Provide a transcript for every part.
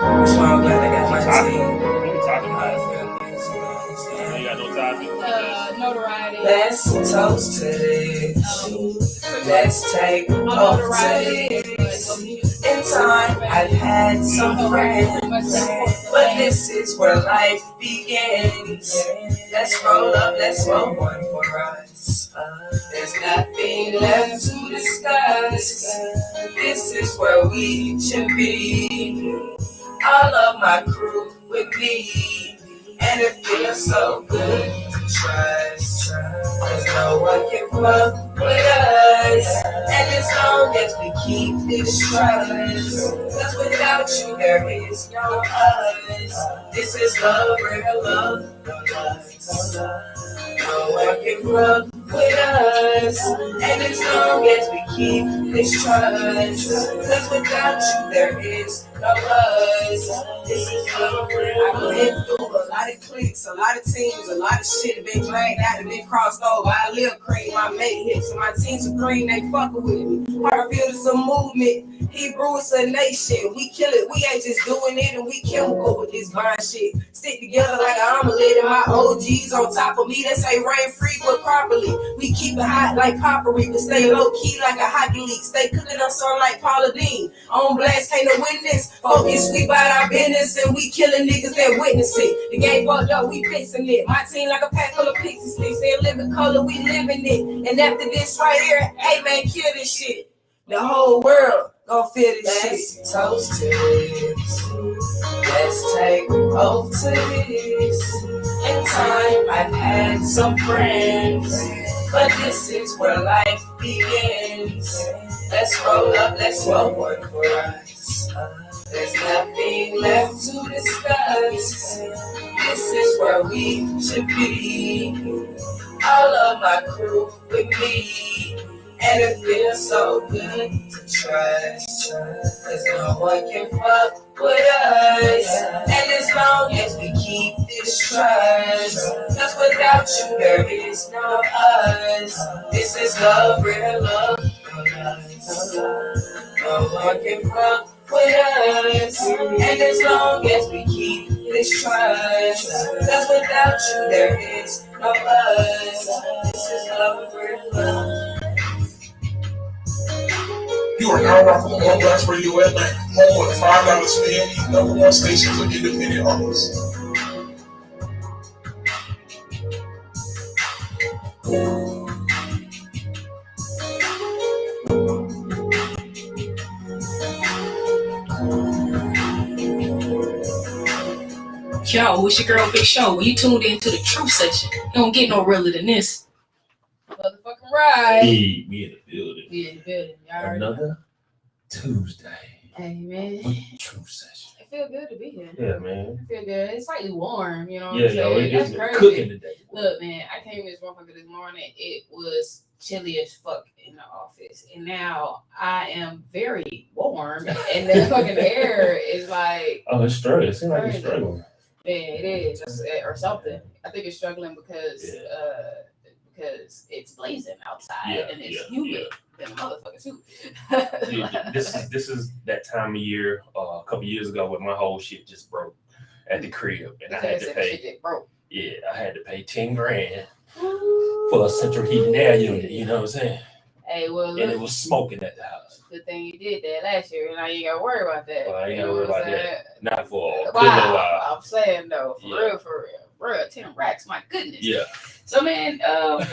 That's why I'm glad I got my team. What are we talking about? You got no topic. Notoriety. Let's toast to this. Let's take off to this. In time, I've had some friends, but this is where life begins. Let's roll up, let's roll one for us. There's nothing left to discuss. This is where we should be. All of my crew with me, and it feels so good to trust. Cause no one can fuck with us, and as long as we keep this trust, cause without you there is no us. This is love, real love, no lies. No one can fuck with us, and as long as we keep this trust, cause without you there is no us. This is love, real love. I went through a lot of clicks, a lot of teams, a lot of shit have been dragged out and been crossed over. I live cream, my mate hits, and my team supreme, they fucking with me. Harvard is a movement, Hebrew is a nation. We kill it, we ain't just doing it, and we chemical with this blind shit. Stick together like an omelet, and my OGs on top of me, they say rain free but properly. We keep it hot like potpourri, but stay low key like a hockey league. Stay cooking up sun like Paula Dean. On blast, ain't no witness. Focus, we bout our business, and we killing niggas that witness it. The game fucked up, we fixing it. My team like a pack full of pixie sticks. They living color, we living it. And after this right here, hey man, kill this shit. The whole world gon' feel this shit. Let's toast to this. Let's take oath to this. In time, I've had some friends, but this is where life begins. Let's roll up, let's roll one for us. There's nothing left to discuss. This is where we should be. All of my crew with me, and it feels so good to trust. Cause no one can fuck with us, and as long as we keep this trust, cause without you there is no us. This is love, real love, no lies. No one can fuck with us, and as long as we keep this trust, cause without you there is no us. This is love, real love. You are now rocking the One Blast Radio Atlanta, home of the $5 spin, number one station for independent artists. Yo, it's your girl Big Show. When you tuned into the truth section, you don't get no realer than this. Motherfucking right. Hey, we in the building. We in the building. Y'all already know. Another Tuesday. Hey, man. With the truth session. It feel good to be here. Yeah, man. It feel good. It's slightly warm, you know what Yeah, I'm yo, saying? it's That's crazy. cooking today. Look, man, I came in this motherfucker this morning. It was chilly as fuck in the office. And now I am very warm. And the fucking air is like... Oh, it's struggling. It seems like crazy. it's struggling. Yeah, it is. Or something. I think it's struggling because it's blazing outside and it's humid. Than a motherfucker too. This is that time of year. A couple years ago, when my whole shit just broke at the crib, and I had to pay. Shit broke. Yeah, I had to pay $10,000 for a central heating air unit. You know what I'm saying? Hey, well, and it was smoking at the house. Good thing you did that last year, and now you gotta worry about that. Well, I ain't gotta worry about that. Not for a wow. good while. I'm saying though, for real, 10 racks. My goodness. Yeah. So man, I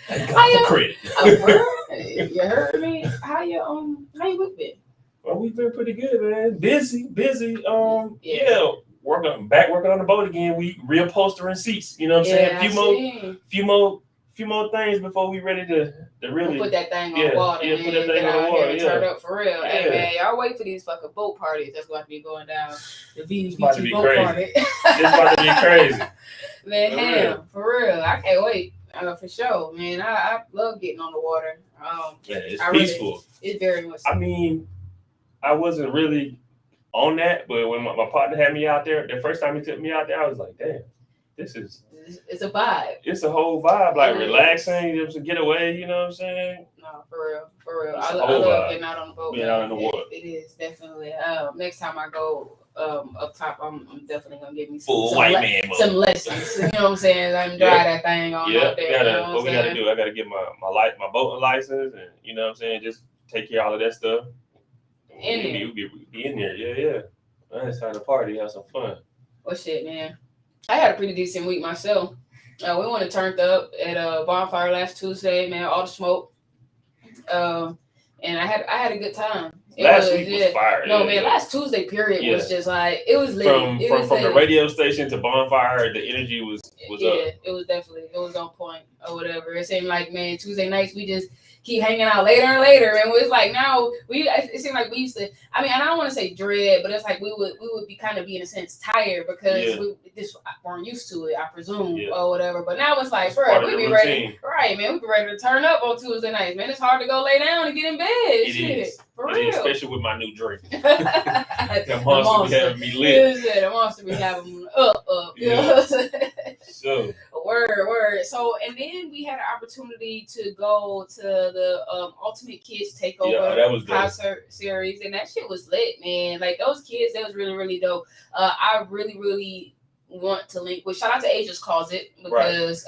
got the credit. You heard me? How you week been? Well, we've been pretty good, man. Busy. Working on the boat again. We reupholstering seats. You know what I'm saying? A few more things before we ready to really put that thing on the water. Yeah, put that thing on the water. Turn up for real. Yeah. Hey man, y'all wait for these fucking boat parties. That's going to be going down. The VVT boat party. It's about to be crazy. Man, for real. I can't wait. For sure, man. I love getting on the water. It's peaceful. Really, it's very much. I mean, I wasn't really on that, but when my partner had me out there, the first time he took me out there, I was like, damn, it's a vibe. It's a whole vibe, like relaxing, just to get away, you know what I'm saying? No, for real. It's I a whole love vibe. getting out on the boat. Being out in the water. It is definitely. Next time I go up top, I'm definitely gonna give me Full white man mode. Some lessons. You know what I'm saying? I'm dry that thing on out there. What we gotta do? I gotta get my boating license, and you know what I'm saying, just take care of all of that stuff. We'll be in there. Yeah. It's time to party, have some fun. Well, shit, man. I had a pretty decent week myself. We went and turned up at a bonfire last Tuesday, man. All the smoke. And I had a good time. Last week was fire. No, man, last Tuesday period was just like, it was lit. From the radio station to bonfire, the energy was up. It was on point or whatever. It seemed like, man, Tuesday nights we just keep hanging out later and later, and it's like now it seemed like we used to. I mean, and I don't want to say dread, but it's like we would be kind of be in a sense tired because we just weren't used to it, I presume, or whatever. But now it's like, bro, we be ready, right, man? We be ready to turn up on Tuesday nights, man. It's hard to go lay down and get in bed. It is. For real. Especially with my new drink. The monster be having me lit. The monster be having me up. You know what I'm saying? So. Word. So, and then we had an opportunity to go to the Ultimate Kids Takeover concert series, and that shit was lit, man. Like those kids, that was really, really dope. I really, really want to link with. Shout out to Aegis Closet because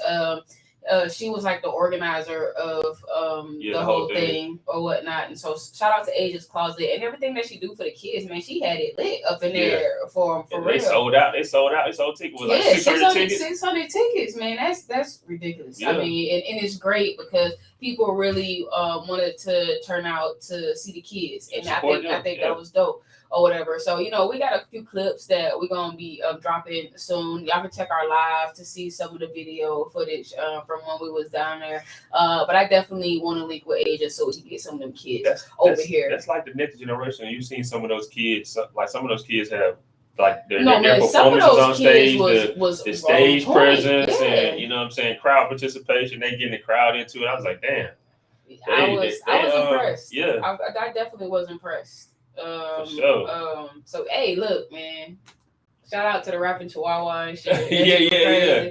she was like the organizer of the whole thing or whatnot, and so shout out to Aegis Closet and everything that she do for the kids, man. She had it lit up in there for real. They sold out. They sold tickets. Like 600 tickets, man. That's ridiculous. I mean, and it's great because people really wanted to turn out to see the kids, and I think that was dope. Or whatever. So, you know, we got a few clips that we're going to be dropping soon. Y'all can check our live to see some of the video footage from when we was down there. But I definitely want to link with Asia so we can get some of them kids over here. That's like the next generation. You've seen some of those kids, like some of those kids have like their performances on stage, the stage presence, and you know what I'm saying, crowd participation. They getting the crowd into it. I was like, damn. I was impressed. Yeah. I definitely was impressed. For sure. So hey, look, man. Shout out to the rapping Chihuahua and shit. Yeah.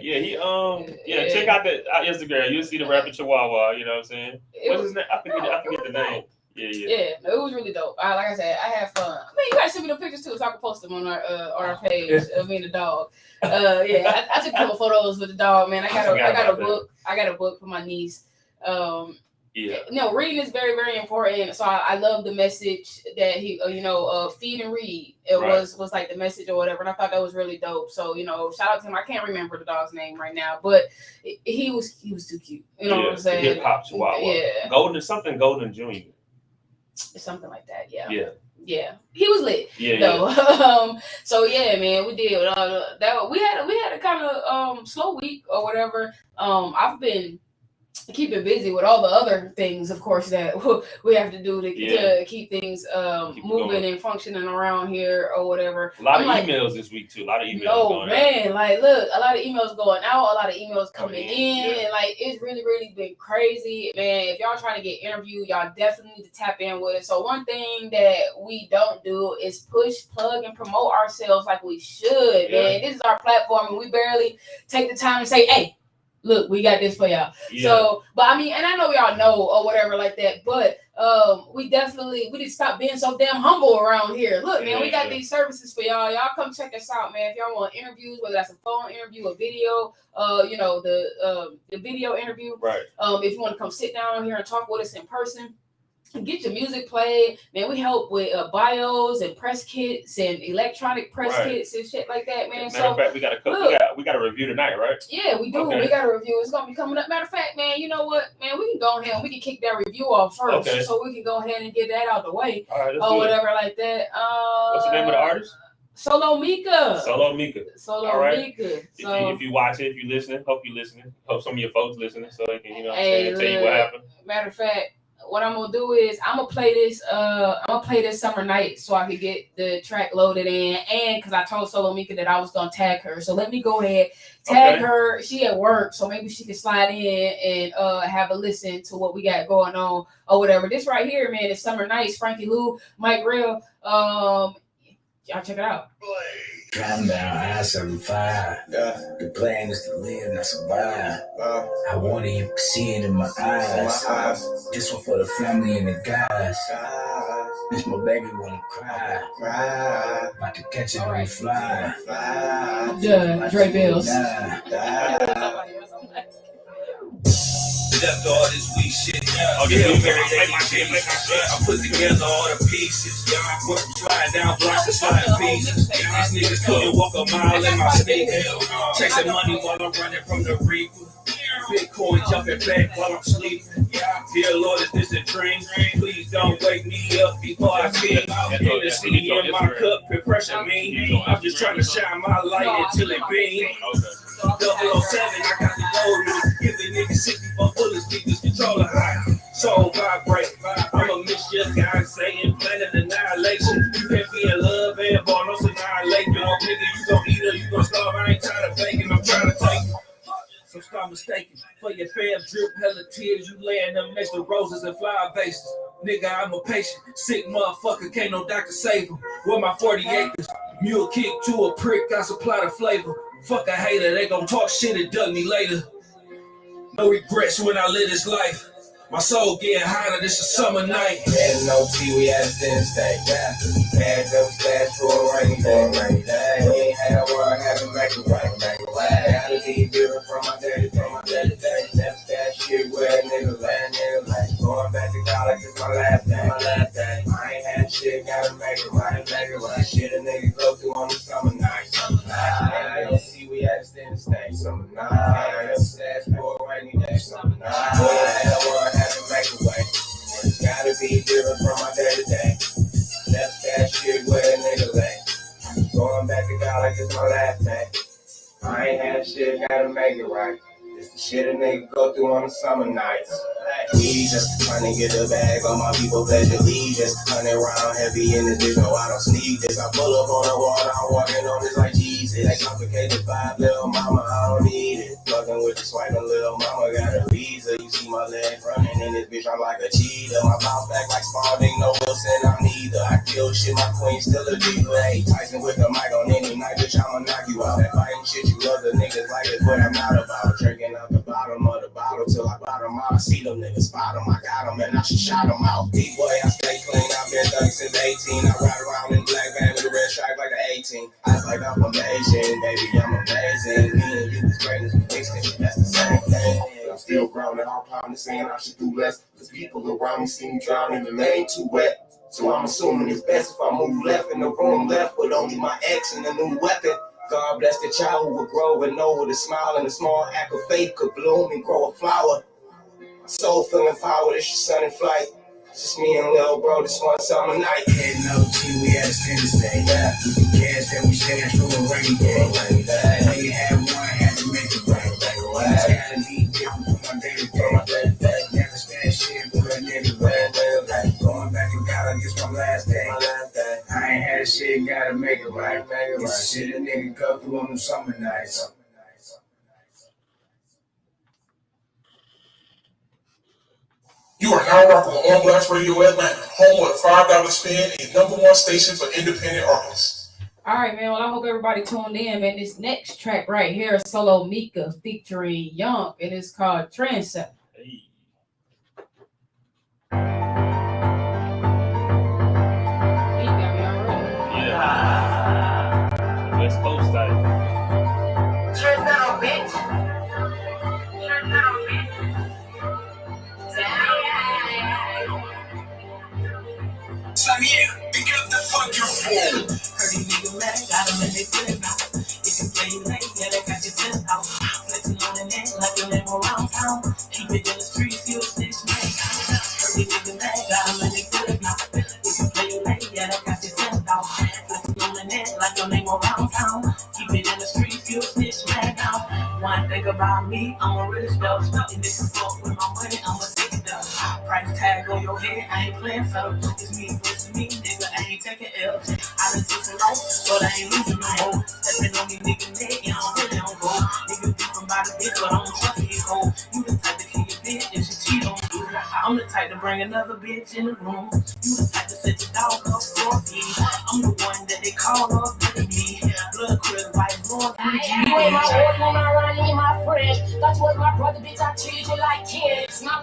Check out the Instagram. You'll see the rapping Chihuahua. You know what I'm saying? What's his name? I forget the name. Yeah. No, it was really dope. Like I said, I had fun. I mean, you guys send me the pictures too, so I can post them on our page of me and the dog. I took a couple photos with the dog, man. I got a book for my niece. No, reading is very, very important. So I love the message that he, feed and read. It was like the message or whatever, and I thought that was really dope. So shout out to him. I can't remember the dog's name right now, but he was too cute. You know what I'm saying? Hip hop Chihuahua. Yeah. Golden Junior. Something like that. Yeah. He was lit. So yeah, man, we did that. We had a kind of slow week or whatever. I've been keeping busy with all the other things, of course, that we have to do to keep things moving and functioning around here or whatever. A lot of emails this week too. A lot of emails going out. Like, look, a lot of emails going out, a lot of emails coming in. And, like, it's really, really been crazy. Man, if y'all trying to get interviewed, y'all definitely need to tap in with us. So one thing that we don't do is push, plug, and promote ourselves like we should, man. This is our platform, and we barely take the time to say, hey, look, we got this for y'all. So, but I mean, and I know y'all know or whatever like that, but we need to stop being so damn humble around here. Look, man, we got these services for y'all. Y'all come check us out, man. If y'all want interviews, whether that's a phone interview, a video, the video interview. Right. If you want to come sit down here and talk with us in person, get your music played, man. We help with bios and press kits and electronic press kits and shit like that, man. Matter of fact, we got a review tonight, right? Yeah, we do. Okay. We got a review. It's gonna be coming up. Matter of fact, man, you know what, man? We can go ahead and we can kick that review off first, so we can go ahead and get that out the way, or whatever like that. What's the name of the artist? Solo Mika. All right. If you watch it, if you listening, hope you listening. Hope some of your folks listening, so they can tell you what happened. Matter of fact, what I'm gonna do is I'm gonna play this Summer Night so I could get the track loaded in, and because I told Solo Mika that I was gonna tag her, so let me go ahead tag her. She at work, so maybe she can slide in and have a listen to what we got going on or whatever. This right here, man, is Summer Nights. Frankie Lou, Mike Real. Y'all check it out. Calm down, I-75. The plan is to live, not survive. I wanted you to see it in my eyes. This one for the family and the guys. This my baby wanna cry. About to catch it on the fly. Dre Bills. Left all this weak shit. I put together all the pieces. Went from sliding down blocks to sliding pieces. These niggas couldn't walk a mile in my sneakers. Chasing money while I'm running from the reaper. Bitcoin jumping back while I'm sleeping. Dear Lord, is this a dream? Please don't wake me up before I sleep. Hennessy in my cup can pressure me. I'm just trying to shine my light until it beams. 007, I got the gold. Giving niggas 64 bullets, niggas control the high. Soul vibrate. I'm a mixture of guys saying planet annihilation. You can't be in love and ball, no annihilation. Oh, nigga, you gon' eat or you gon' starve. I ain't trying to fake it, I'm trying to take it. So stop mistaking. For your fam drip, hella tears, you laying them next to roses and flower vases. Nigga, I'm a patient, sick motherfucker, can't no doctor save him. With my 40 acres, mule kick to a prick, I supply the flavor. Fuck a hater, they gon' talk shit and dug me later. No regrets when I live this life. My soul getting hotter, this a summer night. Had no tea, we had a stand state. Had them stats for a rainy day. We ain't had one, had to make it right. Gotta be different from my daddy day. Left that shit where a nigga land. Going back to college is my last day. I ain't had shit, gotta make it right. Shit a nigga go through on the summer night. Had no tea, we had a stand state. Summer night. Had them stats for a rainy day. Summer night. Had one. Have to make a way. It's gotta be different from my day to day. Left that shit where a nigga lay. Going back to college is my last day. I ain't had shit, gotta make it right. It's the shit a nigga go through on the summer nights. We just trying to get a bag on my people pleasure. We just 100 round heavy in this bitch, no I don't sneak this. I pull up on the water, I'm walking on this like Jesus. That complicated vibe, little mama, I don't need it. Fucking with the swiping, little mama got a visa. You see my legs running in this bitch, I'm like a cheetah. My bounce back like Spalding, no Wilson, I'm neither. I kill shit, my queen still a diva. Hey, Tyson with the mic on any night, bitch, I'ma knock you out. That fighting shit, you love the niggas like it's what I'm not about. Drinking out the bottom of the bottle till I bottom out. I see them niggas spot them, I got them and I should shot them out. D-boy, I stay clean, I've been thugging since 18. I ride around in black van with a red stripe like an 18. I was like I'm from Beijing, baby, I'm amazing. Me and you was greatness, we fixed it, that's the same thing. I'm still grounded, all pounding, saying I should do less. Cause people around me see me drowning, the lane too wet. So I'm assuming it's best if I move left in the room left with only my ex and a new weapon. God bless the child who would grow and know with a smile and a small act of faith could bloom and grow a flower. My soul feeling power, this your sun in flight. It's just me and little bro this one summer night. Had no tea, we had a standard stay. We can cash that we stash from a rainy day. They had one, had to make it right. Gotta be different from my day to day. Never stand shit with a nigga right. Going back to God, this my last day. I ain't had shit, gotta make it right. This shit a nigga go through on them summer nights. You are now rocking with On Blast Radio Atlanta, home of the $5 spin and #1 station for independent artists. All right, man. Well, I hope everybody tuned in, man. This next track right here is Solo Mika featuring Young, and it's called Trendsetter. Hey. Yeah. West Coast style. Trendsetter, bitch. Trendsetter, bitch. Samir, pick up the fucking phone. Heard these niggas mad, got them in they feelin' now. If you play late, yeah, they got your test out. Flexing on the net like your name around town. Keep it in the streets, you a snitch, man. Heard these niggas mad, got them in they feelin' now. If you play late, yeah, they got your test out. Flexing on the net like your name around town. Keep it in the streets, you a snitch, man. One thing about me, I'm a real stuff. And this is fuck with my money, I'ma take it up. Price tag on your head, I ain't playing for. It's me versus me, nigga, I ain't taking L. I done took some life, but I ain't losing no more. Stepping on these niggas' neck, and I'm really on go. Niggas different by the bitch, but I don't trust these hoes. You the type to kill your bitch if she cheat on you. I'm the type to bring another bitch in the room. You the type to set your dog up for me. I'm the one that they call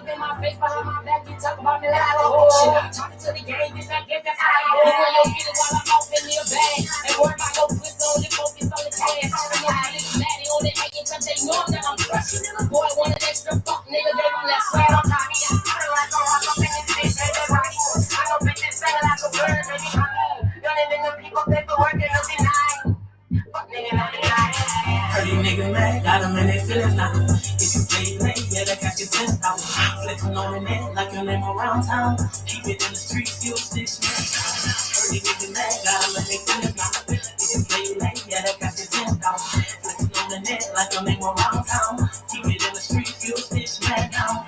up in my face behind my back, you talk about me like oh. Talking to the game, bitch, I guess that's how I go. You and your feelings while I'm off in your bag. Ain't worried about no twist on it, focus on the cash. I'm your niggas natty on it, hating cause they know that I'm fresh. Boy, want an extra fuck, nigga, they gon' let sweat on top. I like a rock up in this bitch, baby, right? I don't make this thing like a bird, baby, don't even know people paperwork, they don't deny. Fuck nigga, not deny. Heard you niggas mad, got them in their feelings now. If you play late, yeah, they got you 10,000. Flexing on the net like your name around town. Keep it in the streets, you a stitch man. Heard you niggas mad, got them in their feelings now. If you play late, yeah, they got you 10,000. Flexing on the net like your name around town. Keep it in the streets, you a stitch man now.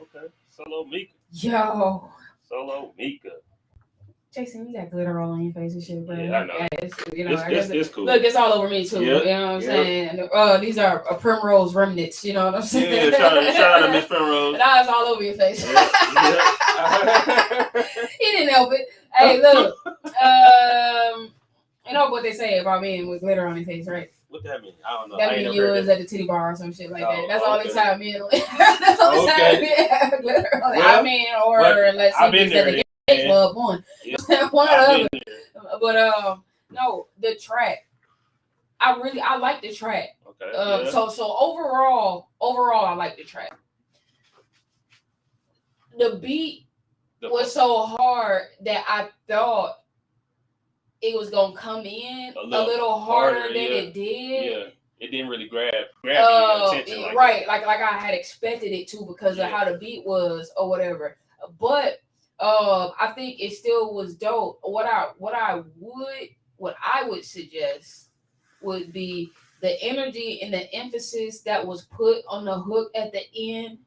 Okay, Solo Mika. Yo. Solo Mika. Jason, you got glitter all on your face and shit, bro. Yeah, I know. Yeah, It's cool. Look, it's all over me too. Yep. You know what I'm saying? These are Primrose remnants. You know what I'm saying? Yeah, shout out to Miss Primrose. Now it's all over your face. Yeah. He didn't help it. Hey, look. You know what they say about men with glitter on their face, right? What that mean? I don't know. That means you was at the titty bar or some shit like that. That's the only time men. That's the only time men have glitter on it. I mean, or let's see, at the gay club one. Yeah. One or the other. But no, the track. I like the track. Okay. So overall, I like the track. The beat was so hard that I thought it was gonna come in a little harder than it did. Yeah, it didn't really grab your attention. Right, like I had expected it to because of how the beat was or whatever. But I think it still was dope. What I would suggest would be the energy and the emphasis that was put on the hook at the end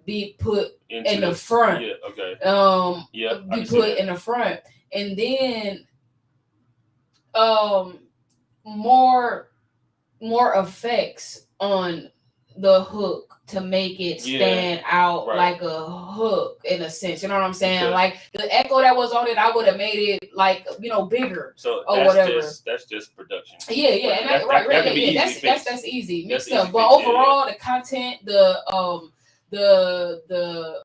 be put in the front. Yeah, okay. Be put in the front, and then more effects on the hook to make it stand out like a hook in a sense. You know what I'm saying? Okay. Like the echo that was on it, I would have made it like bigger or whatever. That's just production. Yeah, and that's easy mixed up. But overall, the content, what the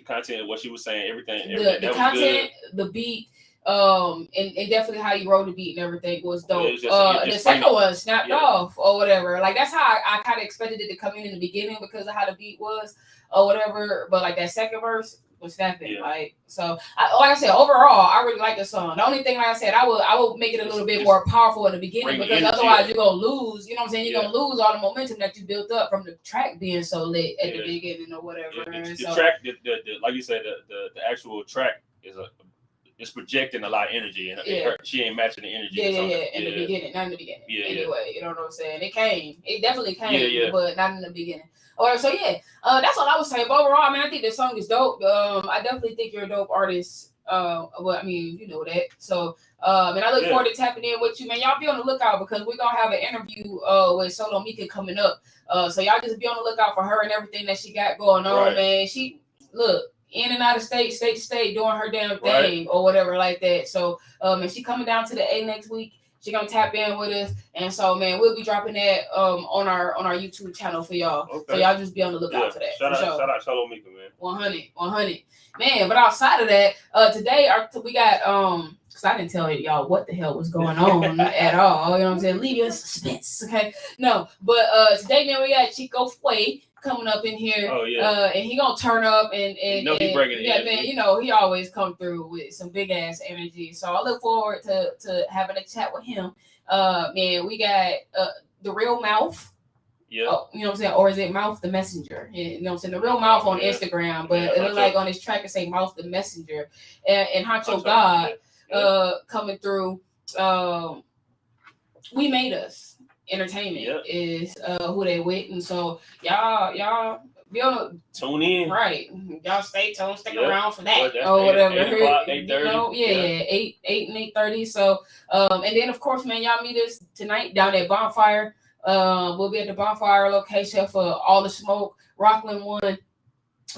content, what she was saying, everything the content, the beat. And definitely how you wrote the beat and everything was dope. The second one snapped off or whatever. Like that's how I kind of expected it to come in the beginning because of how the beat was or whatever. But like that second verse was snapping. Yeah. Like like I said, overall, I really like the song. The only thing, like I said, I will make it a little bit more powerful in the beginning because otherwise you're gonna lose. You know what I'm saying? You're gonna lose all the momentum that you built up from the track being so lit at the beginning or whatever. The track, like you said, the actual track is it's projecting a lot of energy, and she ain't matching the energy. In the beginning, not in the beginning. Anyway, you know what I'm saying? It definitely came, but not in the beginning. That's all I was saying. But overall, I mean, I think the song is dope. I definitely think you're a dope artist. I mean, you know that. So, and I look forward to tapping in with you, man. Y'all be on the lookout because we're gonna have an interview with Solo Mika coming up. So y'all just be on the lookout for her and everything that she got going on, man. She in and out of state to state, doing her damn thing or whatever like that. So, and she coming down to the A next week. She gonna tap in with us, and so man, we'll be dropping that on our YouTube channel for y'all. Okay. So y'all just be on the lookout for that. Shout out Solo Mika, man. 100, man. But outside of that, today we got because I didn't tell y'all what the hell was going on at all. You know what I'm saying? Leave you in suspense, okay? No, but today, man, we got CheekoFue coming up in here. Oh yeah. And he gonna turn up and he bringing it. Man, he always come through with some big ass energy. So I look forward to having a chat with him. Man, we got the real Mouf. Yeah. Oh, you know what I'm saying? Or is it Mouf the Messenger? You know what I'm saying? The real Mouf on Instagram, but it looks like on his track it say Mouf the Messenger. And Honcho God coming through. We Made Us Entertainment is who they with, and so y'all be on tune in, right? Y'all stay tuned, stick around for that or whatever. 8:30. 8 and 8:30. So and then of course, man, y'all meet us tonight down at Bonfire. We'll be at the Bonfire location for All the Smoke, Rockland One,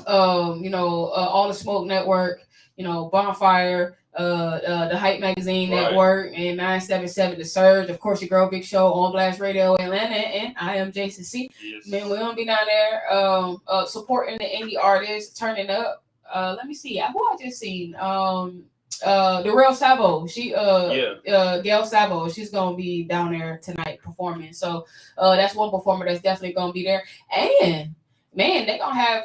All the Smoke Network, Bonfire. the Hype Magazine Network, and 977 The Surge. Of course, your girl Big Show on Blast Radio Atlanta, and I am Jason C. Yes. Man, we're gonna be down there supporting the indie artists, turning up. Let me see. Who I just seen? The Real Sabo. Gail Sabo. She's gonna be down there tonight performing. So that's one performer that's definitely gonna be there. And man, they gonna have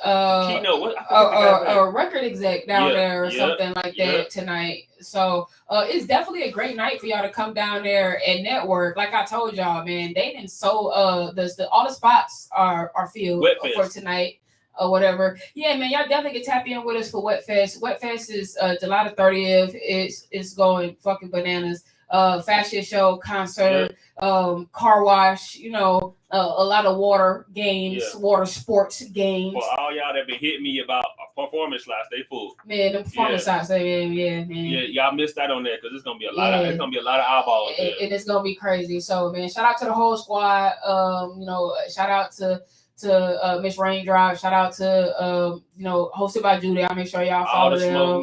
a record exec down there or something like that tonight. So it's definitely a great night for y'all to come down there and network. Like I told y'all, man, they didn't all the spots are filled for tonight or whatever. Yeah, man, y'all definitely can tap in with us for Wet Fest. Wet Fest is July the 30th. It's going fucking bananas. Fashion show, concert, car wash, a lot of water games, water sports games. For all y'all that been hitting me about performance slots, they full. Man, the performance slots, man. Yeah, y'all missed out on that because it's gonna be a lot of eyeballs. And it's gonna be crazy. So, man, shout out to the whole squad. Shout out to Miss Raindrop. Shout out to hosted by Judy. I'll make sure y'all follow them on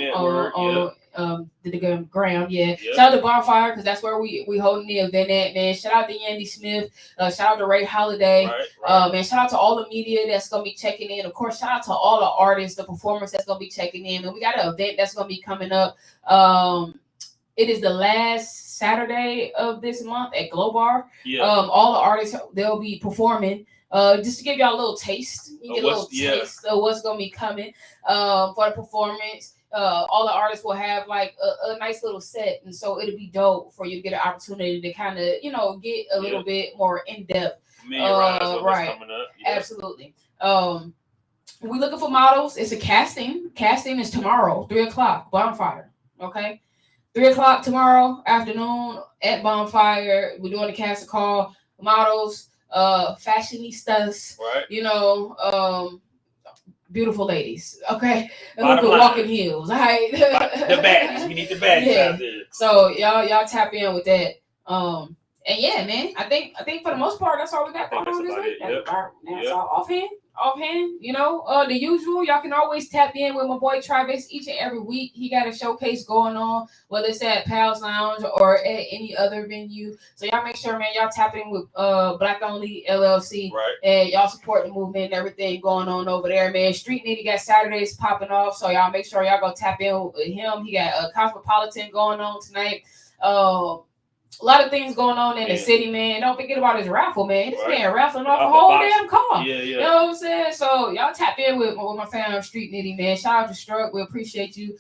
the gram. Shout out to Bonfire because that's where we holding the event at, man. Shout out to Yandy Smith. Shout out to Ray Holiday. Man, shout out to all the media that's gonna be checking in. Of course, shout out to all the artists, the performers that's gonna be checking in. And we got an event that's gonna be coming up. It is the last Saturday of this month at Glow Bar. All the artists, they'll be performing. Just to give y'all a little taste. You get a little taste of what's gonna be coming for the performance. All the artists will have like a nice little set, and so it'll be dope for you to get an opportunity to kind of get a little bit more in depth. Right, coming up. Absolutely. We're looking for models. It's a casting. Casting is tomorrow, 3:00, Bonfire. Okay, 3:00 tomorrow afternoon at Bonfire. We're doing a casting call. Models, fashionistas. Right. Beautiful ladies, okay? Look at walking heels, all right? The baddies, we need the baddies out there. So y'all tap in with that. And yeah, man, I think for the most part, that's all we got going on this week. That's all offhand. The usual. Y'all can always tap in with my boy Travis each and every week. He got a showcase going on, whether it's at Pal's Lounge or at any other venue. So y'all make sure, man, y'all tap in with Black Only LLC, and y'all support the movement and everything going on over there, man. Street Nitty got Saturdays popping off, so y'all make sure y'all go tap in with him. He got a Cosmopolitan going on tonight. A lot of things going on in the city, man. Don't forget about his raffle, man. This man raffling off a whole damn car. You know what I'm saying? So y'all tap in with my fam Street Nitty, man. Shout out to Struck. We appreciate you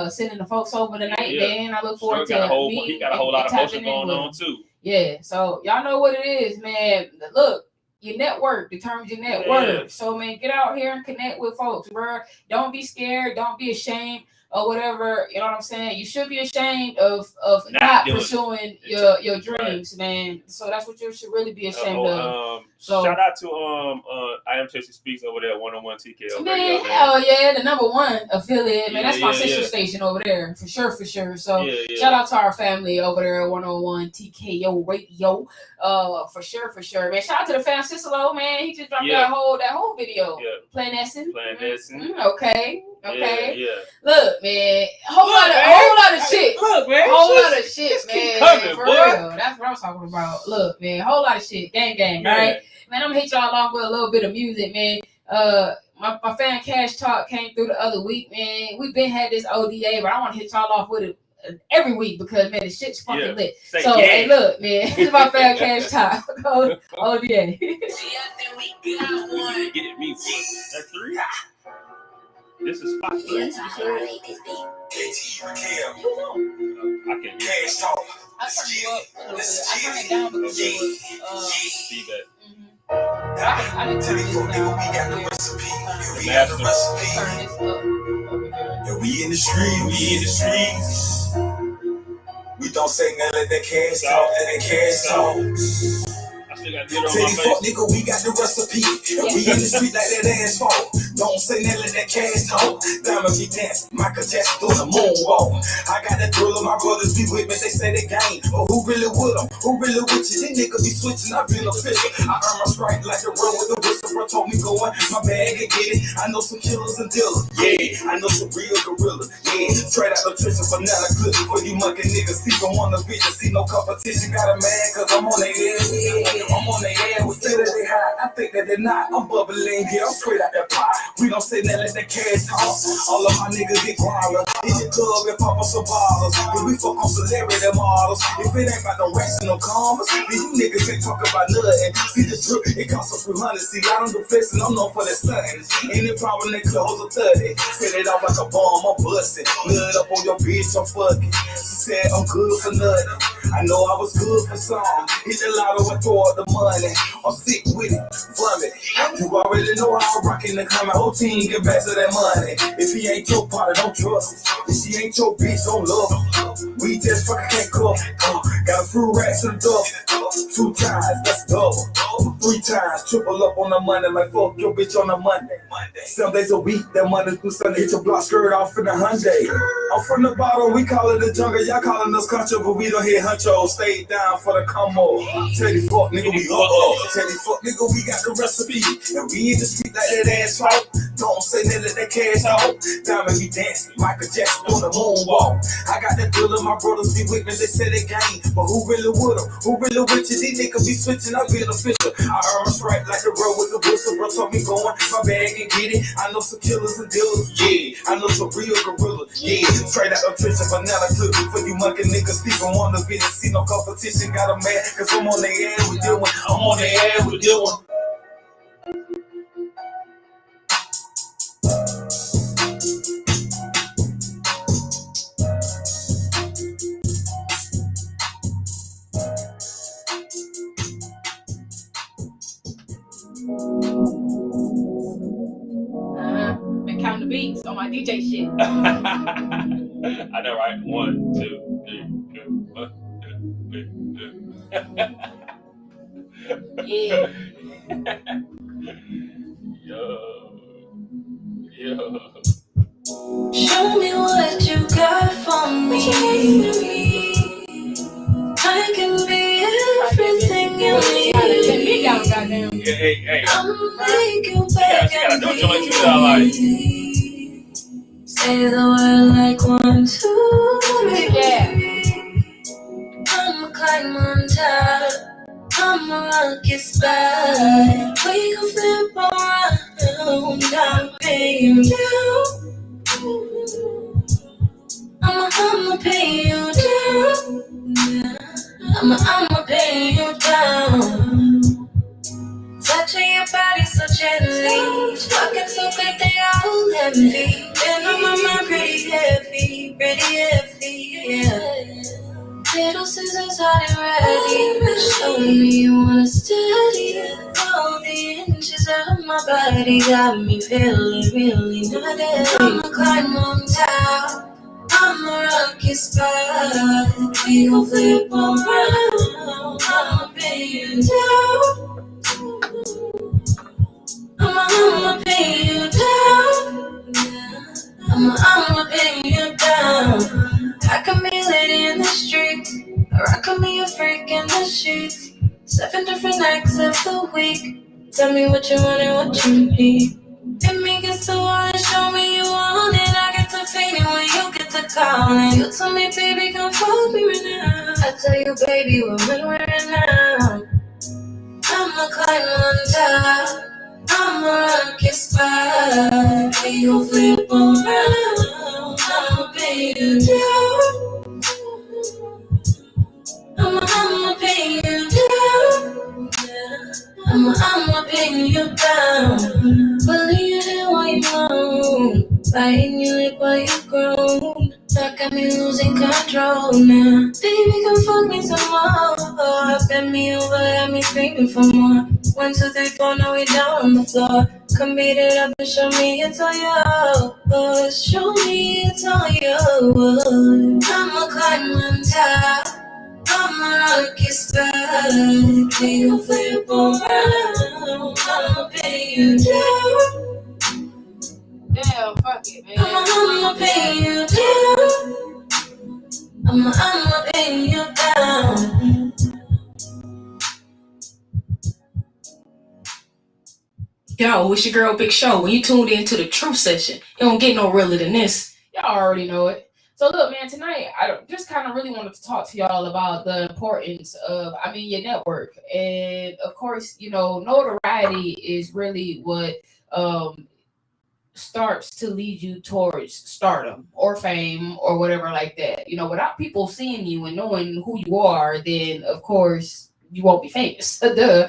sending the folks over tonight, man. I look forward to meeting. He got a whole lot of motion going on too. Yeah, so y'all know what it is, man. Look, your network determines your net worth. So, man, get out here and connect with folks, bro. Don't be scared. Don't be ashamed. Or whatever, you know what I'm saying? You should be ashamed of not pursuing your dreams, man. So that's what you should really be ashamed of. So shout out to I Am Chelsea Speaks over there, 101 TKO. Man, hell yeah, the #1 affiliate, man. That's my sister station over there, for sure. So shout out to our family over there at 101 TKO Radio, for sure, man. Shout out to the fam Cicelo, man. He just dropped that whole video. Playing Essen. Okay. Look, man, whole lot of shit. Look, man, whole lot of shit, man. Coming, for real, that's what I'm talking about. Look, man, whole lot of shit, gang, all right, man. I'm gonna hit y'all off with a little bit of music, man. My fan Cash Talk came through the other week, man. We've been had this ODA, but I want to hit y'all off with it every week because, man, the shit's fucking lit. Hey, look, man, this is my fan Cash Talk. ODA. Get it, me. That's 3. This is spot 3. You said? I can Cash Talk. I turned you up a little bit. I turned it down because it was see that. I didn't turn this down. We got the recipe. We got the recipe. Turn this up over here. Yeah, we in the streets. We don't say nothing, let that cash talk. Tell fuck nigga, we got the recipe. We in the street like that asphalt. Don't say nothing, let that cash talk. Diamond be dancing, Michael Jackson doing a moonwalk. I got that thrill of my brothers be with me, they say they gang. But who really with them? Who really with you? These niggas be switching, I been official. I earn my strike like a run with the whistle. bro told me go in my bag and get it. I know some killers and dealers, yeah. I know some real gorillas, yeah. Straight out the trenches, banana clip for you monkey niggas. See them on the vision, see no competition. Got a man, cause I'm on the air, yeah. I'm on the air, we say that they high. I think that they're not. I'm bubbling, yeah. I'm straight out that pot. We don't say nothing, let that cash talk. All of my niggas get growler. In the club and pop up some bottles. But we fuck on celebrity models. If it ain't about no racks and no commas, then you niggas ain't talking about nothing. See the drip, it costs a few hundred. See, I don't do flexing, I'm known for that stunting. Any problem, they close a 30. Set it off like a bomb, I'm busting. Blood up on your bitch, I'm fucking. She said I'm good for nothing. I know I was good for some. Hit the lotto and throw out the money. I'm sick with it, from it. You already know how I'm rocking the come. My whole team get back to that money. If he ain't your partner, don't trust him. If she ain't your bitch, don't love him. We just fucking can't cuff. Got a few racks in the duff. 2 times, that's double. 3 times, triple up on the money. Like fuck your bitch on the Monday. 7 days a week, that Monday through Sunday. Hit your block skirt off in the Hyundai. I'm from the bottom, we call it the jungle. Y'all calling us country, but we don't hit Honcho. Stay down for the come on. Tell you fuck nigga, we up. Tell you fuck nigga, we got the recipe. And we in the street like that asphalt. Don't say nothing, let that cash out. Diamond be dancing, Michael Jackson on the moonwalk. I got that deal, my brothers be with me, they say they gang. But who really with them? Who really with you? These niggas be switching, I be an official. I earn right like the road with the whistle. Bro told me go in my bag and get it. I know some killers and dealers, yeah. I know some real gorillas, yeah. Straight out of trench and banana clip for you monkey niggas. People on the video, see no competition. Got a man, cause I'm on the air with doing. I'm on the air with doing. Been counting the beats on my DJ shit. I know, right? 1, 2, 3, 4. 1, 2, 3. Yeah. Yo. Show me what you got for me. I can be everything you need. Hey. I'll make you back and say the word like 1, 2, 3. I'ma climb on top. I'ma rock your spot. We gon' flip around. I'll pay you down. I'ma pay you down. I'ma pay you down. Touching your body so gently. Fucking so good they all heavy. Been on my mind pretty heavy, yeah. Little scissors hot and ready. Show me you wanna study. All the inches of my body got me feeling really nutty. I'ma climb on top. I'ma rock your spot. We gon' flip around. I'ma pay you down. I'ma pay you down. I'ma pay you down. I can be lady in the street, or I can be a freak in the sheets. 7 different nights of the week. Tell me what you want and what you need. Let me get so on and show me you want it. I get to feeling when you get to calling. You tell me, baby, come fuck me right now. I tell you, baby, we're right now. I'ma climb on top. I'ma rock your spot. We gon' flip around. I'ma pay you down. I'ma pay you down. I'ma pay you down. Believe it while you moan. Biting your lip while you groan. That got me losing control now. Baby, come fuck me some more. Bend me over, have me screaming for more. 1, 2, 3, 4, now we down on the floor. Come beat it up and show me it's all yours. Show me it's all yours. I'ma climb on top. I'ma rock your spot. We gon' flip around. I'ma pay you down. Damn, fuck it, man. I'ma pay you down. I'ma pay you down. Yo, it's your girl Big Show. When you tuned into the Truth Session, you don't get no realer than this. Y'all already know it. So look, man, tonight I just kind of really wanted to talk to y'all about the importance of, your network. And of course, notoriety is really what starts to lead you towards stardom or fame or whatever like that. Without people seeing you and knowing who you are, then of course you won't be famous. Duh.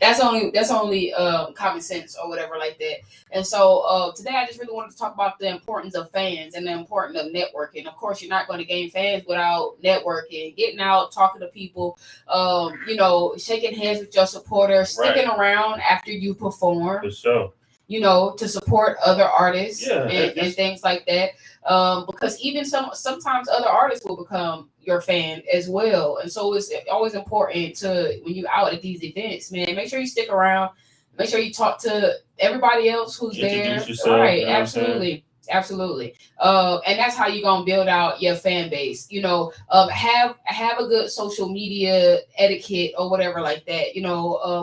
that's only common sense or whatever like that. And so today I just really wanted to talk about the importance of fans and the importance of networking. Of course, you're not going to gain fans without networking, getting out, talking to people, shaking hands with your supporters, sticking around after you perform. For sure. To support other artists and things like that. Because even sometimes other artists will become your fan as well. And so it's always important to, when you're out at these events, man, make sure you stick around. Make sure you talk to everybody else who's there. Yourself, right, absolutely. Absolutely. And that's how you're going to build out your fan base. Have a good social media etiquette or whatever like that.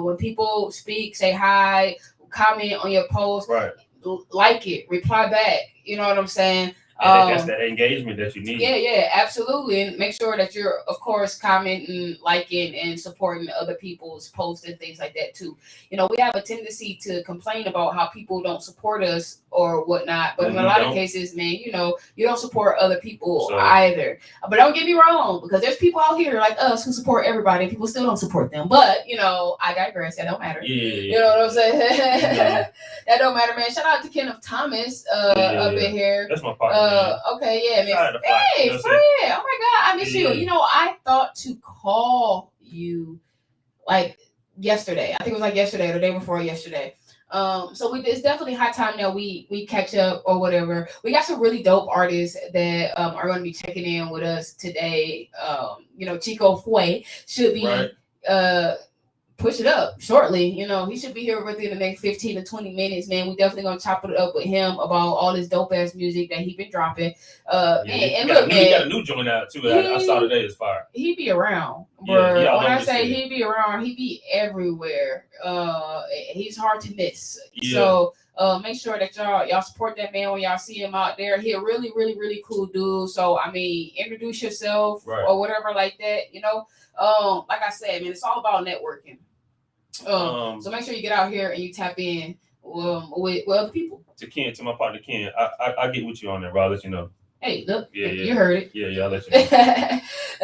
When people speak, say hi, comment on your post, like it, reply back. You know what I'm saying? That's that engagement that you need. Yeah, absolutely. And make sure that you're, of course, commenting, liking, and supporting other people's posts and things like that too. We have a tendency to complain about how people don't support us or whatnot, but in a lot of cases, man, you don't support other people either. But don't get me wrong, because there's people out here like us who support everybody, and people still don't support them. But I digress. That don't matter. You know what I'm saying? That don't matter, man. Shout out to Kenneth Thomas up in here. That's my partner. Okay, yeah, man. Hey, friend. Oh my God, I miss you. I thought to call you like yesterday. I think it was like yesterday or the day before yesterday. So it's definitely high time that we catch up or whatever. We got some really dope artists that are going to be checking in with us today. CheekoFue should be push it up shortly. He should be here within the next 15 to 20 minutes, man. We definitely gonna chop it up with him about all this dope ass music that he been dropping. He got a new joint out too. I saw today. It's fire. He be around, bro. When I say he be around, he be everywhere. He's hard to miss. So make sure that y'all support that man when y'all see him out there. He a really, really, really cool dude. So introduce yourself or whatever like that. Like I said, man, it's all about networking. So make sure you get out here and you tap in with other people. To my partner Ken, I get with you on there, bro. I'll let you know. Hey, look, you heard it. Yeah, I'll let you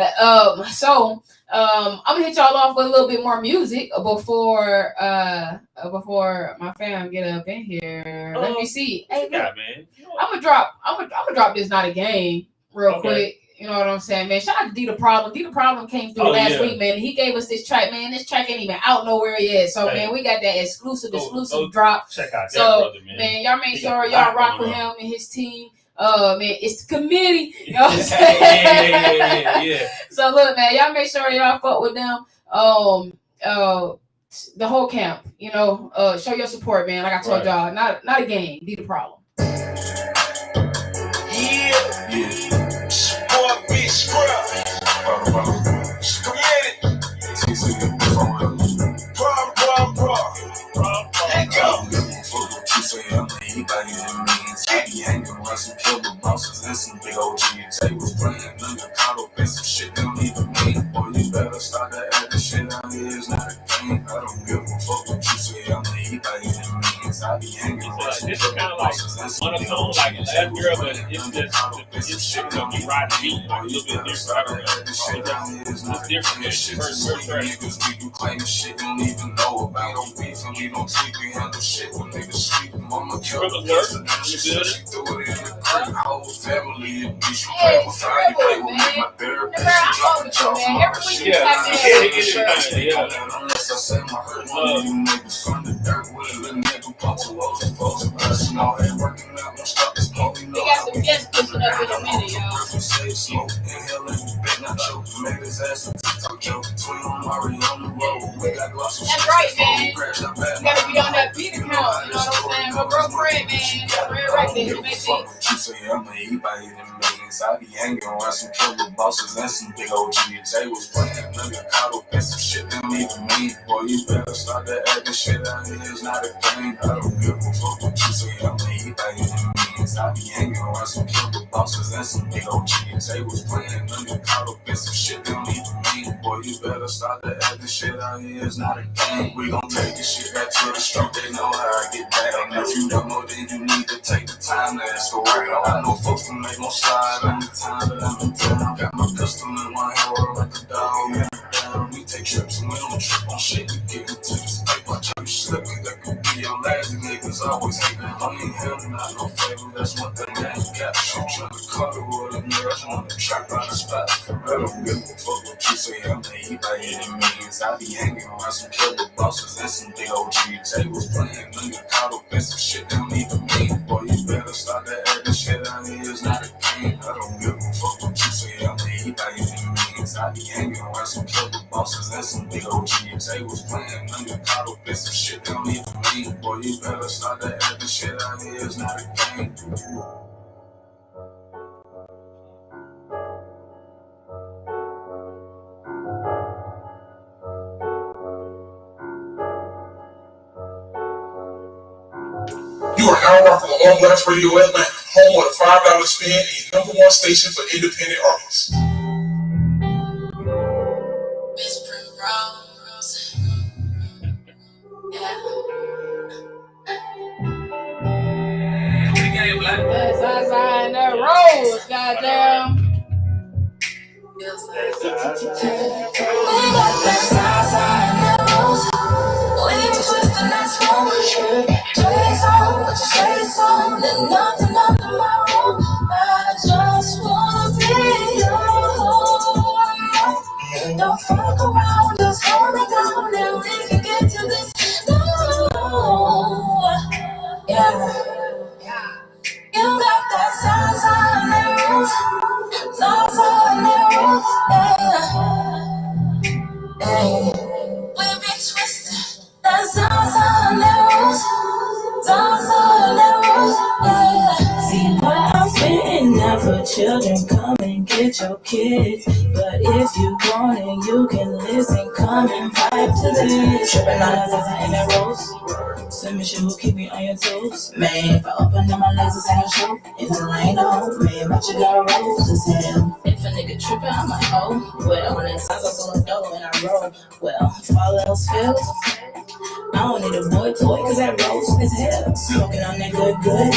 know. So I'm gonna hit y'all off with a little bit more music before my fam get up in here. Let me see. Hey, look, man. I'm gonna drop this Not a Game real quick. You know what I'm saying, man? Shout out to D the Problem. D the Problem came through last week, man. He gave us this track, man. This track ain't even out nowhere yet. So, man, we got that exclusive drop. Check out that brother, man, y'all make sure y'all rock with him and his team. Man, it's the committee. You know what I'm saying? Yeah. So look, man, y'all make sure y'all fuck with them. The whole camp. Show your support, man. Like I told y'all, not a game. D the Problem. Some killer bosses and some big OG tables playing undercover and some shit they don't even mean. Boy, you better start that other shit out here. It's not a game. I don't give a fuck what you say. I'm the anybody that means. I be hanging with some killer bosses and some big OG tables playing undercover and some shit they don't even mean. Boy, you better start that other shit out here. It's not a game. Shit to sweet niggas. We do claim shit don't even know about. Don't beef and we don't tweet. We handle shit when niggas sleep. Mama killed the person. She threw it in the crib. Whole family and bitch. You play with fire. You play with my therapist. She dropping chops on my shit. Unless I say my hurt. One of you niggas from the dirt with a little nigga punch a loads of folks. Us know they working out. Don't stop this pony. They got some guests pushing up in a minute, y'all. Say slow. Inhale and you bet not choke. made his ass a TikTok joke. Twin on Mari on the road. We got gloss. That's right, man. You gotta be on that beat account. You know what I'm saying? My girlfriend, man. Red record. You may think. She say I'm a eat by hitting millions. I be hanging around some killer bosses and some big OGs. They was playing nigga caught up in some shit that don't even mean. Boy, you better start that acting shit out here. It's not a game. I don't give a fuck what you say. I'm a eat by hitting millions. I be hanging around some killer bosses and some big OGs. They was playing nigga caught up in some shit that don't even mean. Boy, you better start that acting shit out here. It's not a game. We gon' take this shit back to the stroke. They know how I get down. If you don't know, then you need to take the time to ask for right. I know folks can make no slide anytime that I'm in town. Got my pistol in my hand, roll like a dog. We take trips and we don't trip on shit. We get into this paper. You slipping, that could be your last. Niggas always hating on you. Him, not no favor. That's one thing that you got. I'm trying to cuddle with a mirror. I want to trap out the spot. I don't give a fuck what you say. I'm the heat by any means. I be hanging around some killer bosses and some big OGs. They was playing nigga caught up in some shit that don't even mean. Boy, you better start that acting shit out here. It's not a game. I don't give a fuck what you say. I'm the heat by any means. I be hanging around some killer bosses and some big OGs. They was playing nigga caught up in some shit that don't even mean. Boy, you better start that acting shit out here. It's not a game. You are now rocking on Blast Radio Atlanta, home of the $5 spin and your #1 station for independent artists. Zaza and the Rose, goddamn. We got that Zaza and the Rose. We twisting that smoke. Chase on, put your shades on. There's nothing under my room. I just wanna be your. Don't fuck around, just hold me down and we can get to this. No. Yeah. You got that Zaza and the Rose. Zaza and the Rose. Yeah. Hey. We be twisted. That Zaza and the Rose. Zaza and the Rose. Yeah. See what I'm spitting now for children. Come and get your kids. But if you want it, you can listen. Come and vibe to this. Tripping on Zaza and the Rose. Submission will keep me on your toes. Man, if I open up my legs, it's ain't show. Until I ain't home, man, but you got rose as hell. If a nigga trippin', I'm like, oh, well, when it sounds like solo dough and I roll, well, if all else fails, I don't need a boy toy, cause that rose is hell. Smoking on that good.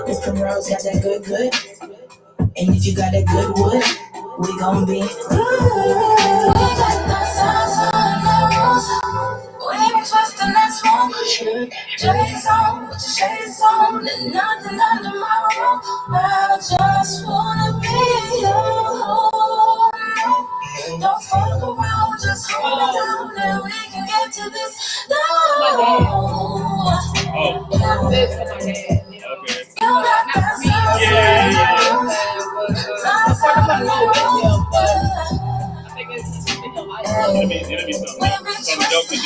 This Primrose got that good. And if you got that good wood, we gon' be good. We got the Zaza and the Rose. We be twisting that smoke. Shades on, put your shades on. There's nothing under my room. I just wanna be your. Don't fuck around, just hold it down and we can get to this. No. Yeah. This is my dad. Okay. You got that Zaza. It'll be something dope to do.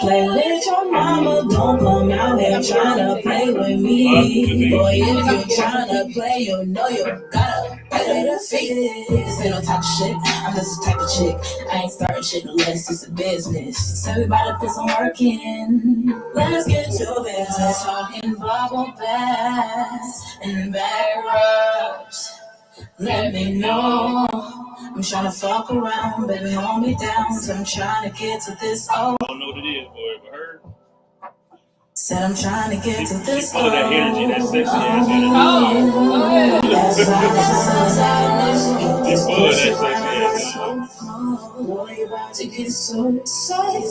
Play with your mama, don't come out here tryna play with me. Boy, if you're tryna play, you know you gotta pay the fee. This ain't no type of shit, I'm just the type of chick. I ain't starting shit unless it's a business. So everybody put some work in. Let's get to business. Talking bubble baths and back rubs. Let me know. I'm tryna fuck around, baby, hold me down. So I'm tryna get to this. Oh, I don't know what it is, boy, but her. said I'm tryna get to this. She full of that energy, that sexy ass energy. She's full of that sexy ass energy. Boy, about to get so excited,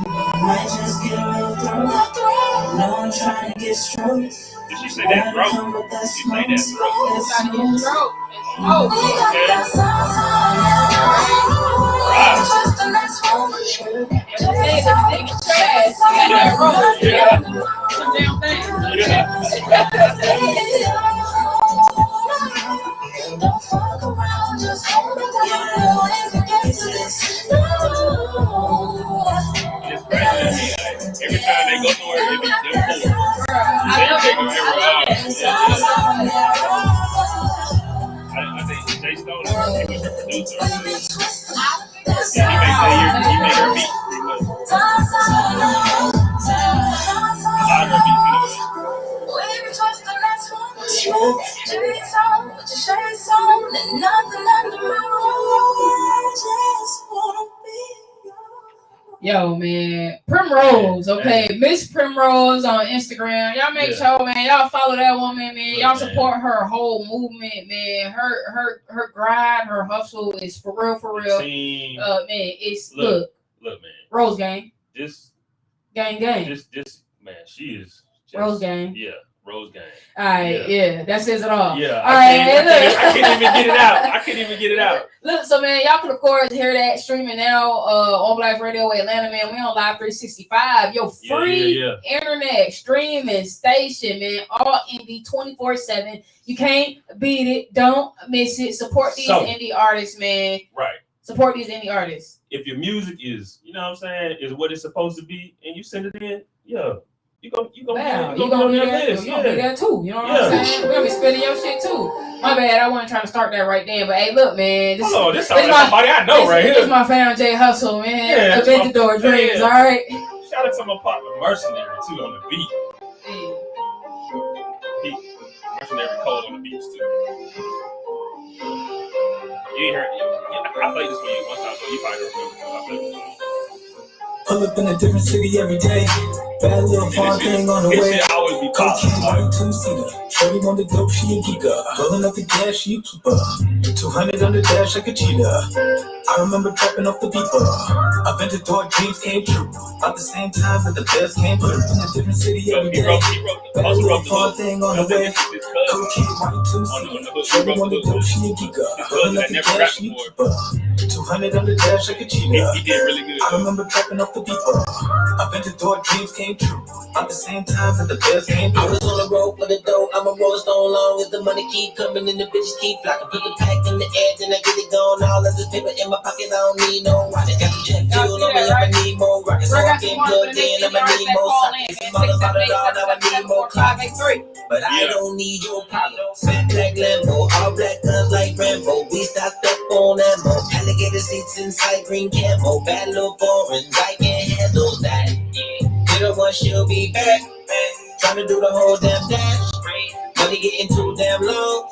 might just get a little throat. No, I'm trying to get stroked. Did she say that throat? She say that throat. Oh, okay. Don't fuck around, just hold it down and get to this. Every time they go somewhere, they be them four. I think Jay Stone is a producer. Yeah, he made her beats pretty much. A lot of her beats anyway. Yo, man, Primrose, okay, Miss Primrose on Instagram. Y'all make sure, man, y'all follow that woman, man. Y'all support her whole movement, man. Her grind, her hustle is for real. Man, it's look, man, Rose Gang. This gang. This man, she is just, Rose Gang. Yeah. Rose Gang. All right, yeah, that says it all. Yeah, all right. I can't even get it out. Look, so man, y'all can of course hear that streaming now on Black Radio Atlanta, man. We on Live 365. Yo, free internet streaming station, man. All indie 24/7. You can't beat it. Don't miss it. Support these indie artists, man. Right. Support these indie artists. If your music is, you know what I'm saying, is what it's supposed to be, and you send it in, You gonna be that too. You know what I'm saying? We're gonna be spinning your shit too. My bad, I wasn't trying to start that right then, but hey, look, man. This sounds like somebody I know right here. This is my fan J Hustle, man. Aventador Dreams, all right? Shout out to my partner Mercenary too on the beat. Mercenary Cole on the beats too. You ain't heard I played this for you one time, so you probably remember I played this for you. Pull up in a different city every day. Bad little fun thing on the way. Cocaine, white two-seater. Shorty on the dope, she a geeker. Rolling up the gas, she a keeper. 200 on the dash like a cheetah. I remember trapping off the beeper. Aventador dreams came true. At the same time that the best came through. In a different city every day. Bad little fun thing on the way. Cocaine, white two-seater. Shorty on the dope, she a geeker. Rolling up the gas, she a keeper. 200 on the dash like a cheetah. He did really good. I remember trapping off the beeper. Aventador dreams came true. At the same time that the best came through. I was on the road for the dough. I'm a rolling stone long as the money keep coming and the bitches keep flocking. Put the pack in the air, then I get it gone. All of this paper in my pocket, I don't need no rocket. Got the jet fuel on me, I need more rockets. So I can't plug in, I'ma need more sockets. If I'm about it all, now I need more clocks. But I don't need your problems. Fat black Lambo, all black guns like Rambo. We stocked up on ammo. Alligator seats inside green camo. Bad little foreigns, I can't handle that. Little one, she'll be back. Trying to do the whole damn dash. Money getting too damn low.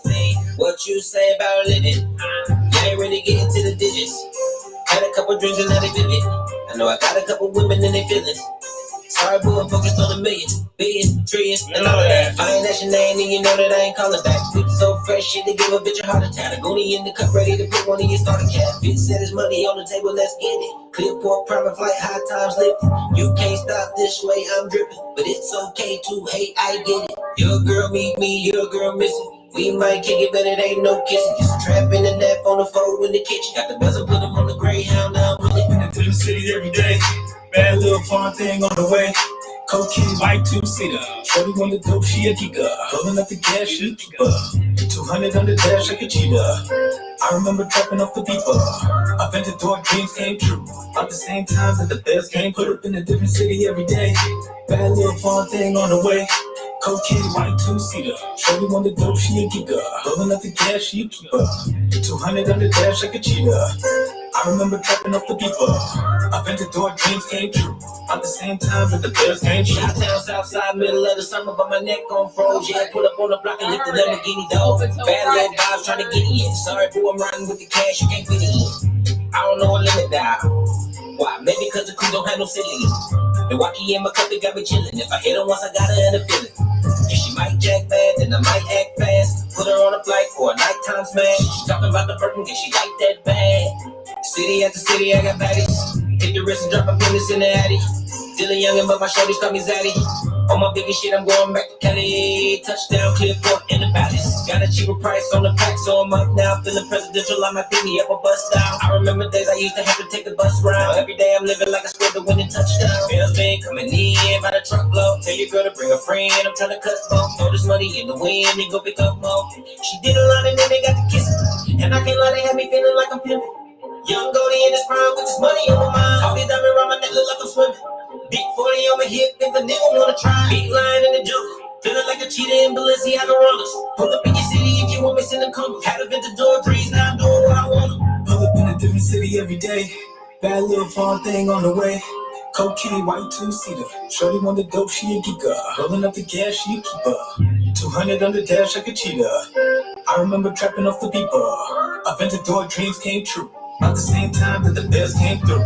What you say about living? You ain't ready to get into the digits. Had a couple drinks and now they vivid. I know I got a couple women and they feelings. Sorry, boo, I'm focused on the millions, billions, trillions, and all of that. I ain't at your name, and you know that I ain't calling back. People so fresh, shit, they give a bitch a heart attack. Goonie in the cup, ready to put one of your starter cap. Bitch said his money on the table, let's get it. Clear port, private flight, high times lifted. You can't stop this way, I'm dripping. But it's okay to hate, I get it. Your girl meet me, your girl miss it. We might kick it, but it ain't no kissing. Just a trap in the nap on the phone in the kitchen. Got the buzzer, put them on the Greyhound, now I'm really in a different city every day. Bad little fun thing on the way. Cocaine, white two-seater. Shorty on the dope, she a geeker. Rolling up the gas, she a keeper. 200 on the dash like a cheetah. I remember trapping off the beeper. Aventador dreams came true. At the same time that the best came. Put up in a different city every day. Bad little fun thing on the way. Cocaine, white two-seater. Shorty on the dope, she a geeker. Rolling up the gas, she a keeper. 200 on the dash like a cheetah. I remember trapping off the beeper. Aventador dreams came true. At the same time that the best came true. Shot-town, Southside, middle of the summer, but my neck on froze. Yeah, pull up on the block and lift the Lamborghini dog. Bad little vibes trying to get in. Sorry, boo, I'm riding with the cash, you can't fit it in. I don't know what limit down. Why? Maybe cause the crew don't have no ceiling. Milwaukee in my cup, it got me chillin'. If I hit her once, I got her in a feeling. And she might jack bad, then I might act fast. Put her on a flight for a nighttime smash. She talking about the Birkin, and she like that bad. City after city, I got baddies. Hit the wrist and drop a business in the Addy. Still a youngin', but my shorties call me Zaddy. On my biggest shit, I'm going back to Cali. Touchdown, Clearport in the Palace. Got a cheaper price on the pack, so I'm up now. Feeling presidential, I might beat me up a bus style. I remember days I used to have to take the bus round. Every day I'm living like I scored the winning touchdown. Bills been coming in by the truckload. Tell your girl to bring a friend, I'm trying to cut folks. Throw this money in the wind and go pick up more. She did a lot and then they got the kisses. And I can't lie, they had me feeling like I'm pimping. Young Goldie in his prime with his money on my mind. All these diamonds around my neck look like I'm swimming. Big 40 on my hip, if a nigga wanna try. Big line in the jungle. Feeling like a cheetah in Balenciaga runners. Pull up in your city if you want me, send them comers. Had a vintage door trees, now I'm doing what I want. Pull up in a different city every day. Bad little fun thing on the way. Cocaine, white two-seater. Shorty want the dope, she a geeker. Rolling up the gas, she a keeper. 200 on the dash like a cheetah. I remember trapping off the people. Aventador dreams came true. About the same time that the bells came through.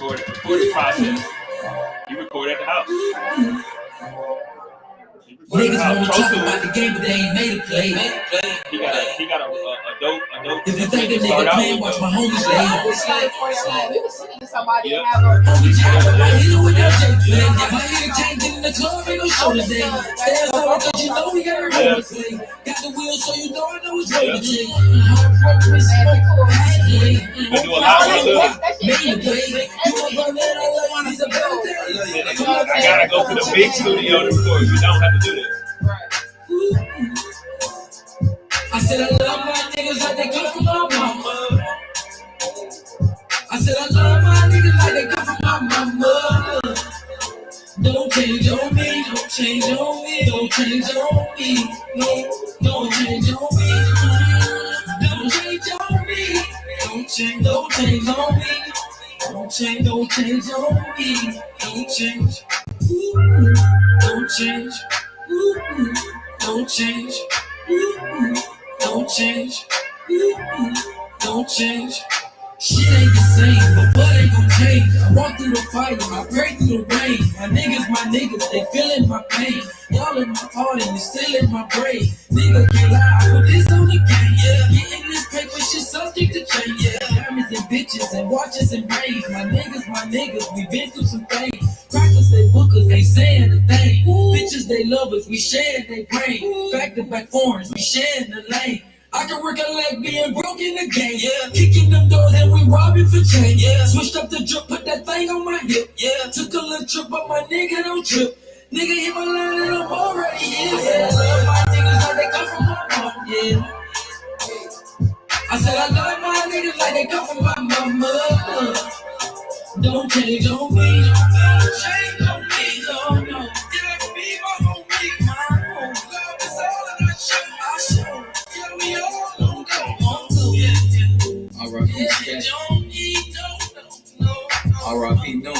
Recording process. You record at the house. Niggas wanna talk about the game, but they ain't made a play. He got a dope. If you think a nigga playing, watch my homies lay. We was sitting to somebody and have Homies have my hit with LJ play. My hit can't get in the club, ain't no show today. Stand up because you know we got a roll to play. Got the wheel so you know I know it's roll to play. We do a lot of stuff. I gotta go to the big studio to record. You don't have to do this. I said I love my niggas like they come from my mama. I said I love my niggas like they come from my mama. Don't change on me, don't change on me, don't change on me. No, don't change on me. Don't change on me. Don't change on me. Don't change on me. Don't change. Don't change. Don't change. Don't change. Don't change. Shit ain't the same, but what ain't gon' change? I walk through the fire, I break through the rain. My niggas, they feeling my pain. Y'all in my heart and it's still in my brain. Nigga can't lie, I put this on the game. Yeah, getting this paper shit subject to change. Yeah, diamonds and bitches and watches and rings. My niggas, we been through some things. Crackers, they bookers, they saying the thing. Bitches, they lovers, we sharing they brain. Back to back foreigns, we sharing the lane. I can work a leg being broke in the game. Yeah, kicking them doors and we robbing for change. Yeah, switched up the drip, put that thing on my hip. Yeah, took a little trip, but my nigga don't trip. Nigga hit my line and I'm already here. Yeah, I love my niggas like they come from my mama. Yeah, I said I love my niggas like they come from my mama. Don't change on me. Don't change on me. No. Yeah, be my homie. My home. Love is all that I show. Give me all on go. Yeah. R.I.P. No.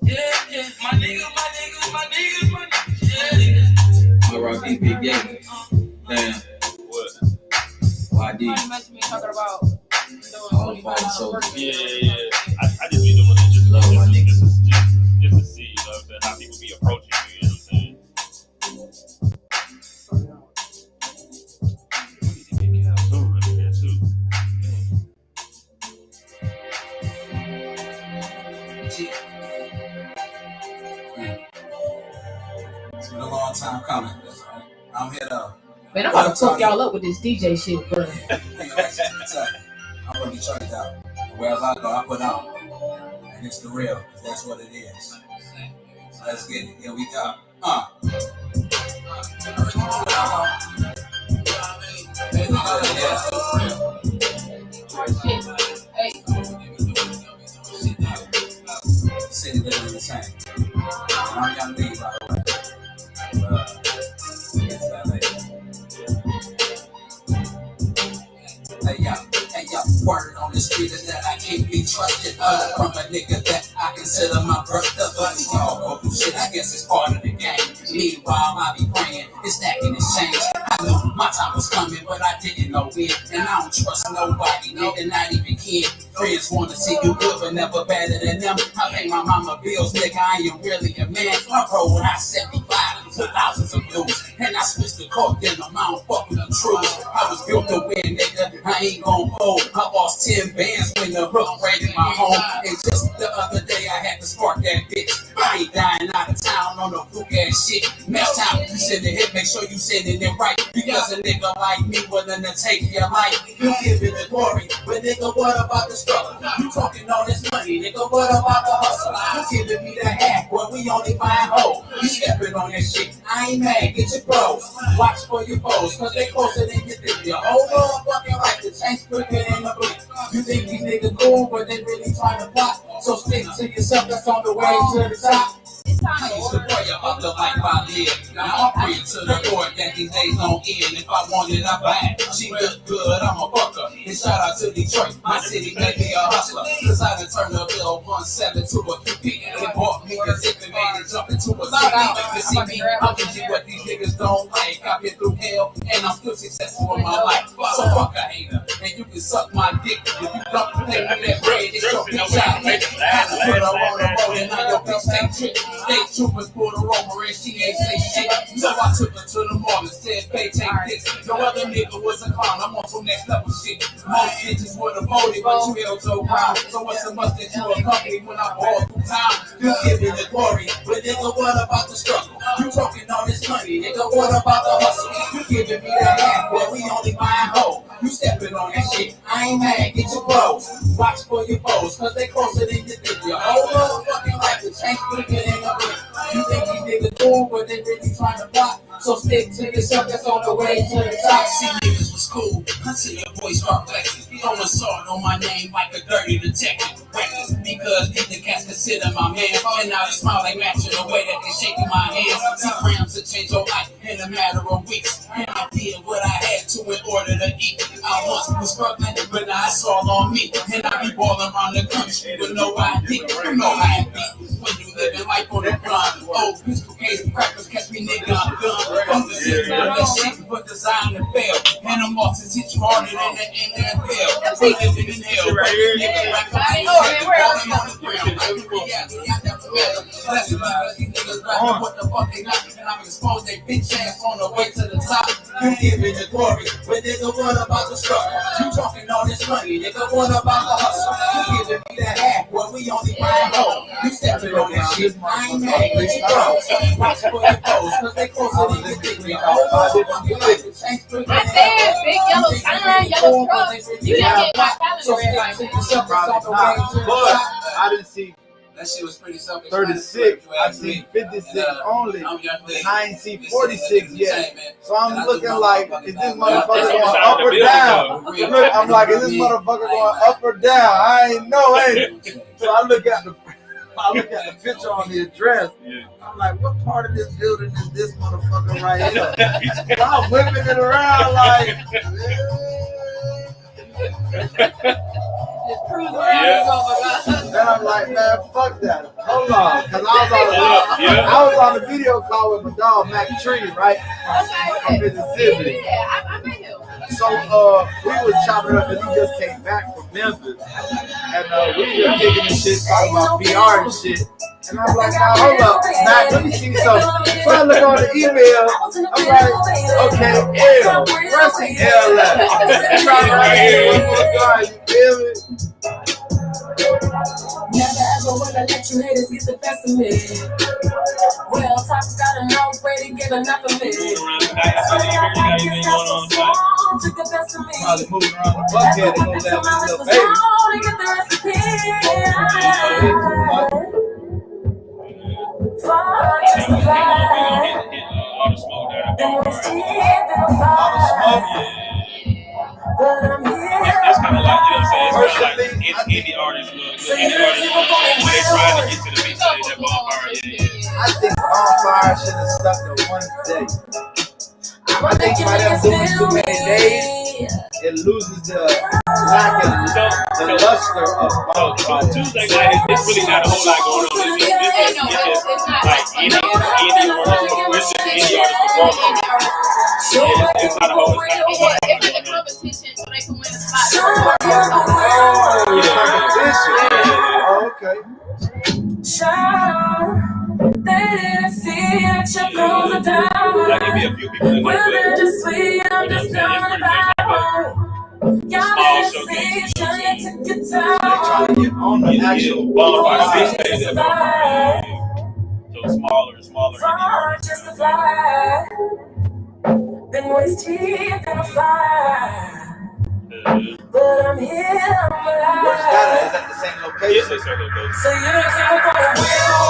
Yeah. My niggas. Yeah. R.I.P. Big Gay. Damn. What? YD. You mentioned me talking about All the fallen soldiers. Yeah. I just be doing it just to see, you know what I'm saying, how people be approaching you, you know what I'm saying? It's been a long time coming. I'm here to. Man, I'm about to fuck y'all up with this DJ shit, bro. I'm gonna get charged out. Wherever I go, I put on. And it's the real, because that's what it is. So let's get it. Here we go. Hey. City living the same. I'm young D, by the way. Get to that later. Hey yo, word on the street is that I can't be trusted. From a nigga that I consider my brother. But y'all go through shit, I guess it's part of the game. Meanwhile, I be praying, it's stacking this change. I knew my time was coming, but I didn't know when. And I don't trust nobody, nigga, not even kid. Friends wanna see you good, but never better than them. I pay my mama bills, nigga, I am really a man. I roll when I 75 with thousands of views. And I switched the coke, then I'm out fucking the truth. I was built to win, nigga, I ain't gon' fold. I lost 10 bands when the hook raided my home. And just the other day I had to spark that bitch. I ain't dying out of town on the book ass shit. Next time you send a hit, make sure you send it in right. Because a nigga like me willing to take your life. You give it the glory, but nigga, what about the struggle? You talking all this money, nigga, what about the hustle? You giving me the half, boy, we only find hoes. You stepping on that shit, I ain't mad, get your bros. Watch for your foes, cause they closer than you think. Your whole motherfucking life to change quicker than a blink. You think these niggas cool, but they really trying to plot. So stick to yourself, that's on the way to the top. I used to pray about the life I live. Now I'm praying to the Lord that these days don't end. If I want it, I buy it. She look good, I'm a fucker. And shout out to Detroit, my city made me a hustler. Cause I done turned the bill 17 to a QP. It bought me as if it made it jump into a CD. You see me, I'm you what these niggas don't like. I've been through hell, and I'm still successful in my life. So fuck a hater, and you can suck my dick. If you don't play with that bread, it's your bitch out. I put her on the road, and now your bitch take trips. State troopers pulled her over and she ain't say shit. So I took her to the mall and said, "Babe, take this." No other nigga was a clown. I'm on some next level shit. Most bitches would have voted, but you held your ground. So what's the must that you accompany when I ball through town? You giving the glory, but nigga, what about the struggle? You talking all this money, nigga, what about the hustle? You giving me that half, boy, we only buying hoes. You stepping on that shit, I ain't mad, get your bros. Watch for your foes, cause they closer than you think. Your whole motherfucking life to change quicker than a blink. You think these niggas cool, but they really trying to plot. So stick to yourself, that's on the way to the top. See niggas was cool, until your boys start flexing. Throwing salt on my name like a dirty detective. Reckless, because these the cats consider my man. And now they smile, they matching the way that they shaking my hands. 2 grams to change your life in a matter of weeks. And I did what I had to in order to eat. I once was struggling, but now it's all on me. And I be balling around the country with no ID. You know how it be when you living life on the grind. Old pistol case crackers catch me, nigga, I'm done. Don't listen to that shit, but design to fail. And I'm off to teach you harder than the NFL. I'm living in hell. Right here. I know, man. Where else? What the fuck they got? And I'm exposed they bitch ass on the way to the top. You giving the glory, but nigga, what about the struggle? You talking all this money, nigga, what about the hustle? You giving me that half, boy, we only buying hoes. You stepping on that shit, I ain't mad, get your bros. Watch for your foes, cause they closer than you think. I said, big yellow sign, yellow truck. You didn't get my But I didn't see that shit was pretty selfish. 36. I see 56 only. And I ain't see 46 yet. So I'm looking like, is this motherfucker going up or down? I'm like, is this motherfucker going up or down? I ain't know, ain't it? So I look at the picture on the address. I'm like, what part of this building is this motherfucker right here? So I'm whipping it around like, just cruise around. Then I'm like, man, fuck that. Hold on, because I was on the video call with my dog, Mac Tree, right? From Mississippi. Yeah, I met him. So we was chopping up and he just came back from Memphis. And we were kicking and shit, talking about VR and shit. And I'm like, now hold up, Mac, let me see something. So I look on the email, I'm like, okay, L. Where's the L at? I'm trying to write one more time, you feel me? Never ever wanna let you haters get the best of me. Well, top gotta know where to give enough of me. Took the best of me. Probably moving around the bucket and go down to the baby. To get the recipe. Far just a fly. Then we're still in the fire. But I'm here. That's kind of like, you know what I'm saying? It's kind of like indie artists, indie artists, when they trying to get to the beach, that bonfire. Yeah. I think bonfire should have stuck to one day. I think by them doing too many days, it loses the lack of the luster of bonfire. So Tuesday night, it's really not a whole lot going on. It's just like indie artists performing. It's not a whole lot. It's like a competition so they can win a spot. Oh, okay. They didn't see that your clothes are down. Like, it'd be a few people in Well, there, they're just sweet, I'm just down about. Y'all didn't see it, till you took your time. Trying to get on the actual bonfire. So smaller and smaller indie artists. Just a fly, been wasted in a fire. But I'm here, I'm alive. Where's that? Is that the same location? Yes, it's same location. So you came up on the wheel.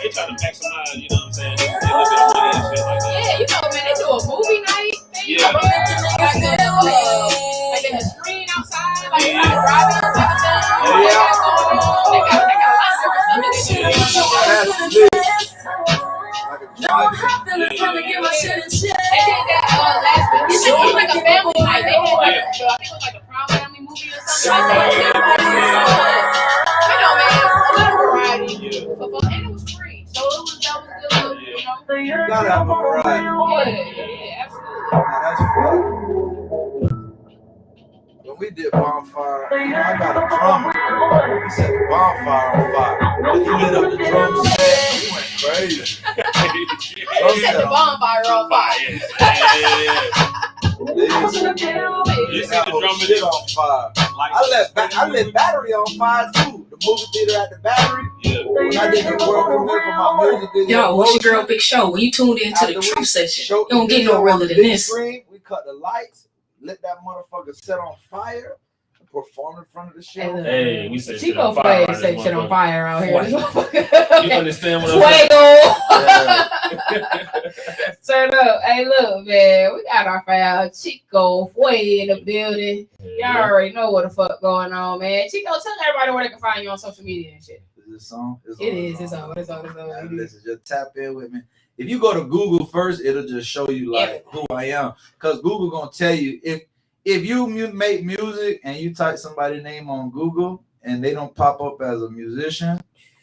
They try to maximize, you know what I'm saying? Get a little bit of money and shit like that. Yeah, you know, man, they do a movie night thing. Yeah. Like in the screen outside, like you got driving and everything. Yeah. They got a lot of different stuff that they do. They did that last week. It was like a family night. They had like, I think it was like a prom family movie or something like that. You know, man, a little variety. And it was free, so that was good. You know, You gotta have a variety. yeah, absolutely. Now, that's fun. When we did bonfire, I got a drummer. He set the bonfire on fire. When he lit up the drum set, he went crazy. He set the bonfire on fire. You see the drum shit on fire. I lit Battery on fire too. The movie theater at the Battery. When I did the world premiere for my music video. Yo, what's your girl Big Show? When you tuned into the truth session, you don't get no realer than this. Screen, we cut the lights, lit that motherfucker set on fire, and performed in front of the show. Hey, we said shit on fire. CheekoFue say shit on fire out here. You understand what I'm saying? Turn up. Hey, look, man. We got our file CheekoFue in the building. Y'all already know what the fuck going on, man. Chico, tell everybody where they can find you on social media and shit. Is this song? It's on. Listen, just tap in with me. If you go to Google first, it'll just show you like who I am. Because Google gonna tell you if you make music and you type somebody's name on Google and they don't pop up as a musician,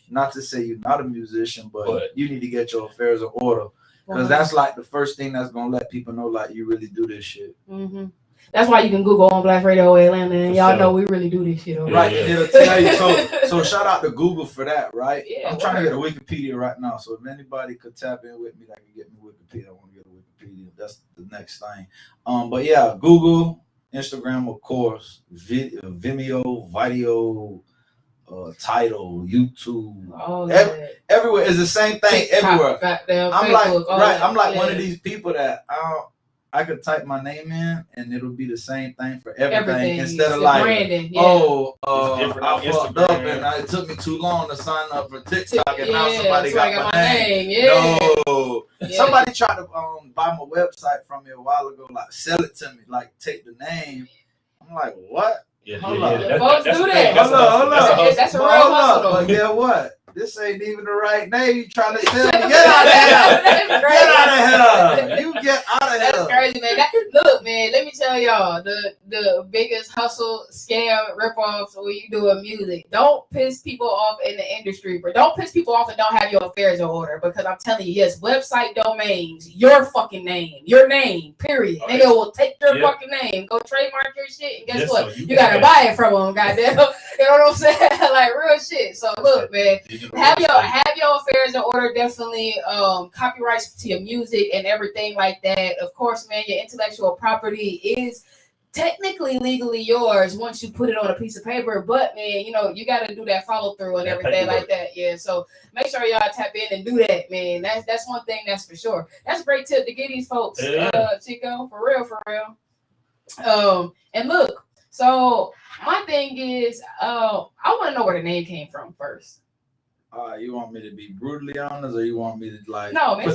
not to say you're not a musician, but you need to get your affairs in order. Because that's like the first thing that's gonna let people know like you really do this shit. Mm-hmm. That's why you can Google on Blast Radio Atlanta and y'all know we really do this shit. Right, it'll tell you. So shout out to Google for that, right? Yeah, I'm trying to get a Wikipedia right now. So if anybody could tap in with me, that can get me Wikipedia. I want to get a Wikipedia. That's the next thing. But yeah, Google, Instagram, of course, Vimeo, Video, Tidal, YouTube, everywhere is the same thing. Everywhere. I'm like one of these people that I could type my name in and it'll be the same thing for everything. Instead of like, branding, I fucked up and it took me too long to sign up for TikTok and now somebody got my name. No. Somebody tried to buy my website from me a while ago, like sell it to me, like take the name. I'm like, what? Hold up. Folks do that. Hold up. That's a real hustle. But yeah, what? This ain't even the right name. You trying to sell me? Get out of here! Get out of here! You get out of here! That's crazy, man. Look, man. Let me tell y'all the biggest hustle, scam, ripoffs when you doing music. Don't piss people off in the industry, bro. Don't piss people off and don't have your affairs in order. Because I'm telling you, yes, website domains, your fucking name, your name, period. Nigga will take your fucking name, go trademark your shit, and guess what? You gotta buy it from them, goddamn. You know what I'm saying? Like real shit. So look, man. Have your affairs in order. Definitely copyrights to your music and everything like that. Of course, man, your intellectual property is technically legally yours once you put it on a piece of paper. But man, you know, you got to do that follow through and everything like that. Yeah. So make sure y'all tap in and do that, man. That's one thing that's for sure. That's a great tip to get these folks, Chico, for real. And look, so my thing is, I want to know where the name came from first. You want me to be brutally honest, or you want me to like? No, man,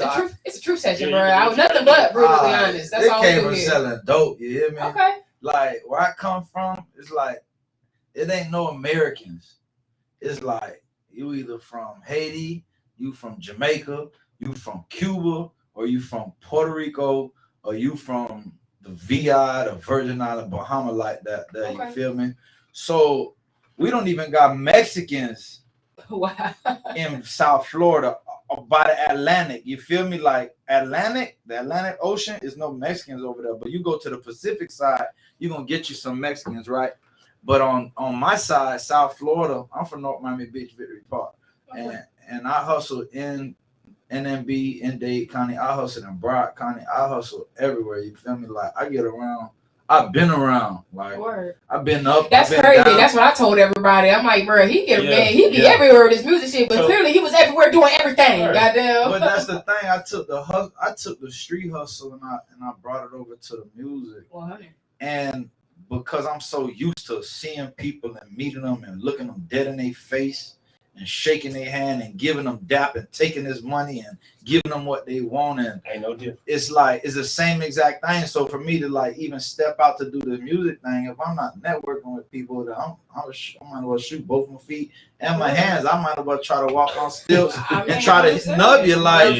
it's a truth session, bro. I was nothing but brutally honest. That's all we do here. They came from selling dope. You hear me? Okay. Like where I come from, it's like it ain't no Americans. It's like you either from Haiti, you from Jamaica, you from Cuba, or you from Puerto Rico, or you from the VI, the Virgin Island, Bahama, like that. Okay. You feel me? So we don't even got Mexicans. Wow. In South Florida by the Atlantic, you feel me? Like the Atlantic Ocean is no Mexicans over there, but you go to the Pacific side, you're gonna get you some Mexicans, right? But on my side, South Florida, I'm from North Miami Beach, Victory Park, and I hustle in NMB, in Dade County, I hustle in Broward County, I hustle everywhere. You feel me? Like I get around I've been around. Like I've been up. That's crazy. Down. That's what I told everybody. I'm like, bro, he get man, he be everywhere with his music shit, but clearly he was everywhere doing everything. Right. Goddamn. But that's the thing. I took the street hustle and I brought it over to the music. 100. And because I'm so used to seeing people and meeting them and looking them dead in their face and shaking their hand and giving them dap and taking his money and giving them what they want, and ain't no different. It's like it's the same exact thing. So for me to like even step out to do the music thing, if I'm not networking with people, that I might as well shoot both my feet and my hands. I might as well try to walk on stilts and try to nub you like.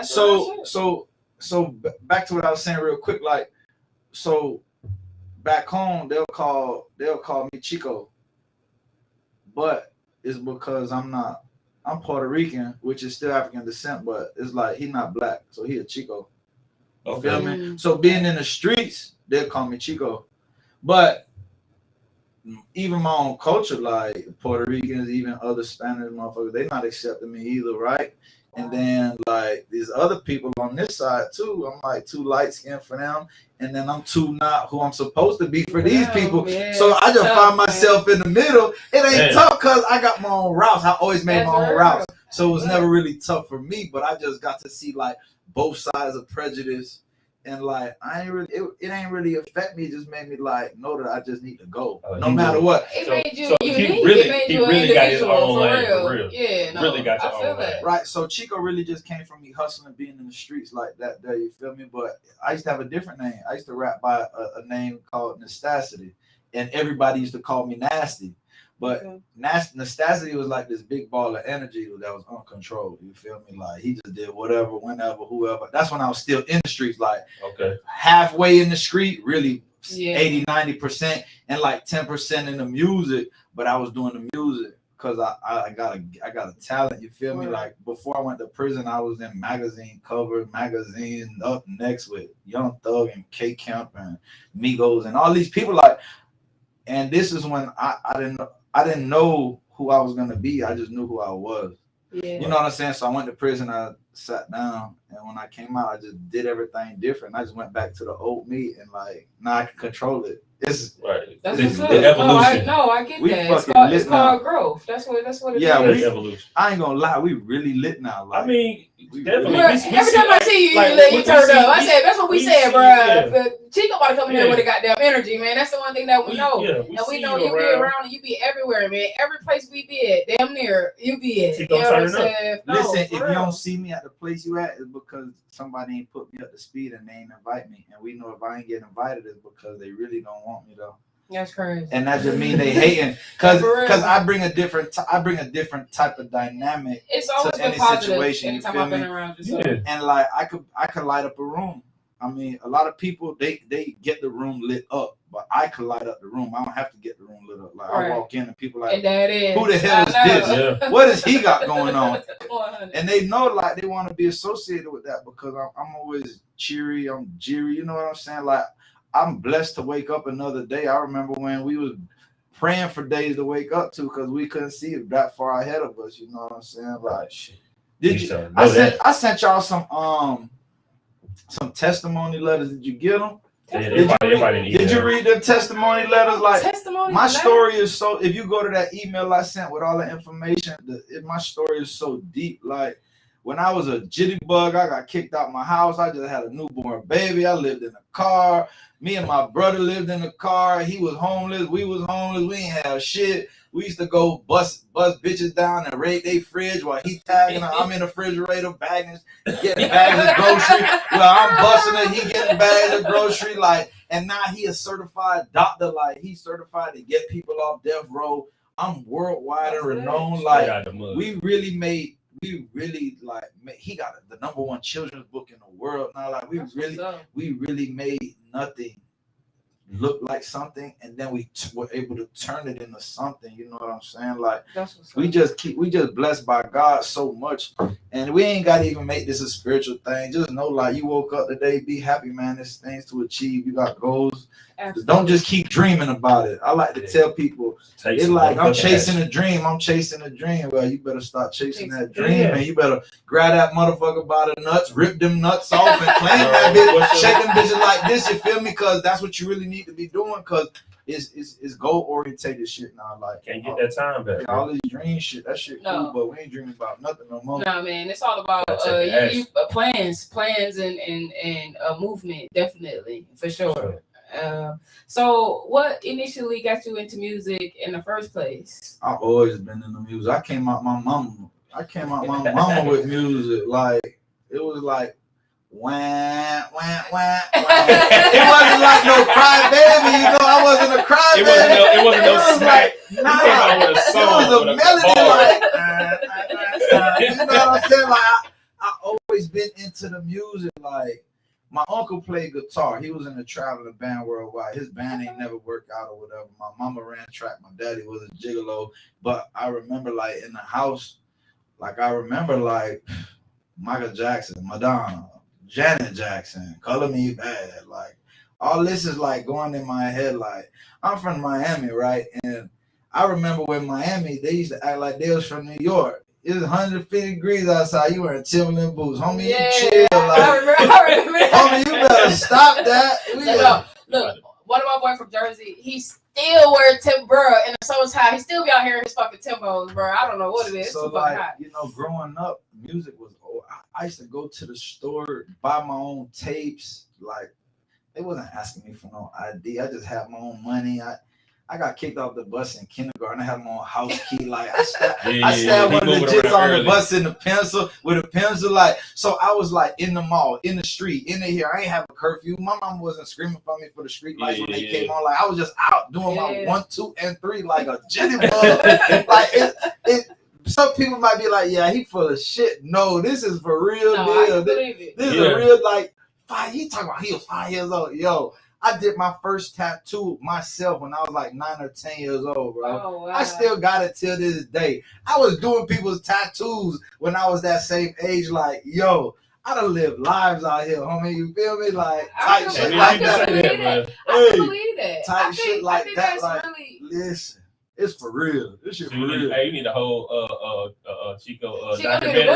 So back to what I was saying real quick. Like so back home they'll call me Chico, but it's because I'm Puerto Rican, which is still African descent, but it's like he's not black, so he a Chico. You feel me? So being in the streets, they'll call me Chico. But even my own culture, like Puerto Ricans, even other Spanish motherfuckers, they not accepting me either, right? And then like these other people on this side too, I'm like too light skinned for them, and then I'm too not who I'm supposed to be for these people. Man, so I just find myself in the middle. It ain't tough because I got my own routes. I always made my own routes, so it was never really tough for me. But I just got to see like both sides of prejudice, and like I ain't really it ain't really affect me. It just made me like know that I just need to go no matter what. It made you unique. He really got his own lane for real. Yeah, no, really got your own lane. Right. So Chico really just came from me hustling, being in the streets like that. There, you feel me? But I used to have a different name. I used to rap by a name called Nastasity, and everybody used to call me Nasty. But Nastasity was like this big ball of energy that was uncontrolled. You feel me? Like he just did whatever, whenever, whoever. That's when I was still in the streets, like halfway in the street, really 80, 90%, and like 10% in the music. But I was doing the music because I got a talent. You feel me? Like before I went to prison, I was in magazine covers, magazine Up Next with Young Thug and K Camp and Migos and all these people. Like, and this is when I didn't know who I was gonna be. I just knew who I was. Yeah. You know what I'm saying? So I went to prison. I sat down, and when I came out, I just did everything different. I just went back to the old me, and like now I can control it. It's right. That's what's up. Evolution. I get that. It's called growth. That's what it is. Yeah, evolution. I ain't gonna lie. We really lit now. Like, I mean, definitely. Every time I see you, you turn up. I said that's what we said, bro. Chico about to come in here with a goddamn energy, man. That's the one thing that we know. And we know you be around and you be everywhere, man. Every place we be at, damn near, you be at. Chico turning up. Listen, if you don't see me at the place you at, it's because somebody ain't put me up to speed and they ain't invite me. And we know if I ain't getting invited, it's because they really don't want me though. That's crazy. And that just mean they hating because I bring a different type of dynamic to any situation. You feel me? And like I could light up a room. I mean, a lot of people they get the room lit up, but I could light up the room. I don't have to get the room lit up. Like I walk in and people like, who the hell is this? Yeah. What has he got going on? And they know like they want to be associated with that because I'm always cheery. I'm jeery. You know what I'm saying? Like I'm blessed to wake up another day. I remember when we was praying for days to wake up to because we couldn't see it that far ahead of us. You know what I'm saying? Like, did you? I sent y'all some testimony letters. Did you get them? Did you read the testimony letters? Like my story is so. If you go to that email I sent with all the information, my story is so deep. Like when I was a jittybug, I got kicked out my house. I just had a newborn baby. I lived in a car. Me and my brother lived in the car. He was homeless. We was homeless. We ain't have shit. We used to go bust bitches down and raid their fridge while he tagging her. I'm in the refrigerator bagging, getting bags of grocery. Well, I'm busting it. He getting bags of grocery. Like, and now he a certified doctor. Like, he's certified to get people off death row. I'm worldwide and renowned. Like, we really made. He got the #1 children's book in the world now. Like we really made nothing look like something, and then we were able to turn it into something. You know what I'm saying? Like we just blessed by God so much, and we ain't got to even make this a spiritual thing. Just know, like you woke up today, be happy, man. There's things to achieve. You got goals. Absolutely. Don't just keep dreaming about it. I like to tell people, it's like I'm chasing a dream. I'm chasing a dream. Well, you better start chasing that dream, and you better grab that motherfucker by the nuts, rip them nuts off, and claim that bitch, shake them bitches like this. You feel me? Because that's what you really need to be doing. Because it's goal orientated shit now. Like can't get that time back. All these dream shit, that shit cool, but we ain't dreaming about nothing no more. No, man, it's all about plans and movement, definitely, for sure. So what initially got you into music in the first place? I've always been into music. I came out my mama with music. Like it was like wah, wah, wah, wah. It wasn't like no cry baby, you know. I wasn't a cry baby. It wasn't no smack. It was a melody like you know what I'm saying? Like I always been into the music. Like my uncle played guitar. He was in a traveling band worldwide. His band ain't never worked out or whatever. My mama ran track. My daddy was a gigolo. But I remember like in the house, like I remember like Michael Jackson, Madonna, Janet Jackson, Color Me Bad. Like all this is like going in my head. Like I'm from Miami, right? And I remember when Miami, they used to act like they was from New York. It's 150 degrees outside. You wearing Timberland boots, homie. You chill, like, I remember. homie. You better stop that. Look, one of my boys from Jersey, he still wear Timber in the summertime. He still be out here in his fucking Timbos, bro. I don't know what it is. So like, you know, growing up, music was. I used to go to the store, buy my own tapes. Like, they wasn't asking me for no ID. I just had my own money. I got kicked off the bus in kindergarten. I had my own house key. Like I stabbed one of the jits on the bus with a pencil. Like, so I was like in the mall, in the street, in the here. I ain't have a curfew. My mom wasn't screaming for me for the street lights when they came on. Like I was just out doing my 1, 2, and 3 like a jitty bug. Like it. Some people might be like, yeah, he full of shit. No, this is for real deal. This is a real like. He talking about he was 5 years old. Yo, I did my first tattoo myself when I was like 9 or 10 years old, bro. Oh, wow. I still got it till this day. I was doing people's tattoos when I was that same age. Like, yo, I done lived lives out here, homie. You feel me? Like type shit like that. I can believe that. Type shit like that. Like, really... listen. It's for real. This shit for real. You need a whole Chico documentary.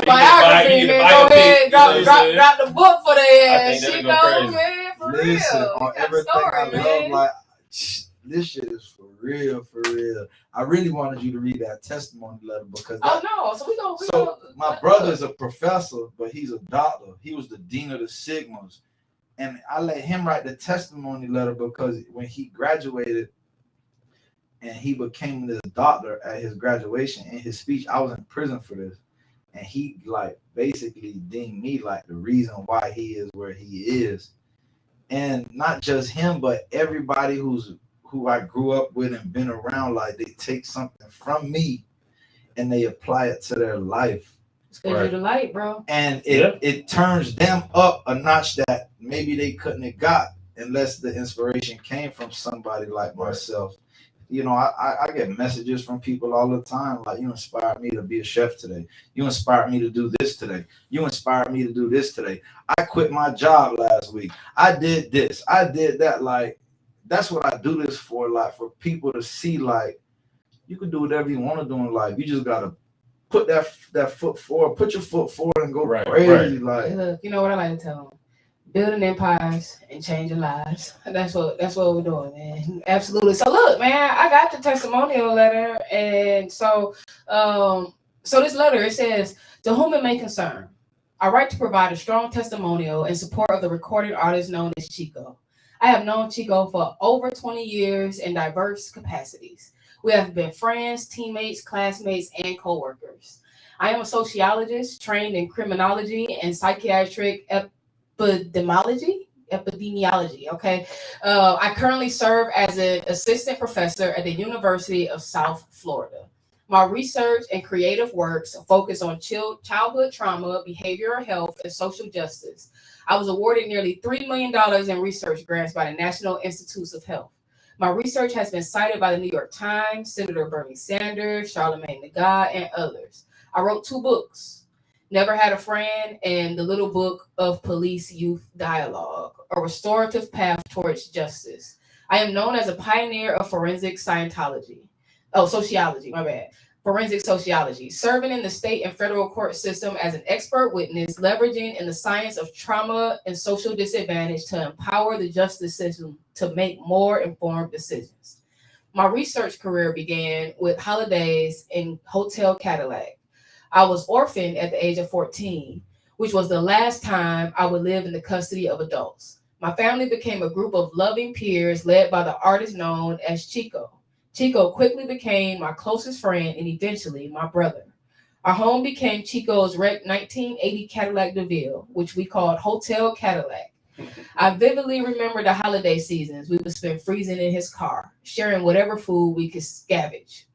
Biography. Go ahead, drop the book for the ass. Chico, man, for real. Listen, on everything I love, like this shit is for real, for real. I really wanted you to read that testimony letter because my brother's a professor, but he's a doctor. He was the dean of the Sigmas, and I let him write the testimony letter because when he graduated. And he became this doctor at his graduation. In his speech, I was in prison for this. And he like basically deemed me like the reason why he is where he is. And not just him, but everybody who I grew up with and been around, like they take something from me and they apply it to their life. It's because you're the light, bro. And it turns them up a notch that maybe they couldn't have got unless the inspiration came from somebody like myself. You know, I get messages from people all the time, like, you inspired me to be a chef today. You inspired me to do this today. You inspired me to do this today. I quit my job last week. I did this. I did that. Like, that's what I do this for, like, for people to see, like, you can do whatever you want to do in life. You just got to put that foot forward, put your foot forward and go crazy. Like, look, you know what I like to tell them? Building empires and changing lives. That's what we're doing, man. Absolutely. So look, man, I got the testimonial letter, and so this letter, it says, "To whom it may concern, I write to provide a strong testimonial in support of the recording artist known as Chico. I have known Chico for over 20 years in diverse capacities. We have been friends, teammates, classmates, and co-workers. I am a sociologist trained in criminology and psychiatric epidemiology. Okay. I currently serve as an assistant professor at the University of South Florida. My research and creative works focus on childhood trauma, behavioral health, and social justice. I was awarded nearly $3 million in research grants by the National Institutes of Health. My research has been cited by the New York Times, Senator Bernie Sanders, Charlamagne the God, and others. I wrote 2 books. Never Had a Friend, and The Little Book of Police Youth Dialogue. a restorative path towards justice. I am known as a pioneer of forensic sociology, my bad. Forensic sociology, serving in the state and federal court system as an expert witness, leveraging in the science of trauma and social disadvantage to empower the justice system to make more informed decisions. My research career began with holidays in Hotel Cadillac. I was orphaned at the age of 14, which was the last time I would live in the custody of adults. My family became a group of loving peers led by the artist known as Chico. Chico quickly became my closest friend and eventually my brother. Our home became Chico's wrecked 1980 Cadillac DeVille, which we called Hotel Cadillac. I vividly remember the holiday seasons we would spend freezing in his car, sharing whatever food we could scavenge.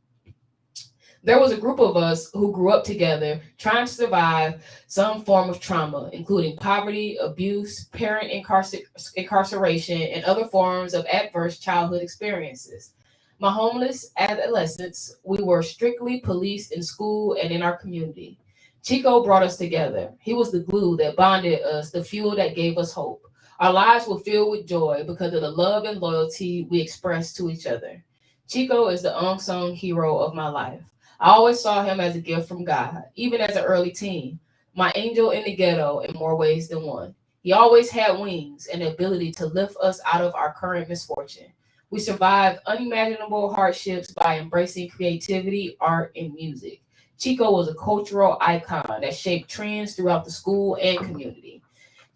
There was a group of us who grew up together trying to survive some form of trauma, including poverty, abuse, parent incarceration, and other forms of adverse childhood experiences. My homeless adolescence, we were strictly policed in school and in our community. Chico brought us together. He was the glue that bonded us, the fuel that gave us hope. Our lives were filled with joy because of the love and loyalty we expressed to each other. Chico is the unsung hero of my life. I always saw him as a gift from God, even as an early teen, my angel in the ghetto in more ways than one. He always had wings and the ability to lift us out of our current misfortune. We survived unimaginable hardships by embracing creativity, art, and music. Chico was a cultural icon that shaped trends throughout the school and community.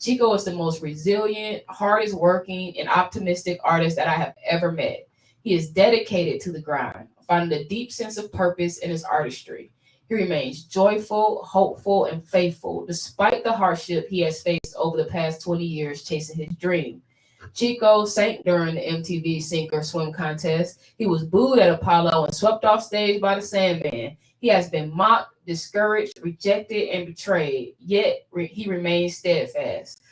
Chico is the most resilient, hardest working, and optimistic artist that I have ever met. He is dedicated to the grind, finding a deep sense of purpose in his artistry. He remains joyful, hopeful, and faithful despite the hardship he has faced over the past 20 years chasing his dream. Chico sank during the MTV Sink or Swim contest. He was booed at Apollo and swept off stage by the Sandman. He has been mocked, discouraged, rejected, and betrayed, yet he remains steadfast.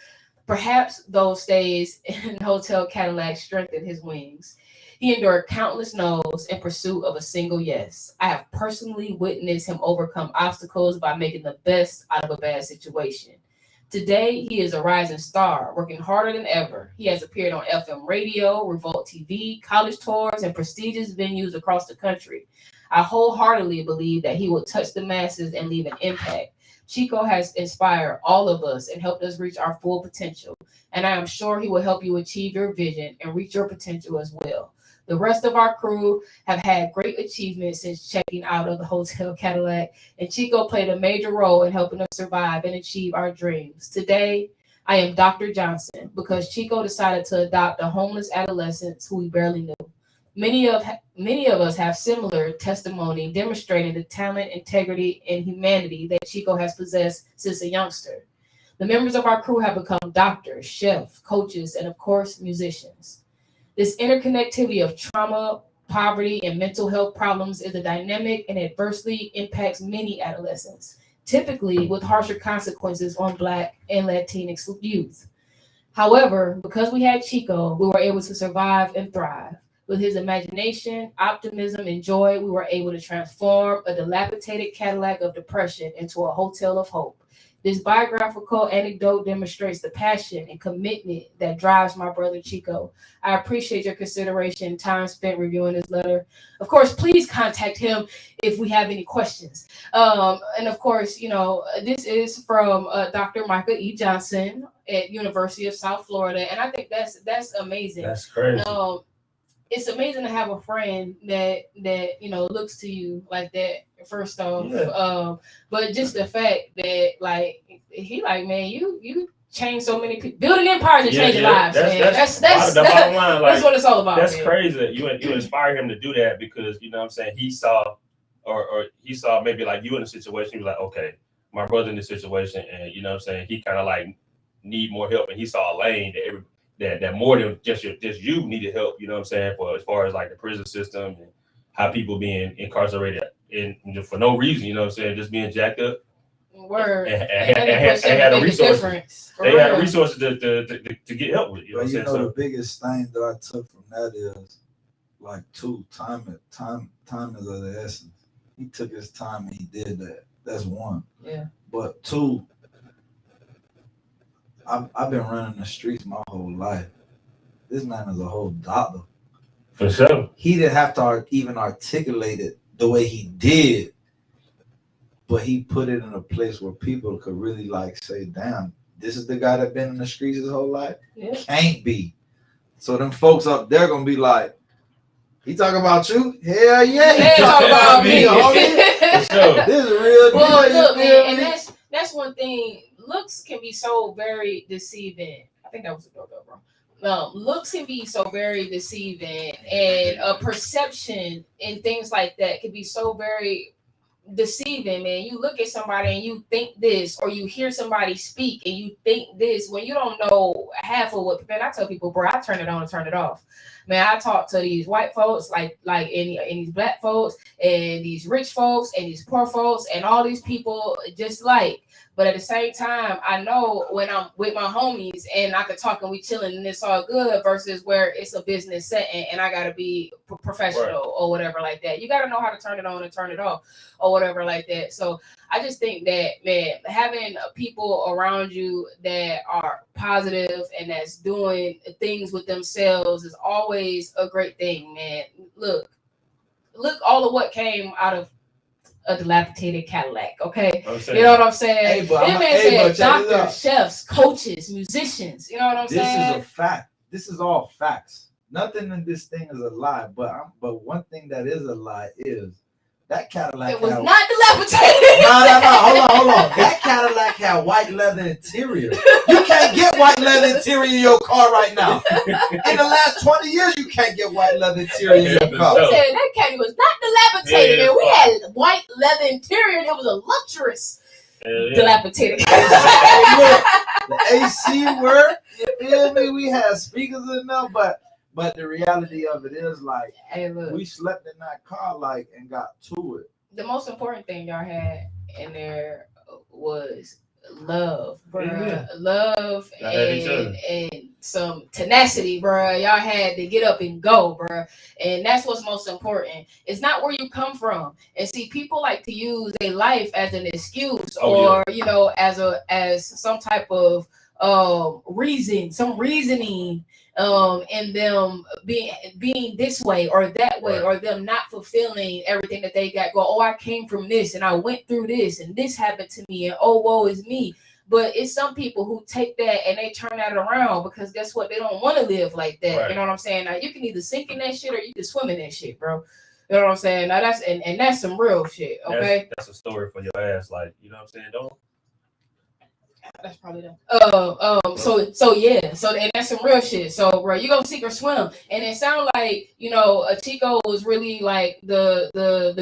Perhaps those days in Hotel Cadillac strengthened his wings. He endured countless no's in pursuit of a single yes. I have personally witnessed him overcome obstacles by making the best out of a bad situation. Today, he is a rising star, working harder than ever. He has appeared on FM radio, Revolt TV, college tours, and prestigious venues across the country. I wholeheartedly believe that he will touch the masses and leave an impact. Chico has inspired all of us and helped us reach our full potential, and I am sure he will help you achieve your vision and reach your potential as well. The rest of our crew have had great achievements since checking out of the Hotel Cadillac, and Chico played a major role in helping us survive and achieve our dreams. Today, I am Dr. Johnson because Chico decided to adopt a homeless adolescent who we barely knew. Many of us have similar testimony demonstrating the talent, integrity, and humanity that Chico has possessed since a youngster. The members of our crew have become doctors, chefs, coaches, and of course, musicians. This interconnectivity of trauma, poverty, and mental health problems is a dynamic and adversely impacts many adolescents, typically with harsher consequences on Black and Latinx youth. However, because we had Chico, we were able to survive and thrive. With his imagination, optimism, and joy, we were able to transform a dilapidated Cadillac of depression into a hotel of hope. This biographical anecdote demonstrates the passion and commitment that drives my brother Chico. I appreciate your consideration and time spent reviewing this letter. Of course, please contact him if we have any questions. And of course, this is from Dr. Michael E. Johnson at University of South Florida. And I think that's amazing. That's crazy. It's amazing to have a friend that looks to you like that. First off, yeah. But just the fact that he man, you changed so many people, building empires and changing lives. That's the bottom line. That's what it's all about. That's crazy. You inspire him to do that because you know what I'm saying he saw, or he saw maybe like you in a situation. He was like, okay, my brother in this situation, and you know what I'm saying he kind of like need more help, and he saw a lane that more than just you needed help, you know what I'm saying, for as far as like the prison system and how people being incarcerated for no reason, you know what I'm saying, just being jacked up. Word. And had a resources. They had a resources to get help with. You know what I'm saying? The biggest thing that I took from that is like time is of the essence. He took his time and he did that. That's one. Yeah. But two, I've been running the streets my whole life. This man is a whole doctor. For sure. He didn't have to even articulate it the way he did, but he put it in a place where people could really like say, damn, this is the guy that been in the streets his whole life? Yeah. Can't be. So them folks up there gonna be like, he talking about you? Hell yeah, he talking about me. For sure. This is real. Well, look, man, and that's one thing. Looks can be so very deceiving. I think that was a doorbell, bro. Looks can be so very deceiving, and a perception and things like that can be so very deceiving, man. You look at somebody and you think this, or you hear somebody speak and you think this when you don't know half of what. Man, I tell people, bro, I turn it on and turn it off. Man, I talk to these white folks, like in these black folks, and these rich folks, and these poor folks, and all these people just like. But at the same time, I know when I'm with my homies and I can talk and we chilling and it's all good versus where it's a business setting and I got to be professional or whatever like that. You got to know how to turn it on and turn it off or whatever like that. So I just think that, man, having people around you that are positive and that's doing things with themselves is always a great thing, man. Look all of what came out of a dilapidated Cadillac, okay? You know what I'm saying? Hey, doctors, chefs, coaches, musicians. You know what I'm saying? This is a fact. This is all facts. Nothing in this thing is a lie. But one thing that is a lie is that Cadillac. It was not dilapidated. No. Hold on. That Cadillac had white leather interior. You can't get white leather interior in your car right now. In the last 20 years, you can't get white leather interior in your car. That caddy was not dilapidated, man. We had white leather interior, and it was a luxurious dilapidated. The AC worked. You feel me? We had speakers in there, but the reality of it is, like, we slept in that car, like, and got to it. The most important thing y'all had in there was love, bro. Yeah. Love and some tenacity, bro. Y'all had to get up and go, bro. And that's what's most important. It's not where you come from. And see, people like to use their life as an excuse you know, as some type of reasoning in them being this way or that way, or them not fulfilling everything that they got going. Oh, I came from this and I went through this and this happened to me and oh, woe is me. But it's some people who take that and they turn that around because guess what? They don't want to live like that. Right. You know what I'm saying? Now you can either sink in that shit or you can swim in that shit, bro. You know what I'm saying? Now that's and that's some real shit. Okay. That's a story for your ass. Like, you know what I'm saying? Don't. That's probably them. And that's some real shit. So, bro, you gonna sink or swim, and it sounded like, you know, Chico was really like the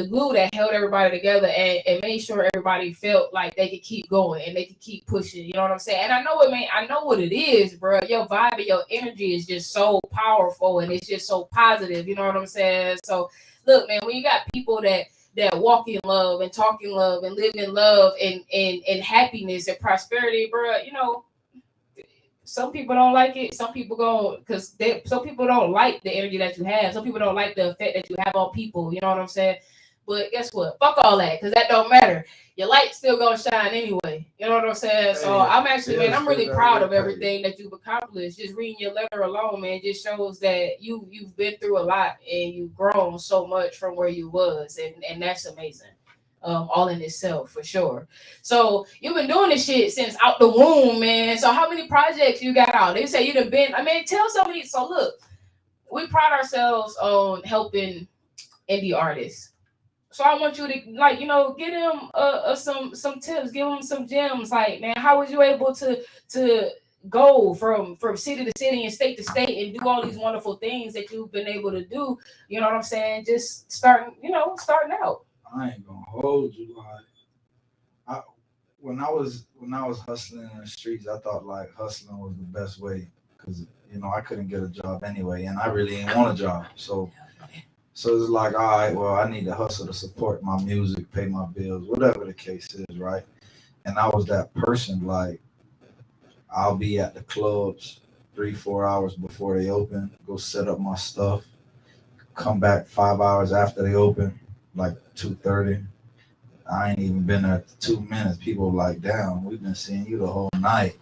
glue that held everybody together and made sure everybody felt like they could keep going and they could keep pushing. You know what I'm saying? And I know what it is, bro. Your vibe and your energy is just so powerful and it's just so positive. You know what I'm saying? So, look, man, when you got people that walk in love and talk in love and live in love and happiness and prosperity, bro, you know, some people don't like it. Some people go because some people don't like the energy that you have. Some people don't like the effect that you have on people. You know what I'm saying? But guess what? Fuck all that, because that don't matter. Your light's still gonna shine anyway. You know what I'm saying? So I'm actually, man, I'm really proud of everything that you've accomplished. Just reading your letter alone, man, just shows that you've been through a lot and you've grown so much from where you was, and that's amazing. All in itself, for sure. So you've been doing this shit since out the womb, man. So how many projects you got out? They say you done been. I mean, tell somebody. So look, we pride ourselves on helping indie artists. So I want you to, like, you know, give them some tips, give them some gems. Like, man, how was you able to go from city to city and state to state and do all these wonderful things that you've been able to do? You know what I'm saying? Just starting out. I ain't gonna hold you. Like, when I was hustling in the streets, I thought like hustling was the best way because, you know, I couldn't get a job anyway, and I really didn't want a job. So it's like, all right, well, I need to hustle to support my music, pay my bills, whatever the case is, right? And I was that person. Like, I'll be at the clubs 3-4 hours before they open, go set up my stuff, come back 5 hours after they open, like 2:30. I ain't even been there 2 minutes. People like, damn, we've been seeing you the whole night.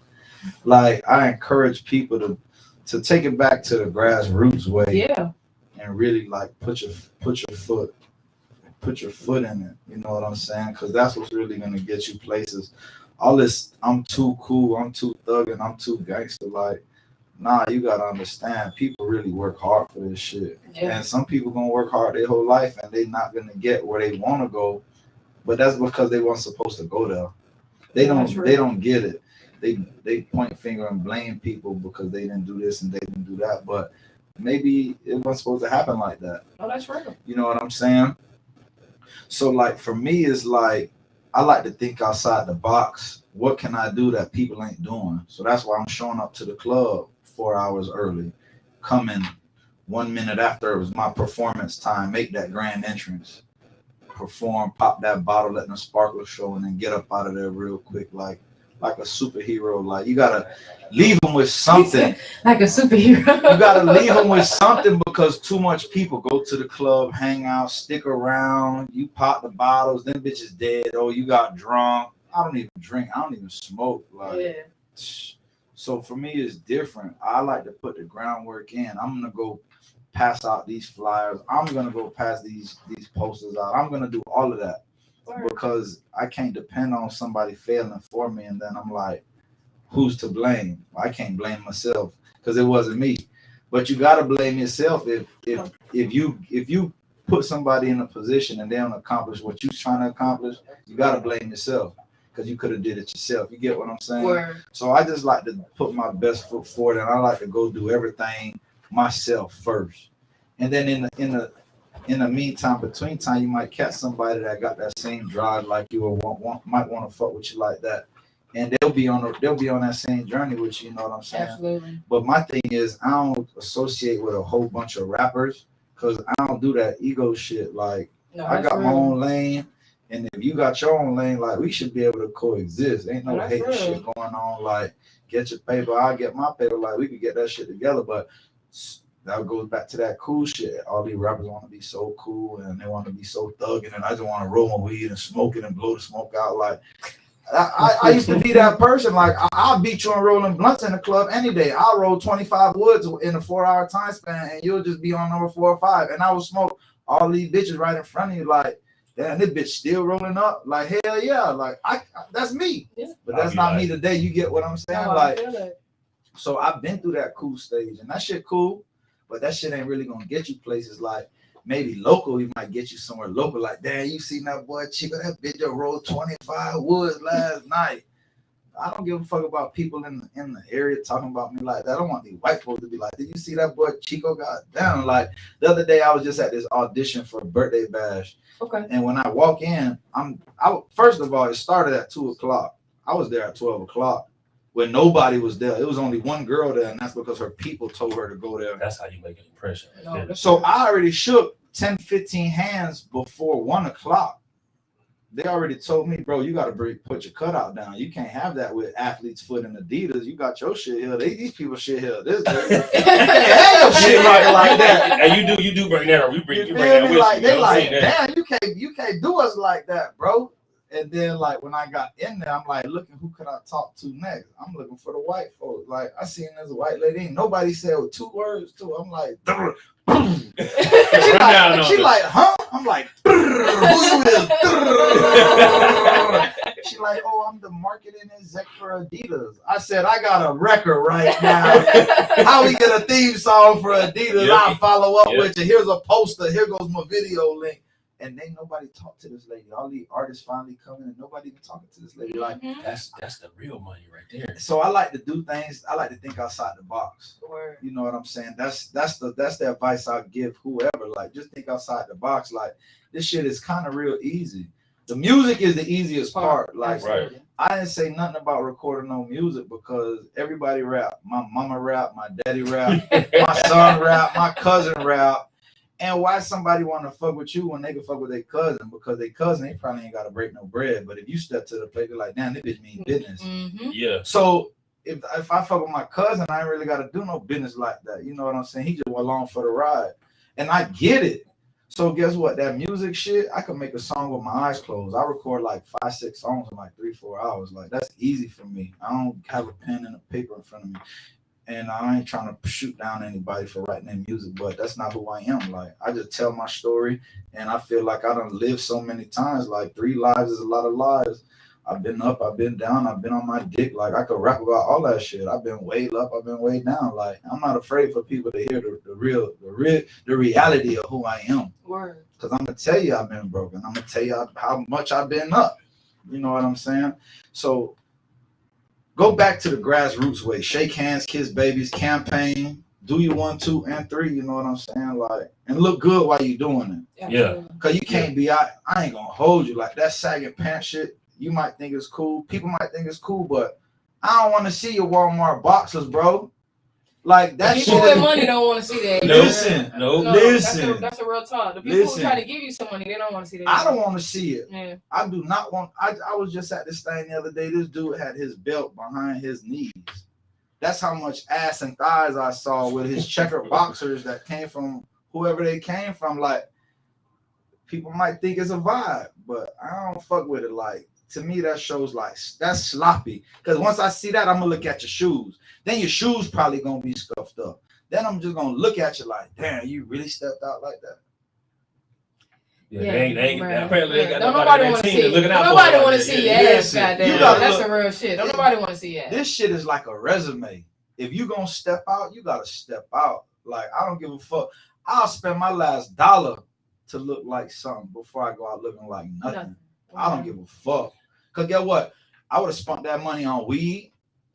like I encourage people to take it back to the grassroots way. Yeah. And really like put your foot in it. You know what I'm saying? Because that's what's really gonna get you places. All this, I'm too cool, I'm too thug, and I'm too gangster. Like, nah, you gotta understand. People really work hard for this shit, and some people gonna work hard their whole life, and they not gonna get where they want to go. But that's because they weren't supposed to go there. They don't get it. They point finger and blame people because they didn't do this and they didn't do that. But maybe it wasn't supposed to happen like that. Oh, that's real. You know what I'm saying? So like for me, it's like I like to think outside the box. What can I do that people ain't doing? So that's why I'm showing up to the club 4 hours early, coming 1 minute after it was my performance time, make that grand entrance, perform, pop that bottle, let the sparkles show, and then get up out of there real quick, like a superhero. Like you gotta leave them with something. Like a superhero. You gotta leave them with something because too much people go to the club, hang out, stick around. You pop the bottles, them bitches dead. Oh, you got drunk. I don't even drink. I don't even smoke. Like, so for me, it's different. I like to put the groundwork in. I'm gonna go pass out these flyers. I'm gonna go pass these posters out. I'm gonna do all of that. Because I can't depend on somebody failing for me, and then I'm like, who's to blame? I can't blame myself because it wasn't me. But you gotta blame yourself if you put somebody in a position and they don't accomplish what you're trying to accomplish. You gotta blame yourself because you could have did it yourself. You get what I'm saying? Word. So I just like to put my best foot forward, and I like to go do everything myself first, and then in the meantime, between time, you might catch somebody that got that same drive like you, or might want to fuck with you like that, and they'll be on that same journey with you. You know what I'm saying? Absolutely. But my thing is, I don't associate with a whole bunch of rappers because I don't do that ego shit. Like, I got my own lane, and if you got your own lane, like we should be able to coexist. Ain't no hate shit going on. Like, get your paper, I get my paper. Like, we could get that shit together, but. That goes back to that cool shit. All these rappers want to be so cool and they want to be so thugging, and I just want to roll my weed and smoke it and blow the smoke out. Like I used to be that person. Like I'll beat you on rolling blunts in the club any day. I'll roll 25 woods in a 4-hour time span, and you'll just be on number 4 or 5, and I will smoke all these bitches right in front of you. Like, damn, this bitch still rolling up. Like, hell yeah. Like that's me. Yeah. But that's not me today. You get what I'm saying? No, like, so I've been through that cool stage, and that shit cool. But that shit ain't really gonna get you places. Like maybe local, he might get you somewhere local. Like, damn, you seen that boy Chico? That bitch that rolled 25 woods last night. I don't give a fuck about people in the area talking about me like that. I don't want these white folks to be like, did you see that boy Chico got down? Like the other day, I was just at this audition for a birthday bash. Okay. And when I walk in, first of all, it started at 2:00. I was there at 12:00. When nobody was there. It was only one girl there, and that's because her people told her to go there. That's how you make an impression. No, so I already shook 10, 15 hands before 1:00. They already told me, bro, you got to put your cutout down. You can't have that with athlete's foot and Adidas. You got your shit here. These people shit here. This shit like that. And you do bring that up. You bring that with like, you. They like, damn, you can't do us like that, bro. And then, like, when I got in there, I'm like, looking, who could I talk to next? I'm looking for the white folks. Like, I seen this white lady. Ain't nobody said 2 words to her. I'm like, she like, huh? I'm like, who you is? She like, oh, I'm the marketing exec for Adidas. I said, I got a record right now. How we get a theme song for Adidas? Yep. I'll follow up with you. Here's a poster. Here goes my video link. And ain't nobody talk to this lady. All the artists finally coming, and nobody even talking to this lady. Like that's the real money right there. So I like to do things. I like to think outside the box. You know what I'm saying? That's the advice I give whoever. Like, just think outside the box. Like, this shit is kind of real easy. The music is the easiest part. Like, I didn't say nothing about recording no music because everybody rap. My mama rap, my daddy rap, my son rap, my cousin rap. And why somebody want to fuck with you when they can fuck with their cousin? Because their cousin, they probably ain't got to break no bread. But if you step to the plate, they're like, damn, this bitch mean business. Mm-hmm. Yeah. So if I fuck with my cousin, I ain't really got to do no business like that. You know what I'm saying? He just went along for the ride. And I get it. So guess what? That music shit, I could make a song with my eyes closed. I record like 5-6 songs in like 3-4 hours. Like that's easy for me. I don't have a pen and a paper in front of me. And I ain't trying to shoot down anybody for writing their music, but that's not who I am. Like I just tell my story, and I feel like I done lived so many times. Like 3 lives is a lot of lives. I've been up, I've been down, I've been on my dick. Like I could rap about all that shit. I've been way up, I've been way down. Like I'm not afraid for people to hear the reality of who I am. Word. Cause I'm gonna tell you I've been broken. I'm gonna tell you how much I've been up. You know what I'm saying? So go back to the grassroots way. Shake hands, kiss babies, campaign. Do you 1, 2, and 3? You know what I'm saying? Like, and look good while you're doing it. Yeah. Cause you can't be out. I ain't gonna hold you like that sagging pants shit. You might think it's cool. People might think it's cool, but I don't want to see your Walmart boxers, bro. Like that people shit. With money don't want to see that. Listen, listen. That's a real talk. The people who try to give you some money, they don't want to see that. I don't want to see it. Yeah. I do not want. I was just at this thing the other day. This dude had his belt behind his knees. That's how much ass and thighs I saw with his checkered boxers that came from whoever they came from. Like people might think it's a vibe, but I don't fuck with it. Like to me, that shows like that's sloppy. Because once I see that, I'm gonna look at your shoes. Then your shoes probably gonna be scuffed up. Then I'm just gonna look at you like, damn, you really stepped out like that. Yeah, they ain't apparently they got nobody want to see. Nobody want to see your ass, goddamn. That's the real shit. Don't nobody want to see that. This shit is like a resume. If you gonna step out, you gotta step out. Like I don't give a fuck. I'll spend my last dollar to look like something before I go out looking like nothing. I don't give a fuck. Cause get what? I would have spent that money on weed,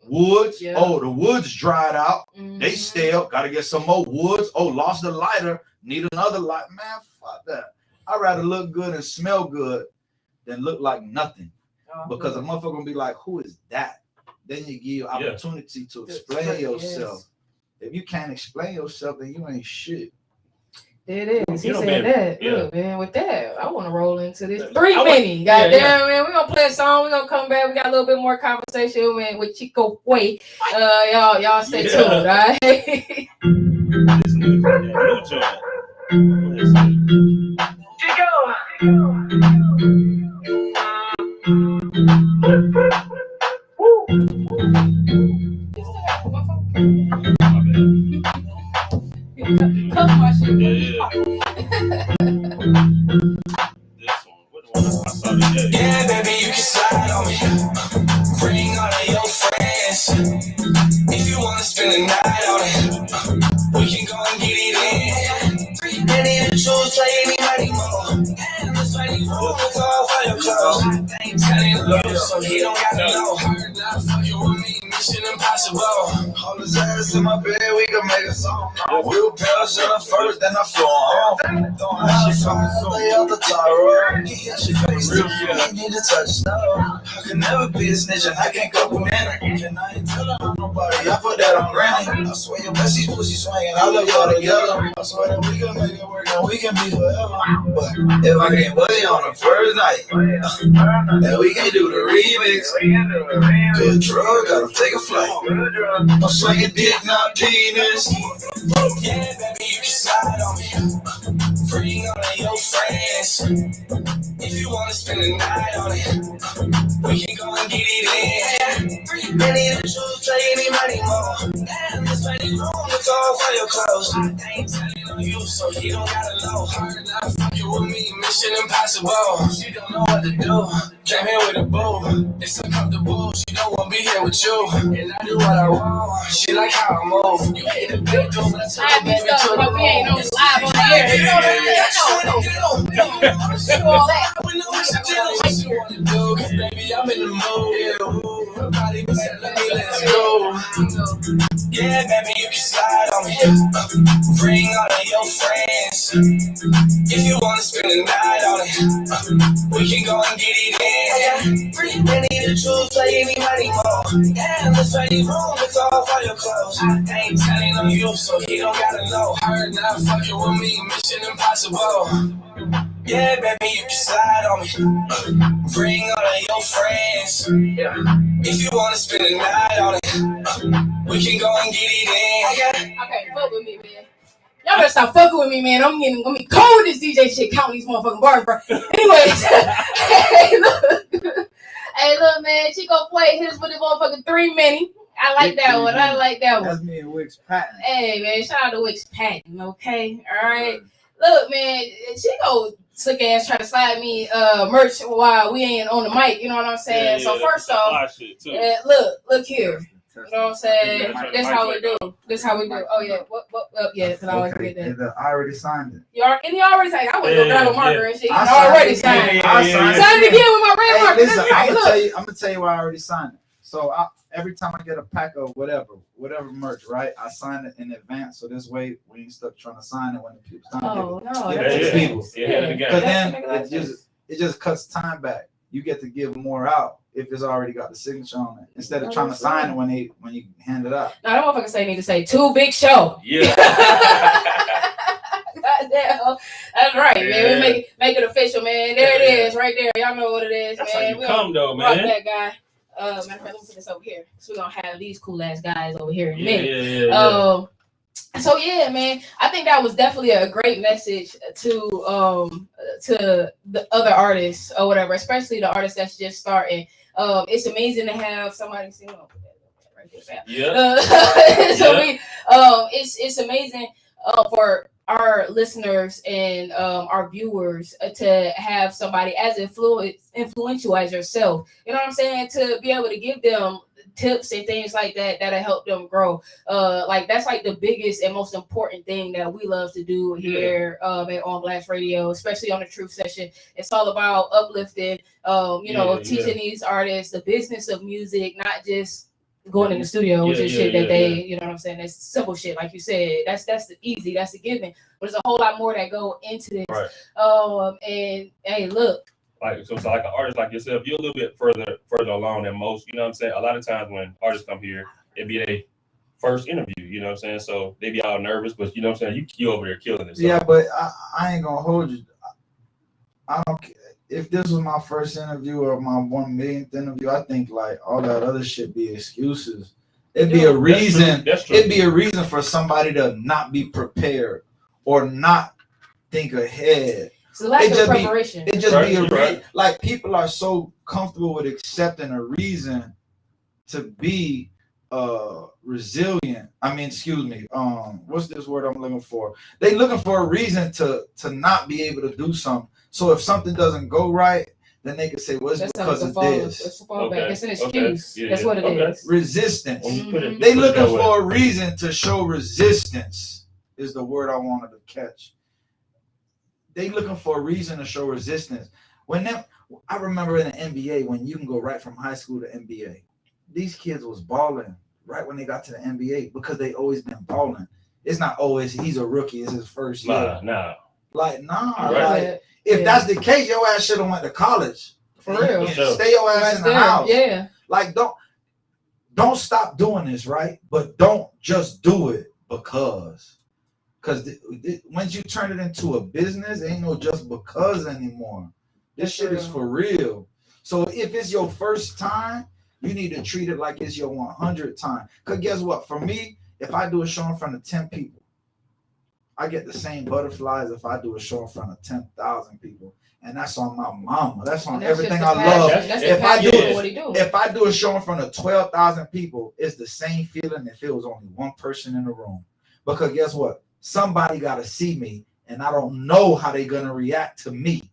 woods. Yeah. Oh, the woods dried out. Mm-hmm. They stale. Got to get some more woods. Oh, lost the lighter. Need another light. Man, fuck that. I'd rather look good and smell good than look like nothing. Because a motherfucker gonna be like, who is that? Then you give you opportunity to explain yourself. Yes. If you can't explain yourself, then you ain't shit. It is. He said that. Yeah. Look, man, with that, I want to roll into this 3 minutes. Goddamn, man. We're going to play a song. We're going to come back. We got a little bit more conversation with CheekoFue. Y'all stay tuned, all right? Cut my shit. Yeah, baby, you can slide on me. Bring all of your friends. If you wanna spend the night on it, we can go and get it in. Any of the shoes play anybody more. And this lady room is all for your clothes. I ain't telling you, so he don't gotta know. Heard not fucking with me, mission impossible. Hold his ass in my bed, we can make a song. We'll pass in the first, then I flow home. Throwing hot fire, lay out the tar. He hit your face, he need to touch snow. I can never be a snitch and I can't compliment her. And I ain't telling nobody, I put that on granted. I swear your besties pussy swinging, I love y'all together. I swear that we can make it work and we can be forever. But if I can't put it on the first night, then we can do the remix. Good drug, gotta take a flight. I'm slinging dick, not penis. Yeah, baby, you can slide on me. Bring all of your friends. If you wanna spend the night on it, we can go and get it in. Many of the shoes play anybody more. And this lady room is all for your clothes. I ain't telling on you, so you don't gotta know. Heard not fucking with me, mission impossible. She don't know what to do. Came here with a boo. It's uncomfortable. She don't want to be here with you. And I do what I want. She like how I move. You hate the bedroom, but I tell you, baby, to the we ain't no live on the air. You know what she want to do, cause baby, I'm in the mood. Her body was telling me, let's go. Yeah, baby, you can slide on me. Bring all of your friends. If you wanna spend the night on it, we can go and get it in. Pretty many to choose, play anybody more. Yeah, let's play the room, it's all for your clothes. I ain't telling on you, so he don't gotta know. Heard not fucking with me, mission impossible. Yeah, baby, you can slide on me. Bring all of your friends. If you wanna spend the night on it, we can go and get it in. Okay, fuck with me, man. Y'all better stop fucking with me, man. I'm gonna be cold with this DJ shit, counting these motherfucking bars, bro. Anyways, hey, look, man, CheekoFue hit us with the motherfucking 3 mini. I like that one. I like that one. That's me and Wix Patton. Hey, man, shout out to Wix Patton, okay? All right. Look, man, Chico slick ass try to slide me merch while we ain't on the mic, you know what I'm saying? So first off, look here. You know what I'm saying? That's how we do. This how we do. Oh yeah, what up? Yeah, because I always forget that. I already signed it. You already signed it. I went to grab a marker and shit. You already signed it. I signed it again with my red marker. Listen, I'm gonna tell you why I already signed it. So every time I get a pack of whatever merch, right? I sign it in advance, so this way we ain't stuck trying to sign it when the people sign it. Oh no, Because then it just cuts time back. You get to give more out if it's already got the signature on it, instead of trying to sign it when you hand it out. No, that motherfucker need to say Too Big Show. Yeah. Goddamn. That's right, man. We make it official, man. There it is, right there. Y'all know what it is, That's man. How you come though, man. That guy. Matter of fact, let me put this over here. So we're gonna have these cool ass guys over here in a minute. Yeah. So yeah, man, I think that was definitely a great message to the other artists or whatever, especially the artists that's just starting. It's amazing to have somebody sing on right there. It's amazing for our listeners and our viewers to have somebody as influential as yourself. You know what I'm saying? To be able to give them tips and things like that that'll help them grow. Like that's like the biggest and most important thing that we love to do here at On Blast Radio, especially on the Truth Session. It's all about uplifting, teaching these artists the business of music, not just going in the studio with shit that they, you know what I'm saying? That's simple shit, like you said. That's the easy, that's the given. But there's a whole lot more that go into this. Right. And hey, look. Like so like an artist like yourself, you're a little bit further along than most. You know what I'm saying? A lot of times when artists come here, it'd be their first interview. You know what I'm saying? So they be all nervous, but you know what I'm saying? You over there killing it. So. Yeah, but I ain't gonna hold you. I don't. If this was my first interview or my 1 millionth interview, I think like all that other shit be excuses. It'd be a reason. That's true. It'd be a reason for somebody to not be prepared or not think ahead. It's a lack of preparation. It just be a reason. Like people are so comfortable with accepting a reason to be resilient. I mean, excuse me. What's this word I'm looking for? They looking for a reason to not be able to do something. So if something doesn't go right, then they can say, well, it's because of this. It's a fallback. It's an excuse. Okay. That's what it is. Resistance. Mm-hmm. They looking for a reason to show resistance is the word I wanted to catch. They looking for a reason to show resistance. I remember in the NBA when you can go right from high school to NBA. These kids was balling right when they got to the NBA because they always been balling. It's not always he's a rookie. It's his first year. If that's the case, your ass should have went to college. For real. Stay your ass in the house. Yeah. Like don't stop doing this, right? But don't just do it because once you turn it into a business, ain't no just because anymore. This shit is for real. So if it's your first time, you need to treat it like it's your 100th time. Because guess what? For me, if I do a show in front of 10 people, I get the same butterflies if I do a show in front of 10,000 people. And that's on my mama. That's on everything I love. If I do a show in front of 12,000 people, it's the same feeling if it was only one person in the room. Because guess what? Somebody got to see me, and I don't know how they're going to react to me.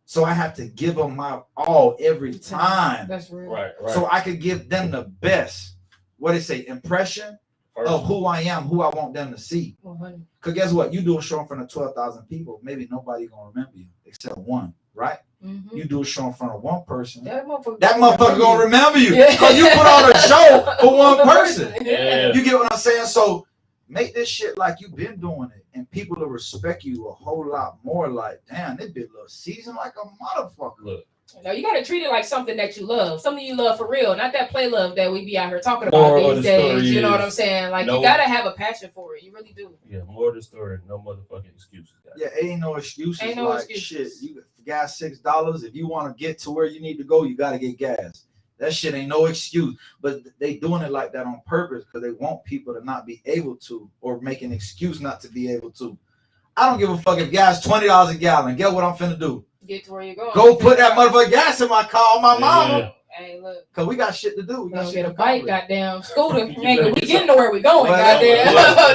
So I have to give them my all every time. That's real. Right. So I could give them the best, impression of who I am, who I want them to see. Because guess what? You do a show in front of 12,000 people, maybe nobody going to remember you except one, right? Mm-hmm. You do a show in front of one person, that motherfucker going to remember you because you put on a show for one person. Yeah. You get what I'm saying? So make this shit like you've been doing it, and people will respect you a whole lot more. Like, damn, they been little seasoned like a motherfucker. Look. No, you gotta treat it like something that you love, something you love for real, not that play love that we be out here talking about these days. You know what I'm saying? Like, you gotta have a passion for it. You really do. Yeah, more of the story, no motherfucking excuses. Guys. Yeah, ain't no excuses. Ain't no excuses. Shit, you gas $6. If you want to get to where you need to go, you gotta get gas. That shit ain't no excuse. But they doing it like that on purpose because they want people to not be able to or make an excuse not to be able to. I don't give a fuck if gas $20 a gallon. Get what I'm finna do? Get to where you're going. Go put that motherfucking gas in my car on my mama. Hey, look. Cause we got shit to do. We got shit get a to bike, goddamn scooter. Nigga, we getting to where we going, goddamn.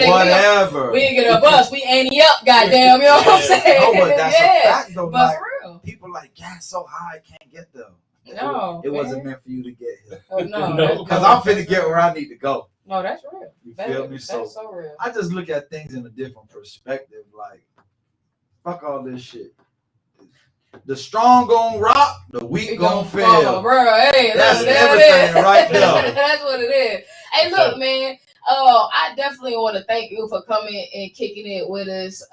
Whatever. We ain't get a bus. We ante up, goddamn. You know what I'm saying? No, but that's a fact though. But for real. People like gas so high, I can't get there. No, it wasn't meant for you to get here. Oh, no. Because I'm finna get where I need to go. No, that's real. You feel me? That's so real. I just look at things in a different perspective. Like, fuck all this shit. The strong gon' rock, the weak gon' fail. Bro, hey, that's everything right there. That's what it is. Hey, look, man. I definitely want to thank you for coming and kicking it with us.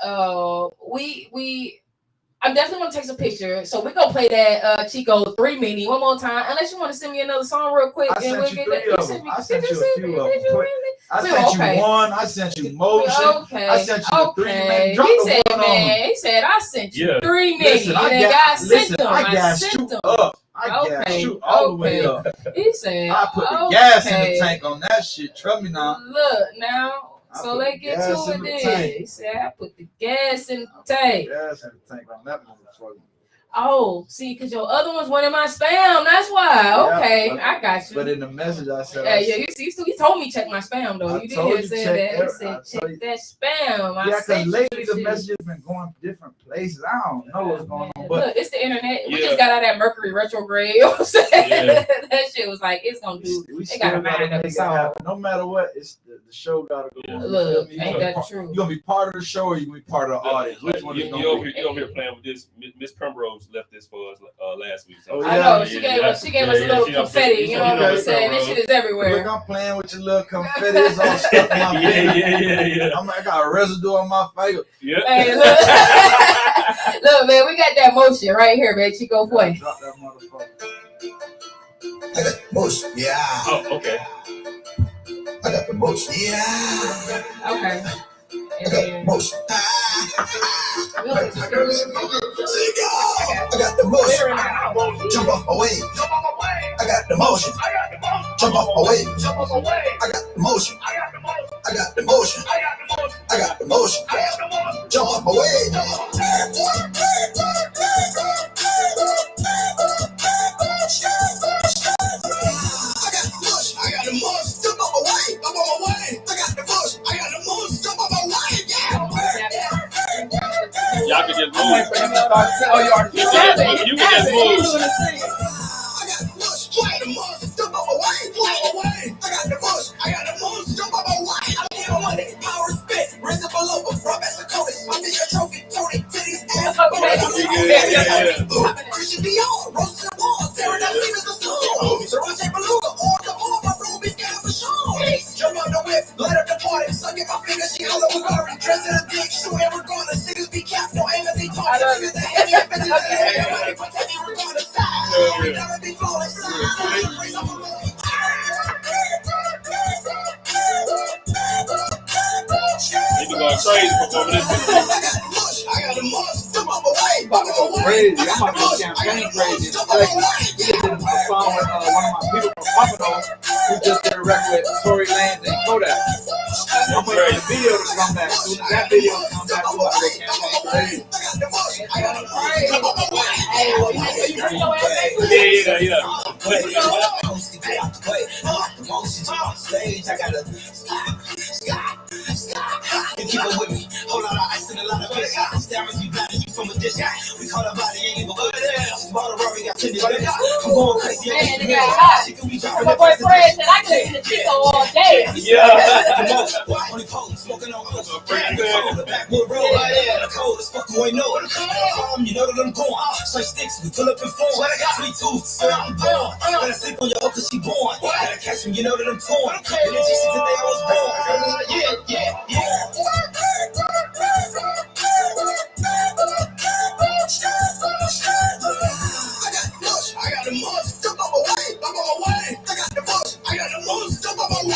I definitely want to take some pictures. So we're going to play that Chico 3 mini one more time. Unless you want to send me another song real quick. I sent you 3 of them. I sent you a few of them. I sent you one. I sent you motion. Okay. I sent you 3 mini. Drop he the said, one man, on. He said, I sent you 3 mini. Listen, I gassed you up. I gassed you all the way up. He said, I put the gas in the tank on that shit. Trust me now. Look, now. So let's get to it then. He said, I put the gas in the tank. Gas in the tank on that motherfucker. Oh, see, because your other ones went in my spam. That's why. Okay, but, I got you. But in the message I said, you see, you told me check my spam though. You did say that. You said check that spam. Yeah, because lately the messages been going different places. I don't know what's going on. But look, it's the internet. We just got out of that Mercury retrograde. You know what I'm saying? That shit was like, it's gonna do. They got to mind up its own. No matter what, it's the show gotta go on. Look, ain't that true? You gonna be part of the show or you gonna be part of the audience? Which one is you over here playing with this? Miss Primrose left this for us last week. So. I know she gave us a little confetti. You know what I'm saying? This shit is everywhere. Look, I'm playing with your little confetti. It's all stuck in my face. Yeah. I got a residue on my face. Yeah. Hey, look. Look, man, we got that motion right here, man. CheekoFue. Drop that motherfucker. I got the motion. Yeah. Oh, okay. I got the motion. Yeah. Okay. I got motion. I got the motion. Jump off my wave. I got the motion. Jump off my wave. I got the motion. I got the motion. I got the motion. Jump off my wave. I got the motion. Jump off my wave. I'm on my way. I got the motion. I got the motion. Jump off my wave. Y'all can just move. Oh, you already you can just move. I got the motion. Jump off my wave. I got the motion. I got the motion. Jump off my wave. I'm here on money. Power spit. Rinse up all over. Rub as a coat. I'm in your trophy. Tony. Titties. Ass. Christian Dior. Roast to the wall. Tearing up fingers to school. Sriracha Beluga. All the all. My room is down for sure. Jump out the whip. Light up the party. Suck in my fingers. She all over glory. Dress in a dick. Shoot ever gonna. Niggas be capped. No aim at me. Talk. Niggas that heavy. Everybody protect me. Regardless. We never be flawless. You been going crazy performing this. I got the most. Jump off my way. About to go crazy. I'm about to go campaign crazy. Jump off my way. Did a song with one of my people from Pompano who just did a record with Tory Lanez and Kodak. I'm waiting for the video to come back. As soon as that video comes back, we're about to go campaign crazy. I got the crazy. Jump off my way. Yeah. I got a keep it with me. Hold on, I ice in a lot of bitch. Diamonds be blinding you from a distance. We call her body, ain't even good. Bottle Rory got 10 minutes. I'm going crazy. Man, they got hot. My boy Fred said I could listen to Chico all day. Yeah. Smoking on the backwood road. The cold as fuck, you ain't know it. You know that I'm going. Straight sticks, we pull up in four. Sweet tooth, so I'm born. Gotta sleep on your hoe cause she born. Gotta catch me, you know that I'm torn. And then she said the day I was born. Yeah. I got the most. Jump off my way. I'm on my way. I got the most. I got the most. Jump off my way.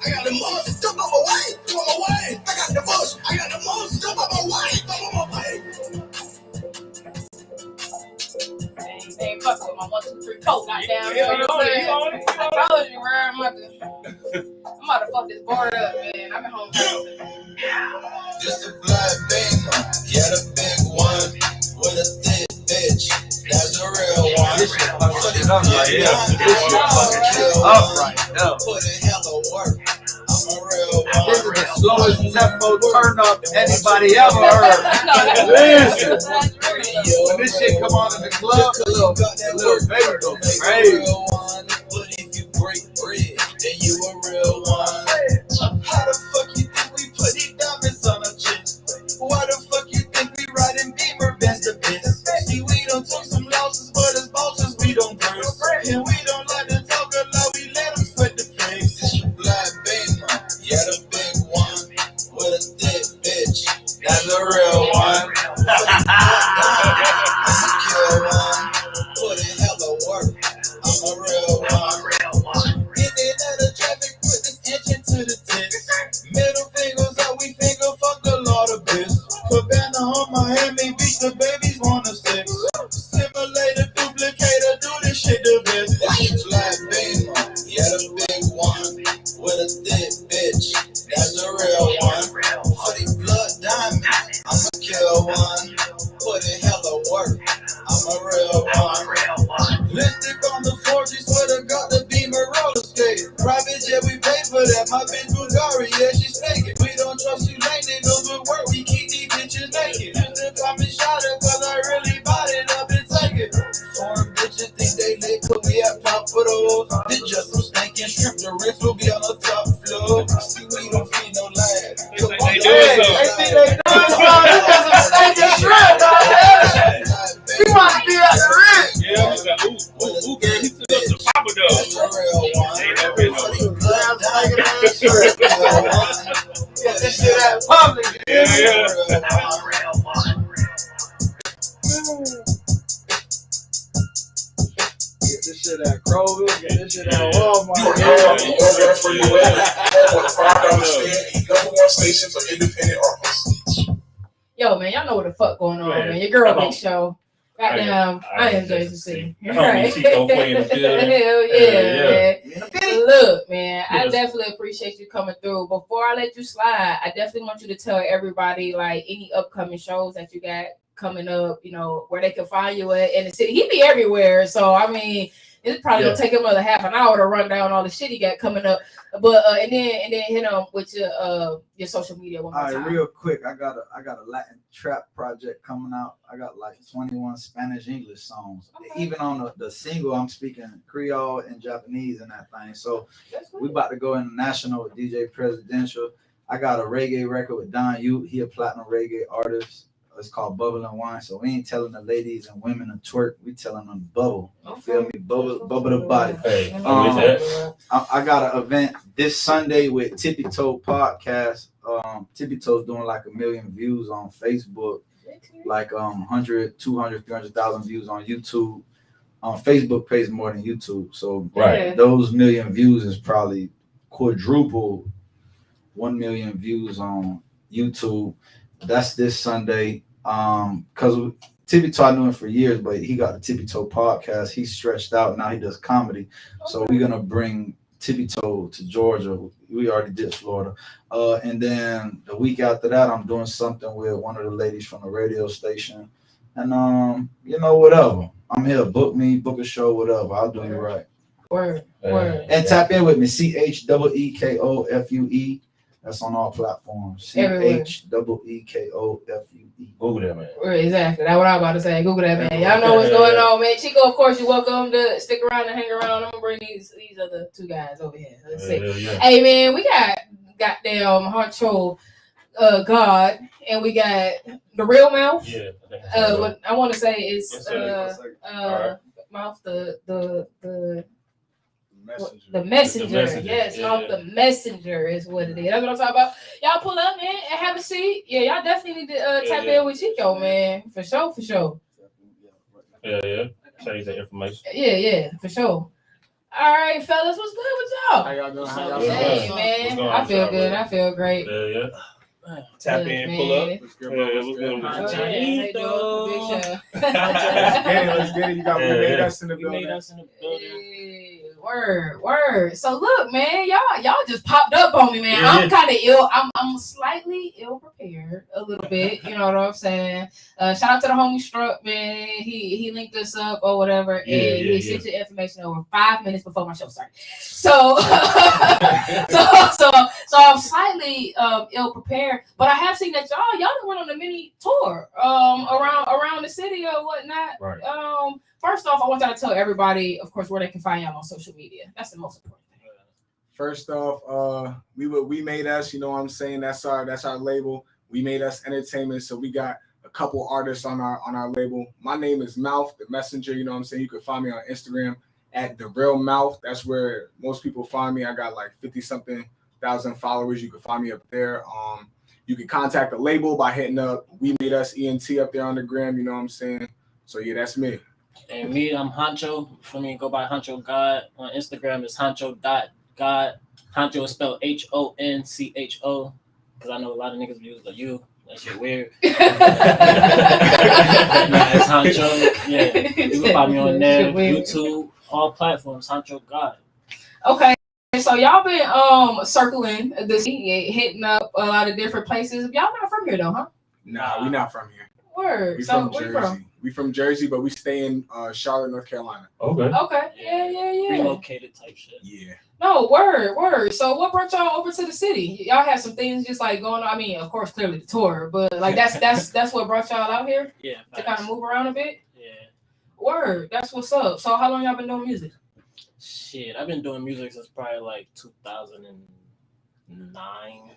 I got the most. Jump off my way. I got the most. I got the most. Jump fucking with my 1, 2, 3 coat. Goddamn, you know what I'm saying? I told you, bro. I'm about to fuck this board up, man. I've been home. Just a black banger, yeah, the big one with a thick bitch. That's the real one. This shit fucking up right here. This shit fucking up right now. Put in hella work. I'm a real one. This is the slowest tempo turn up anybody ever heard. Listen, when this shit come on in the club, the little baby go crazy. But if you break bread, then you a real one. How the fuck you think we put these diamonds on our chest? Why the fuck you think we riding Beamer best the best? See, we done took some losses, but as bosses we don't curse. And we don't like to talk a lot, we let them sweat the face. It's your black baby, yeah, the big one with a thick bitch. That's a real one. I'm a kill one. Put in hella work. I'm a real one. Getting out of traffic, put this engine to the test. Middle fingers up, we finger fuck a lot of bitch. Cabana on Miami Beach, the babies wanna sex. Simulator, duplicator, do this shit the best. It's black baby, yeah, the big one with a thick bitch. That's a real one. For the blood diamonds, I'ma kill one. Put in hella work, I'm a real one. Lipstick on the 4G, sweater got the Beamer roller skate. Private jet, we pay for that. My bitch Bulgari, yeah, she snaking. We don't trust you lane niggas with work, we keep these bitches naked. Used to call me shotter, cause I really bought it up and take it. Foreign bitches think they lit, cause we at pop for those. It's just some stinking shrimp, the wrist will be on the top floor. See, we don't feed no lad. Come on, They think they doing something. This is some stinking shrimp, dog. We want to be at the rent. Yeah, we got ooh, girl, he took us to Papa though. Get this shit out in public. Yeah. Get this shit at Kroger. Get this shit at Walmart. You are now on the That's Where You At, home with a $5 spin, the #1 station for independent artists. Yo, man, y'all know what the fuck going on, man. Your girl Big Show. Goddamn, I am Jason C. Right. Hell yeah, man. Look, man, I definitely appreciate you coming through. Before I let you slide, I definitely want you to tell everybody, like, any upcoming shows that you got coming up, you know, where they can find you at in the city. He be everywhere, so I mean, it's probably gonna take him another half an hour to run down all the shit he got coming up. But and then hit him with your social media one more time. All right, real quick, I got a Latin trap project coming out. I got like 21 Spanish English songs. Okay. Even on the single, I'm speaking Creole and Japanese and that thing. So we about to go international with DJ Presidential. I got a reggae record with Don Ute. He a platinum reggae artist. It's called Bubble and Wine. So we ain't telling the ladies and women to twerk. We telling them to bubble. You feel me? Bubble the body. Hey, I got an event this Sunday with Tippy Toe Podcast. Tippy Toe's doing like 1 million views on Facebook, like 100, 200, 300,000 views on YouTube. Facebook pays more than YouTube. So those 1 million views is probably quadruple 1 million views on YouTube. That's this Sunday. Because Tippy Toe, I knew him for years, but he got the Tippy Toe Podcast. He's stretched out. Now he does comedy. So we're going to bring Tippy Toe to Georgia. We already did Florida. And then the week after that, I'm doing something with one of the ladies from the radio station. And, you know, whatever. I'm here. Book me, book a show, whatever. I'll do you right. Word. And tap in with me. CheekoFue. That's on all platforms. CheekoFue. Google that, man. Exactly. That's what I was about to say. Google that, man. Y'all know what's going on, man. Chico, of course, you're welcome to stick around and hang around. I'm gonna bring these other two guys over here. Let's see. Hey, man, we got goddamn Honcho, God, and we got the real Mouth. Yeah. What I want to say is Mouth the messenger. Yes, Mouth the messenger is what it is. That's what I'm talking about. Y'all pull up, man, and have a seat. Yeah, y'all definitely need to tap in with Chico, man. For sure. Yeah. Change that information. Yeah, for sure. All right, fellas, what's good with y'all? How y'all doing? Hey, man. I feel good. I feel great. Yeah. Tap in, pull up. What's good, what's good? How you doing? Big show. Let's get it. You got We Made Us in the building. Word. So look, man, y'all just popped up on me, man. I'm kind of ill. I'm slightly ill prepared a little bit. You know what I'm saying? Shout out to the homie Struck, man. He linked us up or whatever, and he sent your information over 5 minutes before my show started. So so I'm slightly ill prepared, but I have seen that y'all done went on a mini tour around the city or whatnot. Right. First off, I want y'all to tell everybody, of course, where they can find y'all on social media. That's the most important thing. First off, We Made Us. You know what I'm saying? That's our label. We Made Us Entertainment. So we got a couple artists on our label. My name is Mouf, the messenger. You know what I'm saying? You can find me on Instagram at The Real Mouf. That's where most people find me. I got like 50-something thousand followers. You can find me up there. You can contact the label by hitting up We Made Us ENT up there on the gram. You know what I'm saying? So yeah, that's me. And me, I'm Honcho. For me, go by Honcho God. On Instagram, it's honcho.god. Honcho is spelled Honcho, because I know a lot of niggas use the U. That shit weird. It's Honcho. Yeah, you can find me on there, YouTube, all platforms, Honcho God. Okay. So y'all been circling the city, hitting up a lot of different places. Y'all not from here though, huh? Nah, we not from here. Word. We So from Jersey. We from Jersey, but we stay in Charlotte, North Carolina. Okay. Yeah. Relocated type shit. Yeah. No, word. So what brought y'all over to the city? Y'all had some things just like going on. I mean, of course, clearly the tour, but like that's what brought y'all out here? Yeah. To kind of move around a bit? Yeah. Word. That's what's up. So how long y'all been doing music? Shit, I've been doing music since probably like 2009.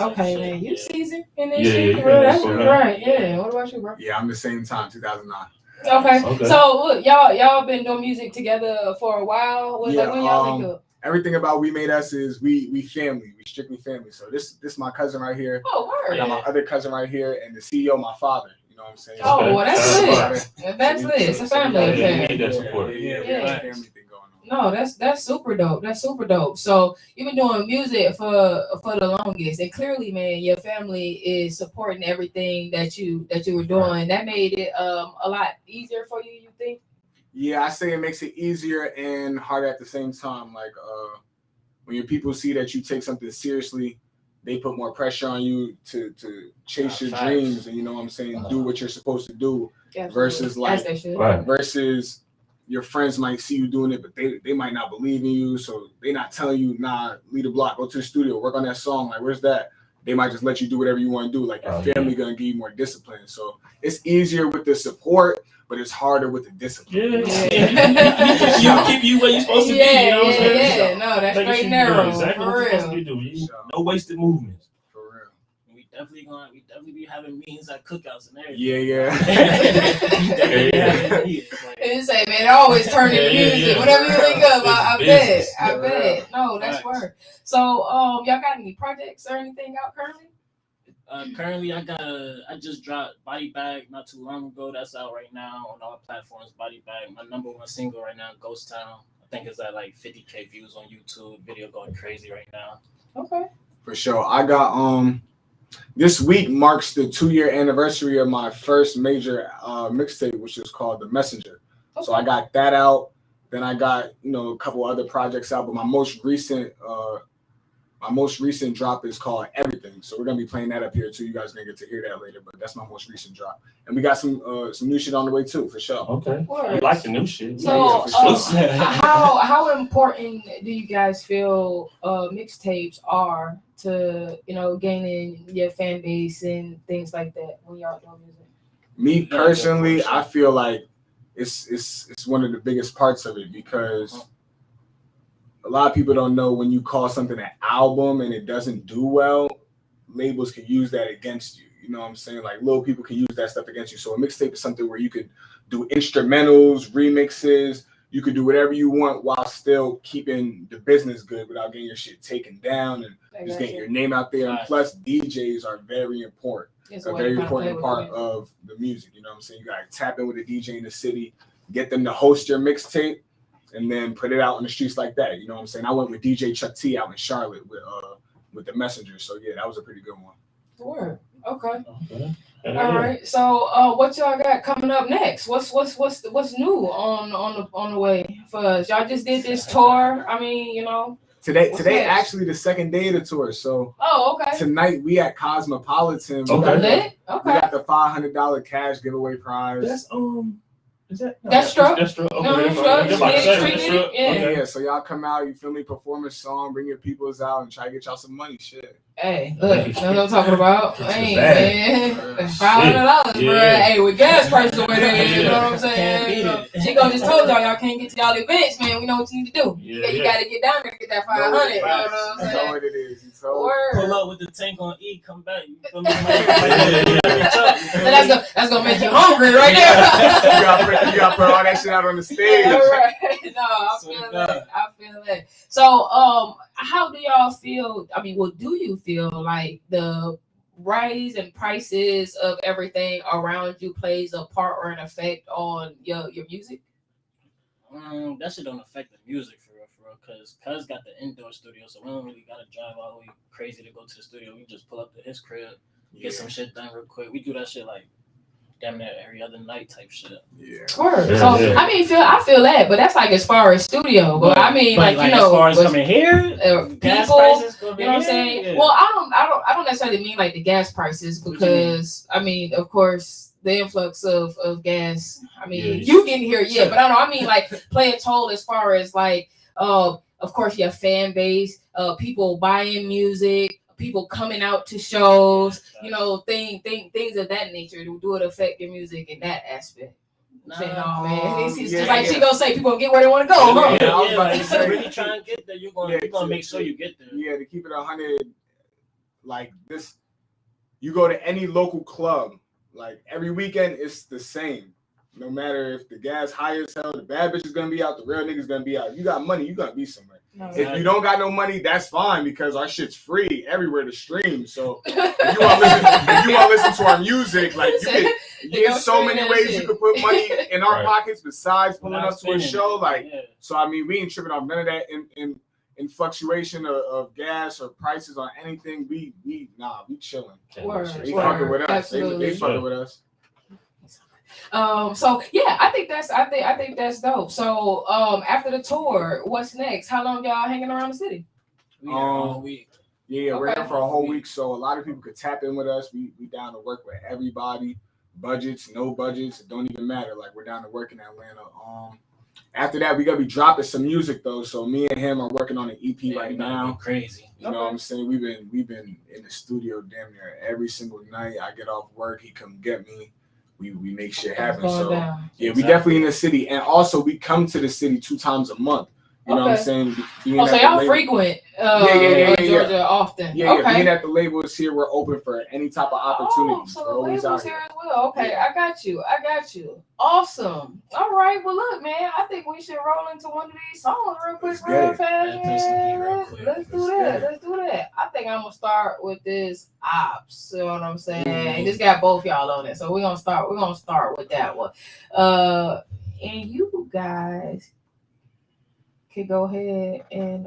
Okay, man, you seasoned in this Yeah, shit. yeah, That's yeah. right. Yeah. What about you, bro? Yeah, I'm the same time, 2009. Okay. So look, y'all been doing music together for a while. When y'all link up? Everything about We Made Us is we family. We strictly family. So this my cousin right here. Oh, word. I got my other cousin right here, and the CEO, my father. You know what I'm saying? Oh, well, that's lit. That's lit. It's a family affair. Need that support. Yeah. Family thing going on. No, that's super dope. That's super dope. So you've been doing music for the longest, and clearly, man, your family is supporting everything that you were doing. Right. That made it a lot easier for you. You think? Yeah, I say it makes it easier and harder at the same time. Like when your people see that you take something seriously, they put more pressure on you to chase your dreams and, you know what I'm saying, do what you're supposed to do. Versus like versus your friends might see you doing it, but they might not believe in you. So they not telling you, nah, leave the block, go to the studio, work on that song. Like, where's that? They might just let you do whatever you want to do. Like your family gonna give you more discipline. So it's easier with the support, but it's harder with the discipline. You keep you where you're supposed to be. You know what I'm saying? Yeah. No, that's straight and narrow. Exactly what you're supposed to do. No wasted movements. For real. We definitely be having meetings at cookouts and everything. Yeah. And say, man, it always turn into music. Whatever you link up, I bet. No, that's word. So, y'all got any projects or anything out currently? Currently, I just dropped Body Bag not too long ago. That's out right now on all platforms. Body Bag, my #1 single right now, Ghost Town. I think it's at like 50K views on YouTube. Video going crazy right now. Okay. For sure. I got this week marks the 2-year anniversary of my first major mixtape, which is called The Messenger. Okay. So I got that out. Then I got, a couple other projects out, but my most recent drop is called Everything. So we're gonna be playing that up here too. You guys are gonna get to hear that later, but that's my most recent drop. And we got some new shit on the way too, for sure. Okay. I like the new shit. So how important do you guys feel mixtapes are to gaining your fan base and things like that when y'all doing music? Me personally, I feel like it's one of the biggest parts of it, because a lot of people don't know when you call something an album and it doesn't do well, labels can use that against you. You know what I'm saying? Like little people can use that stuff against you. So a mixtape is something where you could do instrumentals, remixes. You could do whatever you want while still keeping the business good without getting your shit taken down and just getting your name out there. And plus, DJs are very important. It's a very important part of the music. You know what I'm saying? You got to tap in with a DJ in the city, get them to host your mixtape, and then put it out on the streets like that. You know what I'm saying? I went with DJ Chuck T out in Charlotte with The Messenger. So yeah, that was a pretty good one. Word. Okay. All right. So, what y'all got coming up next? What's new on the way for us? Y'all just did this tour. I mean, you know. Today next? actually the second day of the tour. So okay. Tonight we at Cosmopolitan. Okay. We got the $500 cash giveaway prize. That's Is that? No, that's Struck. That's Struck. Okay. No, Struck. Yeah. So y'all come out, you feel me, perform a song, bring your peoples out, and try to get y'all some money. Shit. Hey, look, that's what I'm talking about. Hey, man, $500, bro. Hey, with gas prices over there, you know what I'm saying? Chico just told y'all can't get to y'all events, man. We know what you need to do. You got to get down there and get that 500. You know what I'm saying? That's what it is. Pull up with the tank on E, come back. You feel me? That's gonna make you hungry right there. you gotta put all that shit out on the stage. Right. No, I feel that. So, how do y'all feel? I mean, do you feel like the rise in prices of everything around you plays a part or an effect on your music? That shit don't affect the music for real, cause got the indoor studio, so we don't really gotta drive all the way crazy to go to the studio. We just pull up to his crib, get some shit done real quick. We do that shit like damn near every other night type shit. Yeah. Word. So I mean, I feel that, but that's like as far as studio. But I mean, like you know, as far as coming here, gas prices. You know what I'm saying? Yeah. Well, I don't necessarily mean like the gas prices because I mean, of course. The influx of gas. I mean, you getting here, but I don't know. I mean, like play a toll as far as like, of course, your fan base, people buying music, people coming out to shows, you know, things of that nature. Do it affect your music in that aspect? No, man. It's just like she gonna say, people gonna get where they want to go. Really trying to get there. You're gonna make sure you get there. Yeah, to keep it 100, like this, you go to any local club. Like every weekend, it's the same. No matter if the gas high as hell, the bad bitch is gonna be out, the real nigga's gonna be out. You got money, you gonna be somewhere. No, if you don't got no money, that's fine because our shit's free everywhere to stream. So if you want to listen to our music, like there's so many ways you can put money in our pockets besides pulling up to a show. Like, so I mean, we ain't tripping off none of that in fluctuation of gas or prices on anything. We chilling. They fucking with us. They fucking with us. So yeah, I think that's dope. So after the tour, what's next? How long y'all hanging around the city? A week. Yeah, we're here for a whole week. So a lot of people could tap in with us. We down to work with everybody. Budgets, no budgets, it don't even matter. Like we're down to work in Atlanta. After that, we gotta be dropping some music though. So me and him are working on an EP right now. Crazy. You know what I'm saying? We've been in the studio damn near every single night. I get off work, he come get me. We make shit happen. So yeah, we definitely in the city, and also we come to the city 2 times a month. You know what I'm saying? So y'all frequent Georgia often. Yeah, being at the label is here, we're open for any type of opportunity. So the label's here as well. Okay, I got you. Awesome. All right, well look, man, I think we should roll into one of these songs real quick, real fast. Let's do that. I think I'm gonna start with this Ops. You know what I'm saying? This got both y'all on it, so we're gonna start with that one. And you guys could go ahead and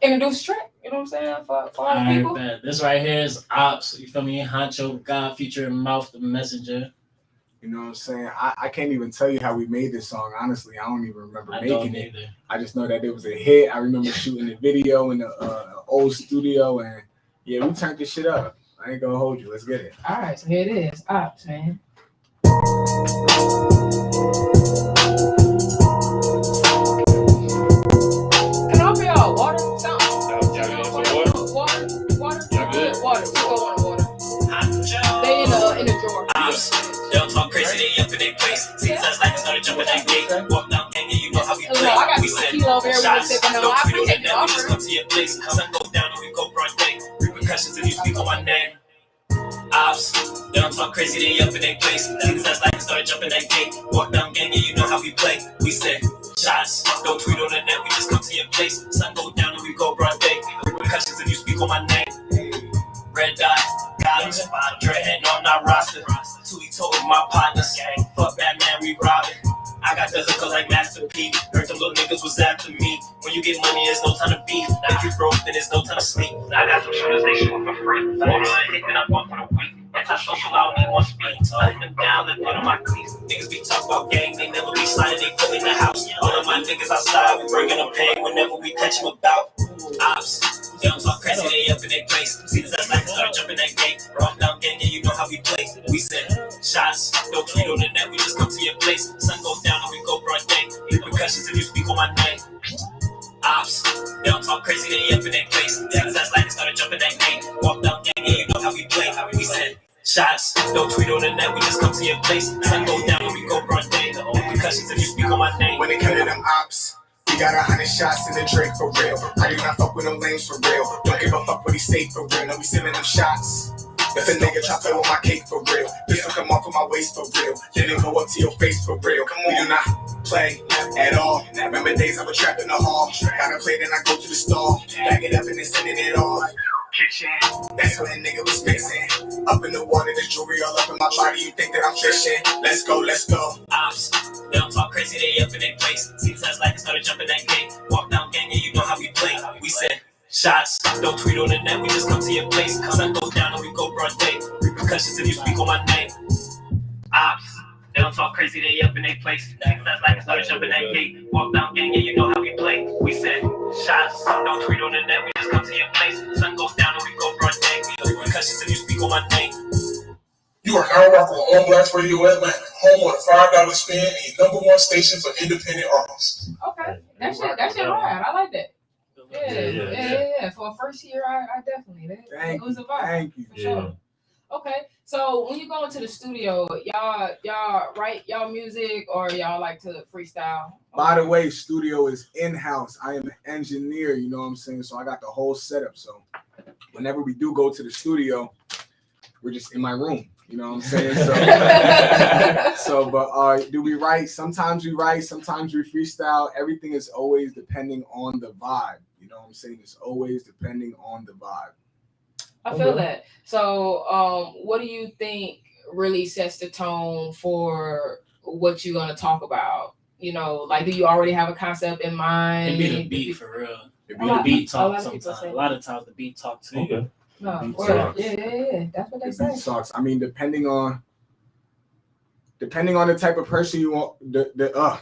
introduce the track, you know what I'm saying, for our people. This right here is Ops, you feel me? Honcho, God featuring Mouf, the Messenger. You know what I'm saying? I can't even tell you how we made this song. Honestly, I don't even remember making it. I just know that it was a hit. I remember shooting the video in the old studio, and yeah, we turned this shit up. I ain't gonna hold you. Let's get it. All right, so here it is, Ops, man. Don't talk crazy, they up in their place. Seems us like it's started jumping that gate. Walk down, gang, you know how we play. We said shots, don't tweet on the net, we just come to your place. Sun goes down and we go broad day. Repercussions if you speak on my name. Ops, they don't talk crazy, they up in their place. Seems us like it started jumping that gate. Walk down, gang, you know how we play. We said shots, don't tweet on the net, we just come to your place. Sun goes down and we go broad day. Repercussions if you speak on my name. Red dot, got him, dreadhead on our roster. Tootie told my partners, fuck Batman, we robbing. I got the hooker like Master P. Heard them little niggas was after me. When you get money, there's no time to beat. If you broke, then there's no time to sleep. I got some shooters, they shooting for free. Order a hit, then I'm going for the week. Anti-social, I don't need one speed. Letting them down, let on my cleats. Niggas be talking about gang, they never be sliding, they put in the house. All of my niggas outside, we bringing them pain whenever we catch them about. Ops, they don't talk crazy, they up in their place. See the last night, started jumping that gate. Rock down gang, yeah, you know how we play. We said shots, don't tweet on the net, we just come to your place. Sun goes down and we go broad day. Repercussions if you speak on my name. Ops, they don't talk crazy, they up in their place. See the last night, started jumping that gate. Walk down gang, yeah, you know how we play. We said shots, don't tweet on the net, we just come to your place. Sun goes down and we go broad day. Repercussions if you speak on my name. When it come to them ops, we got 100 shots in the drink for real. I do not fuck with them lames for real. Don't give a fuck what he say for real. No, we sending them shots. If a nigga try to play with my cake for real, this will come off of my waist for real. Then it go up to your face for real. We do not play at all. Remember days I was trapped in the hall. Got a plate and I go to the stall. Back it up and then sending it off. That's when a nigga was mixing. Up in the water, this jewelry all up in my body. You think that I'm fishing? Let's go, let's go. Ops, they don't talk crazy, they up in their place. See the last like it started jumping that gate. Walk down gang, yeah, you know how we play. We said shots, don't tweet on the net, we just come to your place. Sun goes down and we go broad day. Repercussions if you speak on my name. Ops, they don't talk crazy, they up in their place. See the last like it started jumping that gate. Walk down gang, yeah, you know how we play. We said shots, don't tweet on the net, we just come to your place. Sun goes down and we go broad day. Repercussions if you speak on my name. You are now rocking on Blast Radio Atlanta, home of the $5 spin and your #1 station for independent artists. Okay, that shit right. I like that. Yeah. For a first year, I definitely. It was a vibe. Thank you. For sure. Okay, so when you go into the studio, y'all write y'all music or y'all like to freestyle? By the way, studio is in-house. I am an engineer, you know what I'm saying? So I got the whole setup. So whenever we do go to the studio, we're just in my room. You know what I'm saying? But do we write? Sometimes we write, sometimes we freestyle. Everything is always depending on the vibe. You know what I'm saying? It's always depending on the vibe. I feel that. So, what do you think really sets the tone for what you're gonna talk about? You know, like, do you already have a concept in mind? It be the beat for real. It be the beat talk sometimes. A lot of times the beat talk too. Okay. No, yeah. That's what they say. Beat talks. I mean, depending on the type of person you want,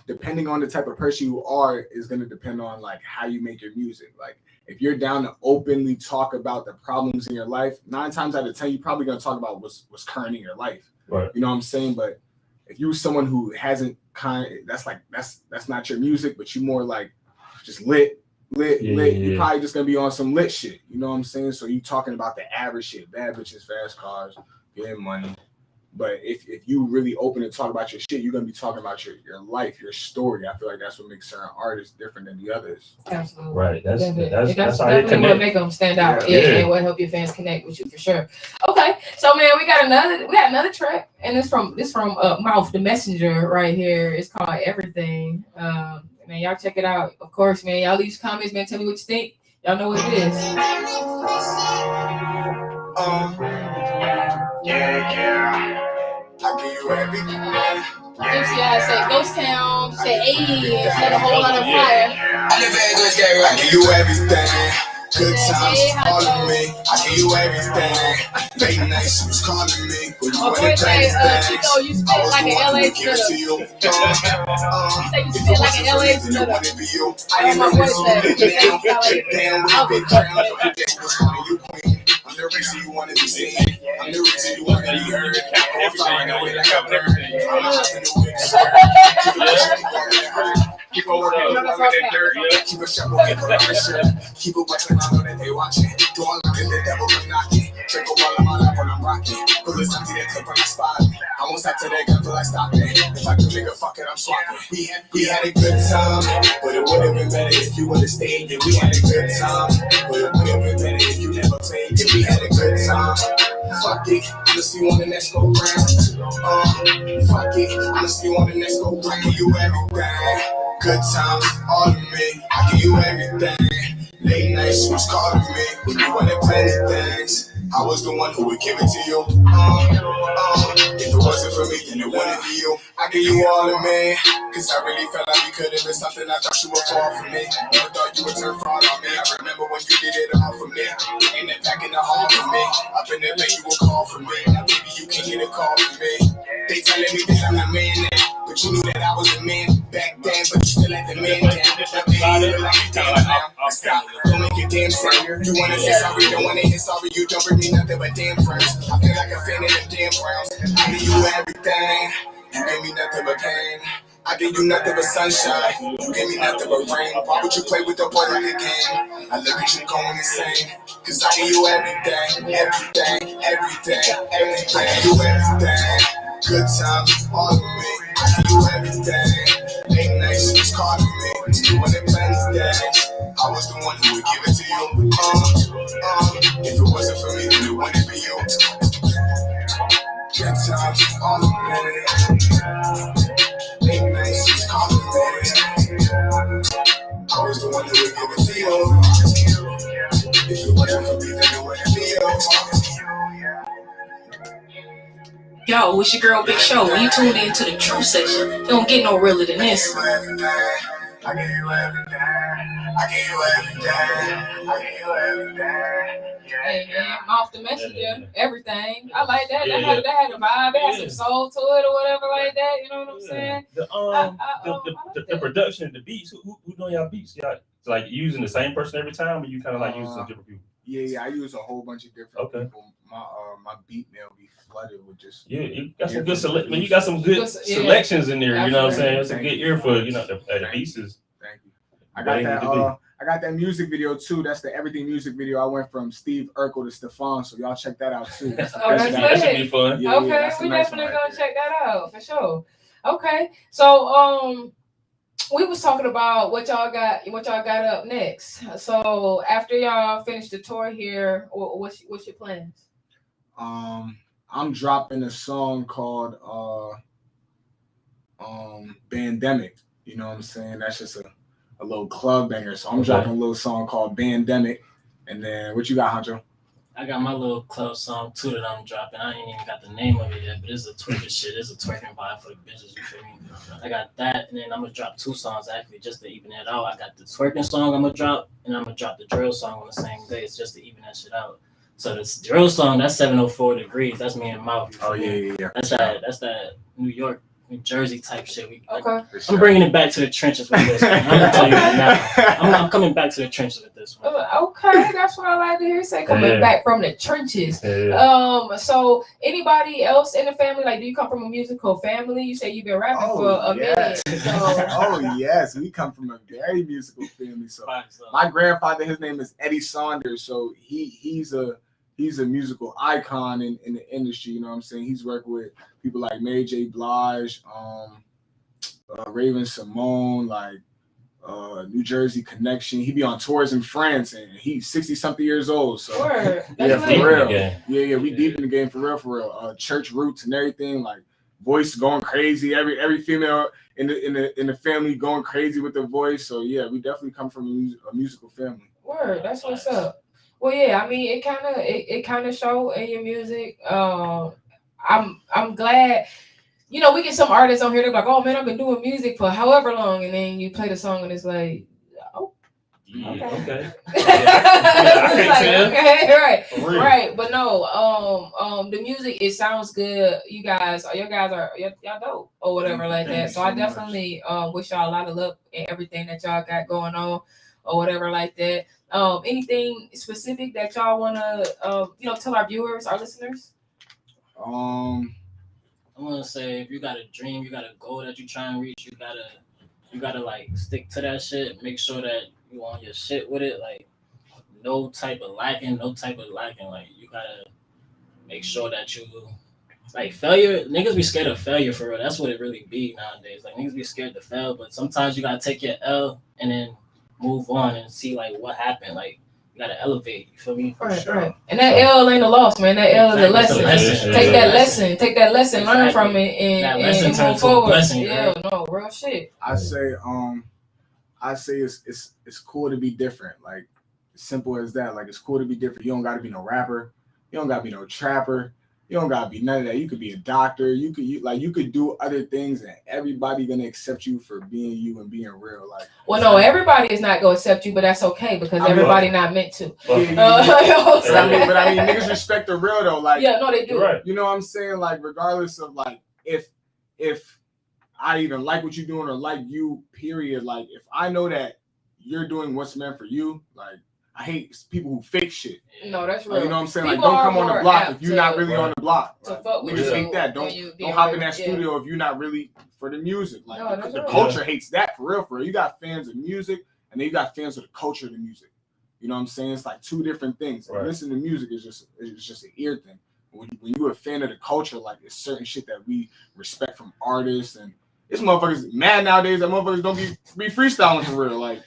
depending on the type of person you are, is gonna depend on like how you make your music. Like, if you're down to openly talk about the problems in your life, 9 times out of 10, you're probably gonna talk about what's current in your life. Right. You know what I'm saying? But if you're someone who hasn't that's not your music, but you more like just lit. You're probably just gonna be on some lit shit. You know what I'm saying? So you talking about the average shit, bad bitches, fast cars, getting money. But if you really open and talk about your shit, you're gonna be talking about your life, your story. I feel like that's what makes certain artists different than the others. Absolutely. Right. That's how they definitely connect. what make them stand out. Yeah. And what help your fans connect with you for sure. Okay, so man, we got another track, and it's from Mouf, the messenger right here. It's called Everything. Man, y'all check it out. Of course, man. Y'all leave comments, man. Tell me what you think. Y'all know what it is. Yeah. I give you everything. MCI said Ghost Town, said ayy, said a whole lot of fire. I live in a good day, I give you everything. Good times, all of me. I give you everything. Late nights, she was calling me. When you want to play Chico, you spit like an LA spitter. You say you spit like an LA spitter. I don't know what it says. I'm the reason you want to be seen. I'm the reason you want to be heard. I'm flying away like a bird. I'm hopping away. Keep on working, with that dirt. Keep a shovel, keep a pressure. Keep it wet, and I know that they watching. Don't look at the devil, come knocking. Check a wall of my life when I'm rocking. Pull this empty that clip on the spot. I won't stop till that gun till I stop it. If I can make a fuck it, I'm swapping. We had a good time, but it would have been better if you would have stayed. Yeah, we had a good time, but it would have been better if you never played. Yeah, we had a good time. Fuck it, I'ma see you on the next go round. Fuck it, I'ma see you on the next go round. I give you everything. Good times, all of me. I give you everything. Late nights, she was calling me. When you wanted plenty things, I was the one who would give it to you. If it it wasn't for me, then it wouldn't be you. I give you all of me, cause I really felt like we could have been something. I thought you would fall for me. Never thought you would turn fraud on me. I remember when you did it all for me. And then back in the hall for me. Up in the bed, you would call for me. Now baby, you can get a call from me. They telling me that I'm the man now, but you knew that I was the man back then, but you still let the man down. Now you look like you damn now. Stop, don't make it damn sound. You wanna say sorry, don't wanna hear sorry. You don't bring me nothing but damn friends. I feel like a fan of them damn Browns. I give you everything, you give me nothing but pain. I give you nothing but sunshine, you give me nothing but rain. Why would you play with the boy like a game? I look at you going insane, cause I give you everything, everything, everything, everything. I give you everything, good times, all of me. I give you everything, late nights, she was calling me. You wanna play these days, I was the one who would give it to you. If it wasn't for me, then it wouldn't be you. Good times, all of me. Late nights, she's calling me. I was the one who would give it to you. If it wasn't for me, then it wouldn't be you. Yo, it's your girl Big Show. When you tune in to the Truth Session, you don't get no realer than this. I give you everything. I give you everything. I give you everything. Hey man, off the messenger, everything. I like that. That had a vibe. It had some soul to it or whatever like that. You know what I'm saying? The production, the beats. Who know y'all beats? Y'all like using the same person every time, or you kind of like using some different people? Yeah, I use a whole bunch of different people. My beat mail be flooded with just you got some good you got some good selections in there. You know what I'm saying? It's a good ear for the pieces. Thank you. I got that music video too. That's the Everything music video. I went from Steve Urkel to Stefan, so y'all check that out too. That should be fun. Yeah, okay, we definitely gonna check that out for sure. Okay, so we was talking about what y'all got up next. So after y'all finish the tour here, what's your plans? I'm dropping a song called Bandemic. You know what I'm saying? That's just a little club banger. So I'm dropping a little song called Bandemic. And then what you got, Honcho? I got my little club song too that I'm dropping. I ain't even got the name of it yet, but it's a twerking shit. It's a twerking vibe for the bitches, you feel me? I got that, and then I'm gonna drop 2 songs actually just to even it out. I got the twerking song I'm gonna drop, and I'm gonna drop the drill song on the same day. It's just to even that shit out. So this drill song, that's 704 degrees. That's me and Mouf. Oh yeah. That's that New York, New Jersey type shit. I'm bringing it back to the trenches with this one. I'm gonna tell you that now. I'm coming back to the trenches with this one. Okay, that's what I like to hear. Say coming back from the trenches. So anybody else in the family, like, do you come from a musical family? You say you've been rapping for a minute. So. Oh yes, we come from a very musical family. So my grandfather, his name is Eddie Saunders. So he's a musical icon in the industry. You know what I'm saying? He's worked with people like Mary J. Blige, Raven Simone, like New Jersey Connection. He be on tours in France, and he's 60-something years old. So yeah, for real. Yeah, we deep in the game for real. Church roots and everything, like voice going crazy. Every female in the family going crazy with their voice. So yeah, we definitely come from a musical family. Word, that's what's up. Well, yeah, I mean, it kind of show in your music. I'm glad, you know, we get some artists on here. They're like, "Oh man, I've been doing music for however long," and then you play the song and it's like, "Oh, okay." Right. But no, the music, it sounds good. Y'all guys are dope or whatever like that. So I definitely wish y'all a lot of luck in everything that y'all got going on or whatever like that. Anything specific that y'all wanna tell our viewers, our listeners? I wanna say, if you got a dream, you got a goal that you try and reach, you gotta like stick to that shit. Make sure that you on your shit with it. Like no type of lacking. Like you gotta make sure that you like failure. Niggas be scared of failure for real. That's what it really be nowadays. Like niggas be scared to fail, but sometimes you gotta take your L and then move on and see like what happened. Like you gotta elevate. You feel me? Right. And that L ain't a loss, man. That L is a lesson. Take that lesson, learn from it, and move forward. Real shit. I say it's cool to be different. Like as simple as that. Like it's cool to be different. You don't gotta be no rapper. You don't gotta be no trapper. You don't gotta be none of that. You could be a doctor. You could do other things, and everybody gonna accept you for being you and being real. Like, well, no, everybody is not gonna accept you, but that's okay because everybody not meant to. But I mean, niggas respect the real though. Like, yeah, no, they do. Right. You know what I'm saying? Like, regardless of like if I even like what you're doing or like you, period. Like, if I know that you're doing what's meant for you, like. I hate people who fake shit. No, that's real. You know what I'm saying? People like, don't come on the block if you're not really on the block. We just hate that. Don't hop in that studio if you're not really for the music. Like the culture hates that for real. You got fans of music, and then you got fans of the culture of the music. You know what I'm saying? It's like two different things. Right. Listen to music is just an ear thing. When you're a fan of the culture, like it's certain shit that we respect from artists, and this motherfuckers mad nowadays that motherfuckers don't be freestyling for real. Like.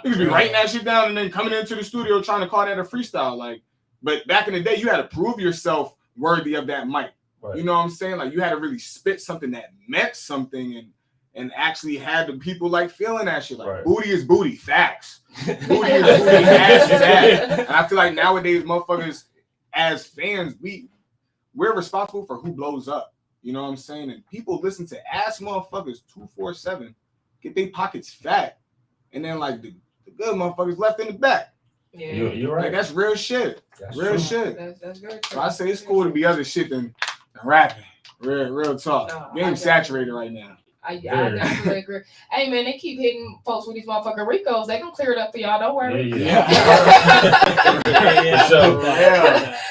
You could be writing that shit down and then coming into the studio trying to call that a freestyle. Like, but back in the day, you had to prove yourself worthy of that mic. Right. You know what I'm saying? Like, you had to really spit something that meant something and actually had the people like feeling that shit. Like, booty is booty, facts. Booty is booty, ass is ass. And I feel like nowadays, motherfuckers, as fans, we're responsible for who blows up. You know what I'm saying? And people listen to ass motherfuckers 247, get their pockets fat. And then like the good motherfuckers left in the back. Yeah, you're right. Like, that's real shit. That's real true. Shit. That's good. So I say it's cool to be other shit than rapping. Real talk. Game saturated right now. I definitely agree. Hey man, they keep hitting folks with these motherfucking Ricos. They gonna clear it up for y'all. Don't worry. Yeah.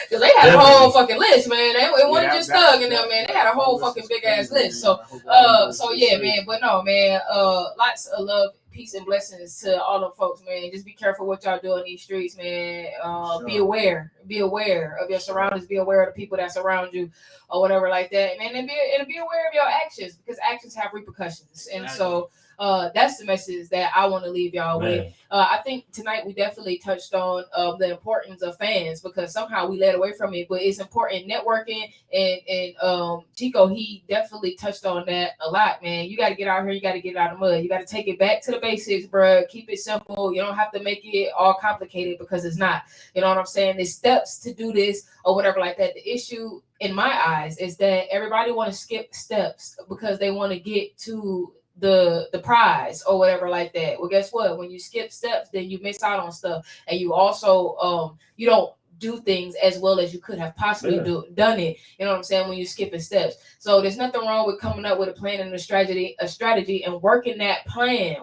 Cause they had a whole fucking list, man. It wasn't just Thug and them, man. They had a whole fucking big ass list. So yeah, man. But no, man. Lots of love, peace, and blessings to all the folks, man. Just be careful what y'all do in these streets, man. Be aware of your surroundings. Be aware of the people that surround you, or whatever like that, man. And be aware of your actions because actions have repercussions. And so that's the message that I want to leave y'all with. I think tonight we definitely touched on the importance of fans because somehow we led away from it, but it's important networking and Chico, he definitely touched on that a lot, man. You got to get out here, you got to get out of the mud, you got to take it back to the basics, bro. Keep it simple. You don't have to make it all complicated because it's not. You know what I'm saying? There's steps to do this or whatever like that. The issue in my eyes is that everybody want to skip steps because they want to get to the prize or whatever like that. Well, guess what? When you skip steps, then you miss out on stuff, and you also you don't do things as well as you could have possibly done it. You know what I'm saying? When you're skipping steps. So there's nothing wrong with coming up with a plan and a strategy and working that plan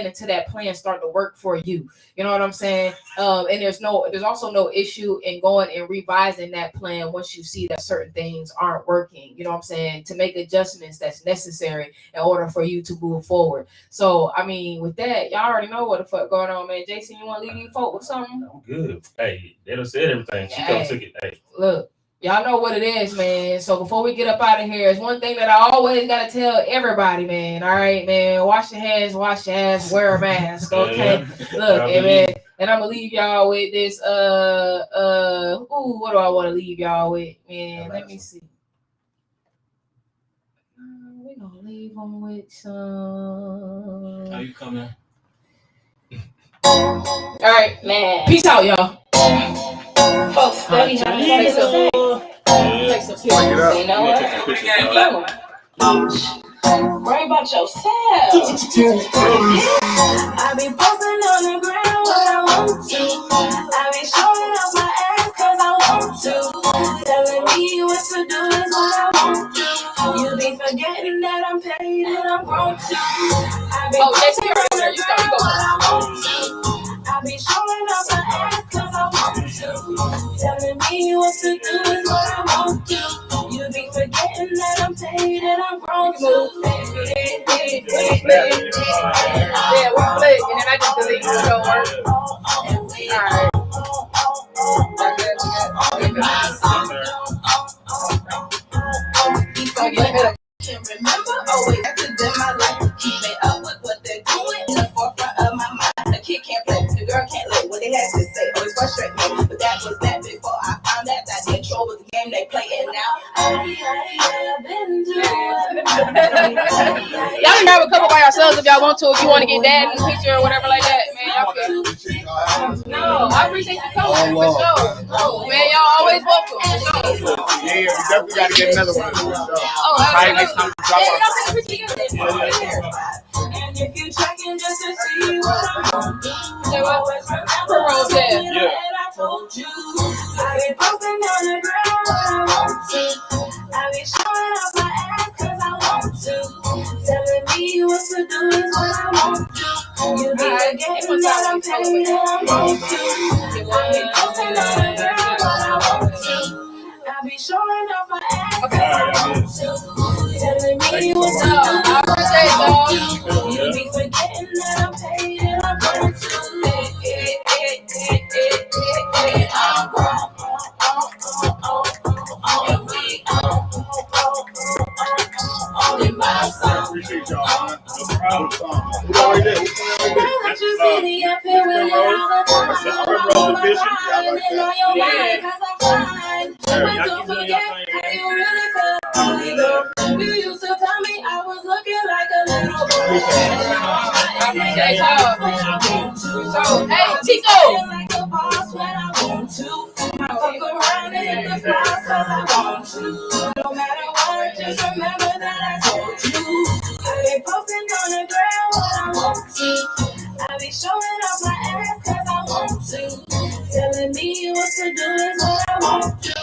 until that plan start to work for you. You know what I'm saying? And there's also no issue in going and revising that plan once you see that certain things aren't working. You know what I'm saying? To make adjustments that's necessary in order for you to move forward. So I mean, with that, y'all already know what the fuck going on, man. Jason, you want to leave you folk with something? I'm good. Hey, they done said everything. Chico took it. Hey, look. Y'all know what it is, man. So before we get up out of here, it's one thing that I always gotta tell everybody, man. All right, man. Wash your hands, wash your ass, wear a mask. Okay. Look, man. And I'm gonna leave y'all with this. What do I want to leave y'all with, man? Let me see. We're gonna leave them with some. How you coming? All right, man. Peace out, y'all. Folks, study how to take some pictures. You know what? Worry about yourself. I be posting on the ground what I want to. I be showing off my ass cause I want to. Telling me what to do is what I want to. You be forgetting that I'm paid and I'm grown to. I be posting on the ground what I want to. I be showing off my ass cause I want to. Telling me what to do is what I want to. You be forgetting that I'm paid and I'm grown to. Yeah, we flick and then I just delete the show work. Alright. Can't remember always to them my life. Keeping up with what they're doing in the forefront of my mind. The kid can't play, the girl can't live what they had to say. Always frustrate me, but that was that before I found out that the intro was the game they play it now. Y'all can grab a couple by yourselves if y'all want to. If you want to get that in the picture or whatever like that, man. No, I appreciate you coming for sure. Oh man, y'all always welcome. Yeah, we definitely got to get another one. Oh, probably next time we drop off. And if you checking just to see what I'm on, always remember that I told you. I be posting on the ground what I want to. I be showing off my ass cause I want to. Telling me what to do is what I want to. You be forgetting that I'm paid and I want to. I be posting on the ground what I want to. I be showing off my ass cause I want to. Telling me what to do. You be forgetting that I'm paid and I want to. I'm grown. Only my son. Appreciate y'all. Who already did? That's you see me up here with you all the time. I'm on your mind cause I'm fine. But don't forget how you really feel. You used to tell me I was looking like a little boy. Hey, Chico! Like a boss when I want to. Fuck around and hit the flies cause I want to. No matter what, just remember that I told you. I be posting on the ground what I want to. I be showing off my ass cause I want to. Telling me what to do is what I want to.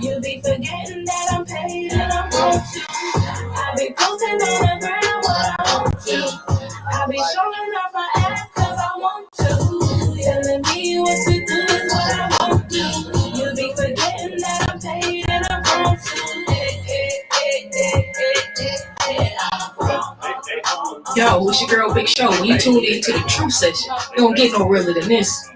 You be forgetting that I'm paid and I want to. I be posting on the ground what I want to. I be showing off my ass cause I want to. Telling me what to do is what I want to. You be forgetting that I'm paid and I want to. Yo, it's your girl Big Show. When you tuned into the Truth Session, you don't get no realer than this.